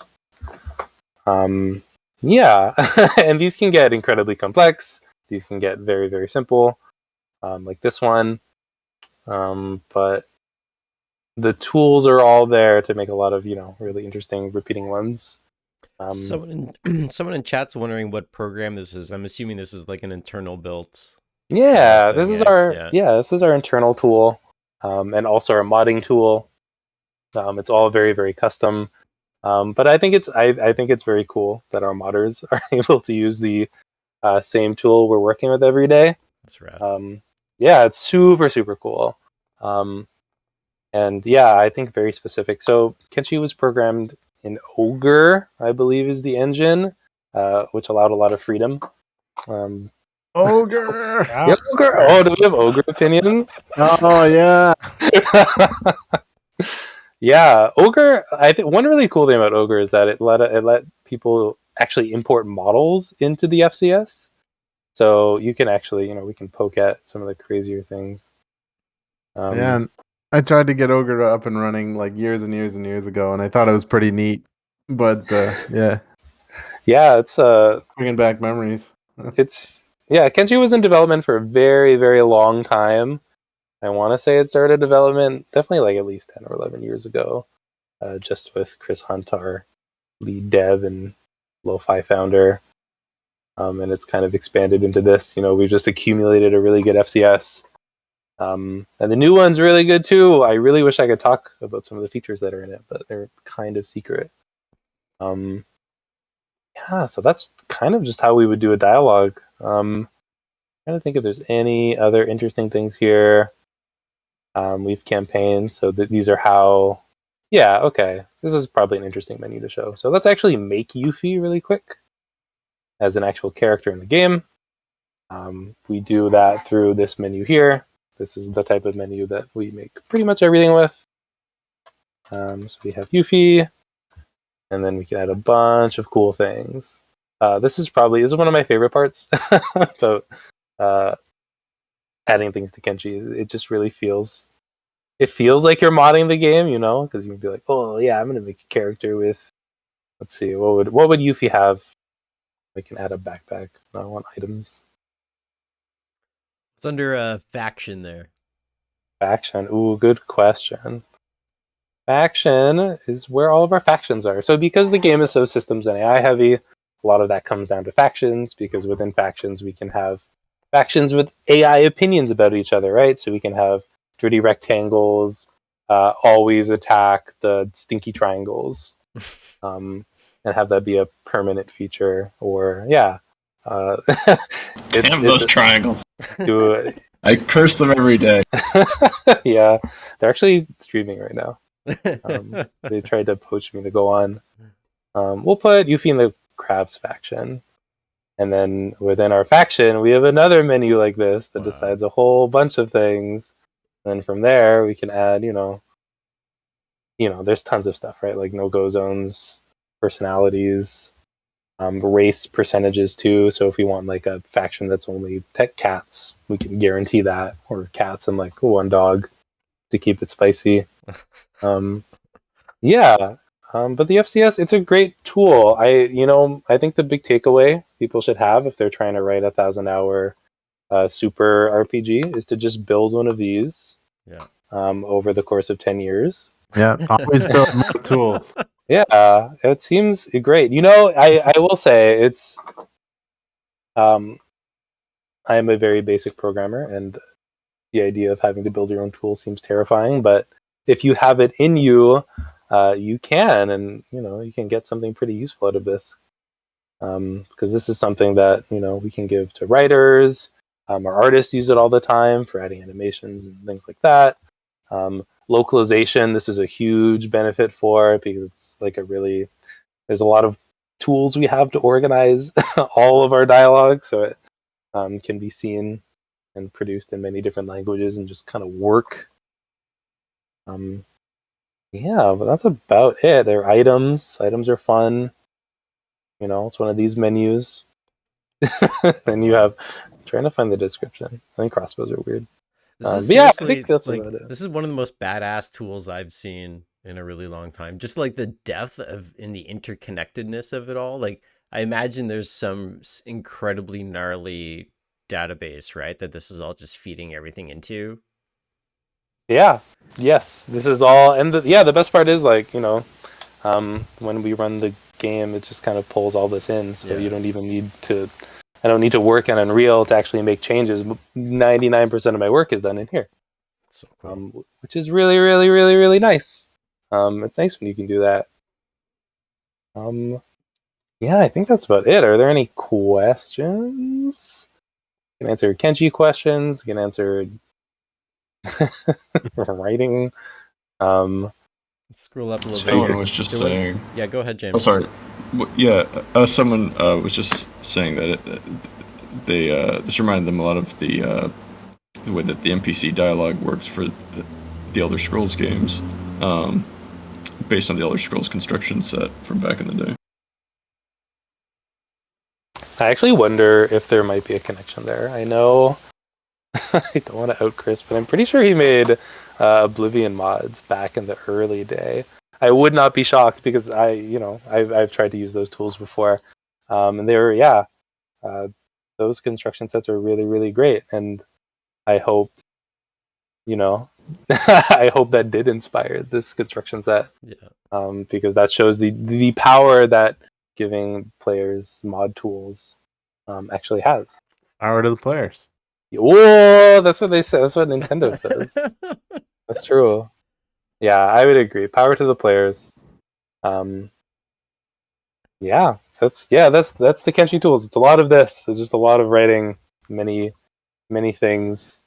Yeah. And these can get incredibly complex. These can get very, very simple. Like this one. But the tools are all there to make a lot of, really interesting repeating ones. Someone in chat's wondering what program this is. I'm assuming this is like an internal built. Yeah, this thing, is yeah? our this is our internal tool, and also our modding tool. It's all very, very custom, but I think it's very cool that our modders are able to use the same tool we're working with every day. That's rad. Yeah, it's super, super cool, and yeah, I think very specific. So Kenshi was programmed in Ogre, I believe, is the engine, which allowed a lot of freedom. Ogre. Yeah, Ogre. Oh, do we have Ogre opinions? Oh yeah. Yeah, Ogre. I think one really cool thing about Ogre is that it let people actually import models into the FCS. So you can actually, we can poke at some of the crazier things. Yeah, and I tried to get Ogre up and running like years and years and years ago, and I thought it was pretty neat. But yeah, it's bringing back memories. Kenshi was in development for a very, very long time. I want to say it started development definitely like at least 10 or 11 years ago, just with Chris Hunt, our lead dev and Lo-Fi founder. And it's kind of expanded into this. We've just accumulated a really good FCS. And the new one's really good too. I really wish I could talk about some of the features that are in it, but they're kind of secret. So that's kind of just how we would do a dialogue. Trying to think if there's any other interesting things here. We've campaigned, so these are how. Yeah, okay. This is probably an interesting menu to show. So let's actually make Yuffie really quick as an actual character in the game. We do that through this menu here. This is the type of menu that we make pretty much everything with. So we have Yuffie, and then we can add a bunch of cool things. This is one of my favorite parts about adding things to Kenshi. It just really feels like you're modding the game, because you can be like, oh yeah, I'm gonna make a character with, let's see, what would Yuffie have? I can add a backpack. I want items. It's under faction there. Faction. Ooh, good question. Faction is where all of our factions are. So because the game is so systems and AI heavy, a lot of that comes down to factions, because within factions we can have factions with AI opinions about each other, right? So we can have dirty rectangles always attack the stinky triangles, and have that be a permanent feature. Or Damn those triangles. I curse them every day. Yeah, they're actually streaming right now. They tried to poach me to go on. We'll put Yuffie in the Crabs faction. And then within our faction, we have another menu like this that decides a whole bunch of things. And then from there, we can add, there's tons of stuff, right? Like no-go zones, personalities, race percentages too. So if we want like a faction that's only pet cats, we can guarantee that, or cats and like one dog to keep it spicy. But the FCS, it's a great tool. I think the big takeaway people should have if they're trying to write a 1,000-hour super RPG is to just build one of these. Yeah. Over the course of 10 years. Yeah, always build more tools. Yeah, it seems great. I will say it's. I am a very basic programmer, and the idea of having to build your own tool seems terrifying. But if you have it in you, you can, and you can get something pretty useful out of this. Because this is something that we can give to writers. Our artists use it all the time for adding animations and things like that. Localization, this is a huge benefit for, because it's like there's a lot of tools we have to organize all of our dialogue, so it can be seen and produced in many different languages and just kind of work. But that's about it. They're items. Items are fun. It's one of these menus. Then you have, I'm trying to find the description. I think crossbows are weird. I think that's about it. This is one of the most badass tools I've seen in a really long time. Just like the depth in the interconnectedness of it all. Like I imagine there's some incredibly gnarly database, right? That this is all just feeding everything into. Yeah. Yes. This is all, and the best part is when we run the game. It just kind of pulls all this in, so you don't even need to. I don't need to work on Unreal to actually make changes. 99% of my work is done in here. So cool. Which is really, really, really, really nice. It's nice when you can do that. Yeah, I think that's about it. Are there any questions? You can answer Kenshi questions. You can answer writing. Let's scroll up a little bit. Someone was just saying. Yeah, go ahead, James. Oh, sorry. Someone was just saying that this reminded them a lot of the way that the NPC dialogue works for the Elder Scrolls games, based on the Elder Scrolls construction set from back in the day. I actually wonder if there might be a connection there. I know I don't want to out Chris, but I'm pretty sure he made Oblivion mods back in the early day. I would not be shocked because I've tried to use those tools before, and they were those construction sets are really, really great, and I hope I hope that did inspire this construction set. Yeah. Because that shows the power that giving players mod tools actually has. Power to the players. Whoa, that's what they say. That's what Nintendo says. That's true. Yeah, I would agree. Power to the players. That's the Kenshi tools. It's a lot of this. It's just a lot of writing many, many things.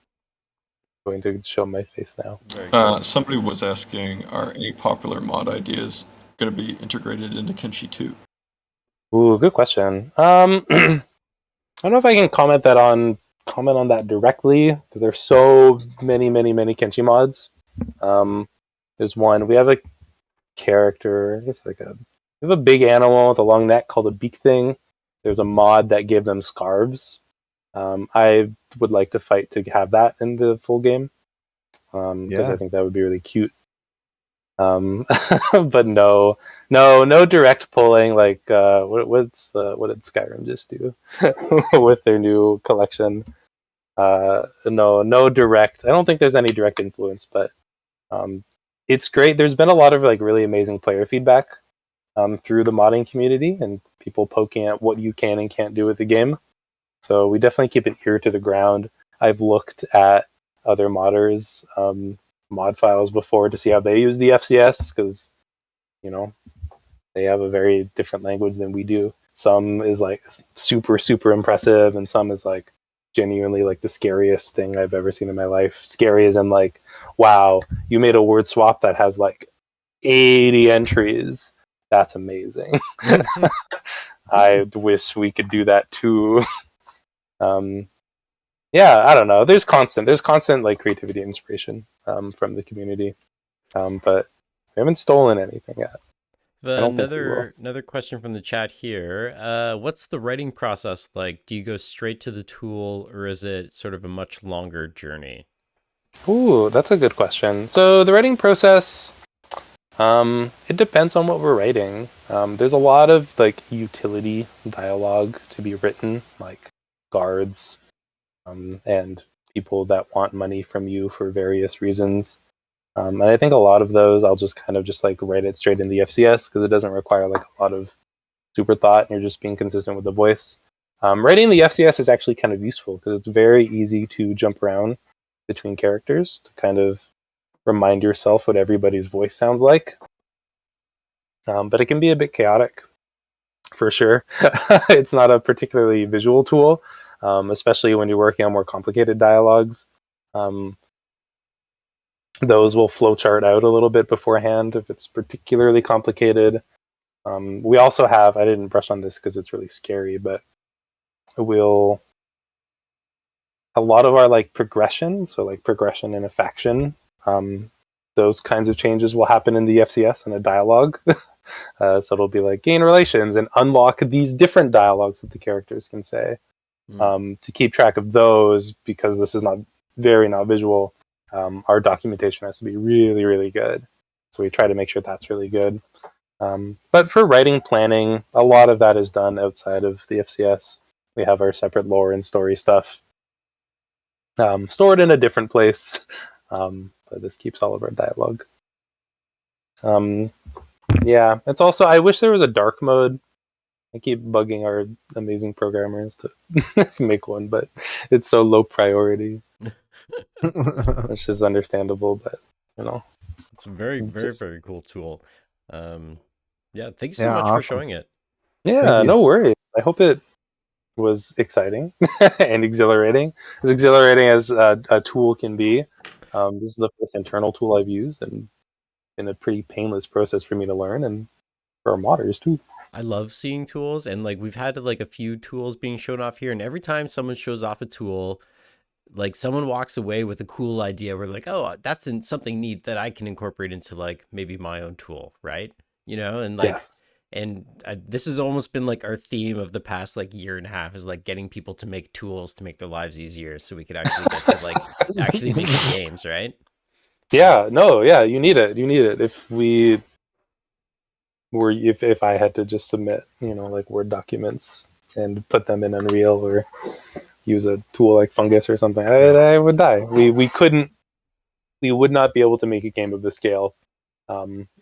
I'm going to show my face now. Somebody was asking, are any popular mod ideas going to be integrated into Kenshi 2? Ooh, good question. I don't know if I can comment on that directly because there's so many Kenshi mods. There's one. We have a character. I guess we have a big animal with a long neck called a beak thing. There's a mod that gave them scarves. I would like to fight to have that in the full game because I think that would be really cute. But no direct pulling like what did Skyrim just do with their new collection? No direct. I don't think there's any direct influence, but it's great. There's been a lot of like really amazing player feedback through the modding community and people poking at what you can and can't do with the game. So we definitely keep an ear to the ground. I've looked at other modders' mod files before to see how they use the FCS because, they have a very different language than we do. Some is like super, super impressive and some is like genuinely like the scariest thing I've ever seen in my life. Scary as in like, wow, you made a word swap that has like 80 entries. That's amazing. I wish we could do that too. I don't know. There's constant like creativity and inspiration from the community, but we haven't stolen anything yet. Another question from the chat here. What's the writing process like? Do you go straight to the tool, or is it sort of a much longer journey? Ooh, that's a good question. So the writing process, it depends on what we're writing. There's a lot of like utility dialogue to be written, like guards, and people that want money from you for various reasons. And I think a lot of those I'll just kind of just like write it straight in the FCS because it doesn't require like a lot of super thought and you're just being consistent with the voice. Writing the FCS is actually kind of useful because it's very easy to jump around between characters to kind of remind yourself what everybody's voice sounds like. But it can be a bit chaotic, for sure. It's not a particularly visual tool, especially when you're working on more complicated dialogues. Those will flowchart out a little bit beforehand if it's particularly complicated. We also have, I didn't brush on this because it's really scary, but a lot of our like progression, so like progression in a faction, those kinds of changes will happen in the FCS in a dialogue. So it'll be like gain relations and unlock these different dialogues that the characters can say. To keep track of those, because this is not visual, our documentation has to be really, really good. So we try to make sure that's really good. But for writing planning, a lot of that is done outside of the FCS. We have our separate lore and story stuff stored in a different place. But this keeps all of our dialogue. Yeah, it's also, I wish there was a dark mode. I keep bugging our amazing programmers to make one, but it's so low priority. Which is understandable, but you know, it's a very, very, very cool tool. Yeah, thank you so Yeah, much awesome. for showing it. Yeah, no worries. I hope it was exciting and exhilarating. As exhilarating as a tool can be. This is the first internal tool I've used, and been a pretty painless process for me to learn, and for our modders too. I love seeing tools, and like we've had like a few tools being shown off here, and every time someone shows off a tool, like someone walks away with a cool idea. We're like, oh, that's something neat that I can incorporate into like maybe my own tool, right? You know, and like, Yes. and this has almost been like our theme of the past like year and a half, is like getting people to make tools to make their lives easier, so we could actually get to like actually make games, right? Yeah, no, yeah, you need it. You need it. If I had to just submit, you know, like Word documents and put them in Unreal or use a tool like Fungus or something, I would die. We would not be able to make a game of this scale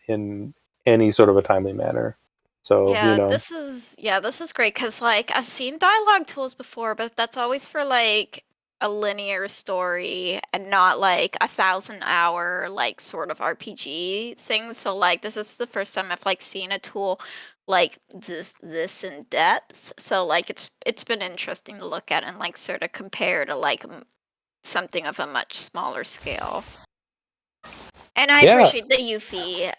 in any sort of a timely manner. So, Yeah, you know, this is great because like I've seen dialogue tools before, but that's always for like a linear story and not like 1,000-hour like sort of RPG things. So like this is the first time I've like seen a tool like this in depth. So like it's been interesting to look at and like sort of compare to like something of a much smaller scale. And I Yeah. appreciate the Yuffie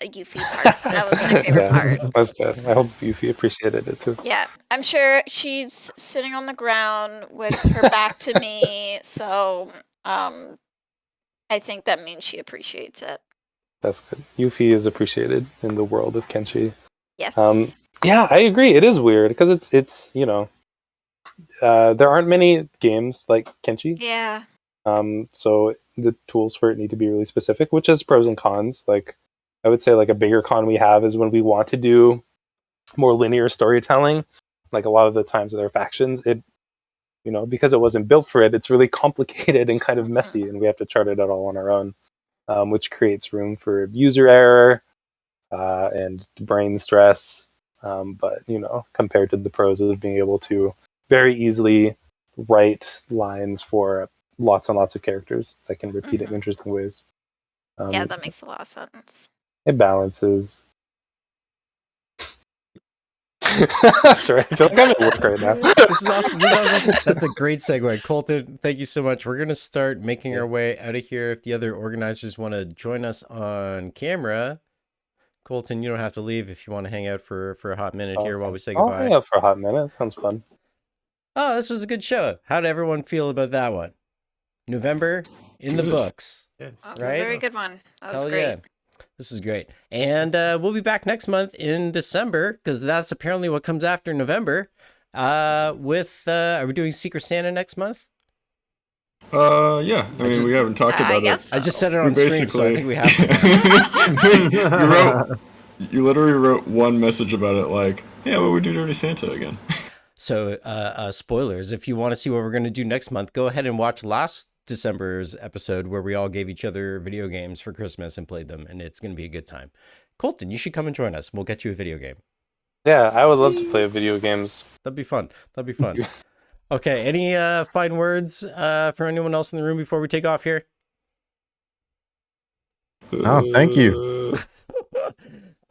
part. That was my favorite part. That's good. I hope Yuffie appreciated it too. Yeah, I'm sure she's sitting on the ground with her back to me, so I think that means she appreciates it. That's good. Yuffie is appreciated in the world of Kenshi. Yes. Yeah, I agree. It is weird because it's you know, there aren't many games like Kenshi. Yeah. So the tools for it need to be really specific, which has pros and cons. Like I would say like a bigger con we have is when we want to do more linear storytelling, like a lot of the times with our factions, it, you know, because it wasn't built for it, it's really complicated and kind of messy, and we have to chart it out all on our own, which creates room for user error and brain stress. But, you know, compared to the pros of being able to very easily write lines for lots and lots of characters that can repeat in interesting ways. Yeah, that makes a lot of sense. It balances. Sorry, I feel like I'm at work right now. This is awesome. That's a great segue. Colton, thank you so much. We're going to start making our way out of here. If the other organizers want to join us on camera, Colton, you don't have to leave if you want to hang out for a hot minute here while we say I'll goodbye. hang out for a hot minute. Sounds fun. Oh, this was a good show. How did everyone feel about that one? November in the books. That was right? a very good one. That was Hell great. yeah. This is great. And we'll be back next month in December, because that's apparently what comes after November. Are we doing Secret Santa next month? Yeah. I mean, we haven't talked about it. I just said it on stream, so I think we have to. You literally wrote one message about it, like, yeah, well, we do Dirty Santa again. So, spoilers, if you want to see what we're going to do next month, go ahead and watch last December's episode where we all gave each other video games for Christmas and played them, and it's going to be a good time. Colton, you should come and join us. We'll get you a video game. Yeah, I would love to play video games. That'd be fun. Okay, any fine words for anyone else in the room before we take off here? Oh, thank you.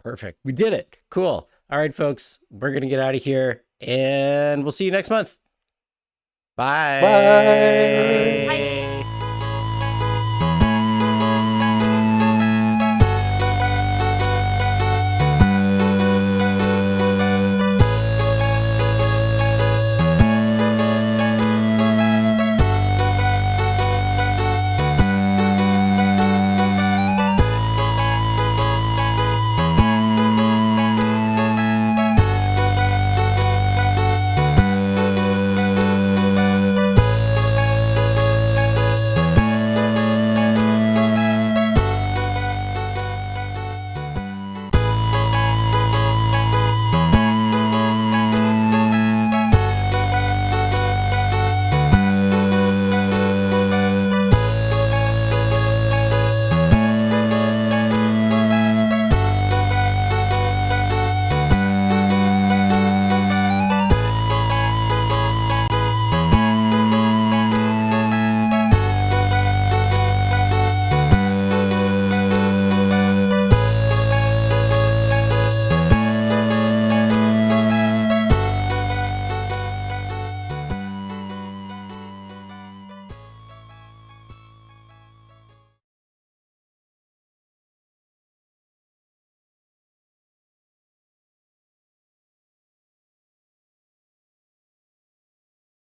Perfect. We did it. Cool. All right, folks, we're going to get out of here, and we'll see you next month. Bye. Bye.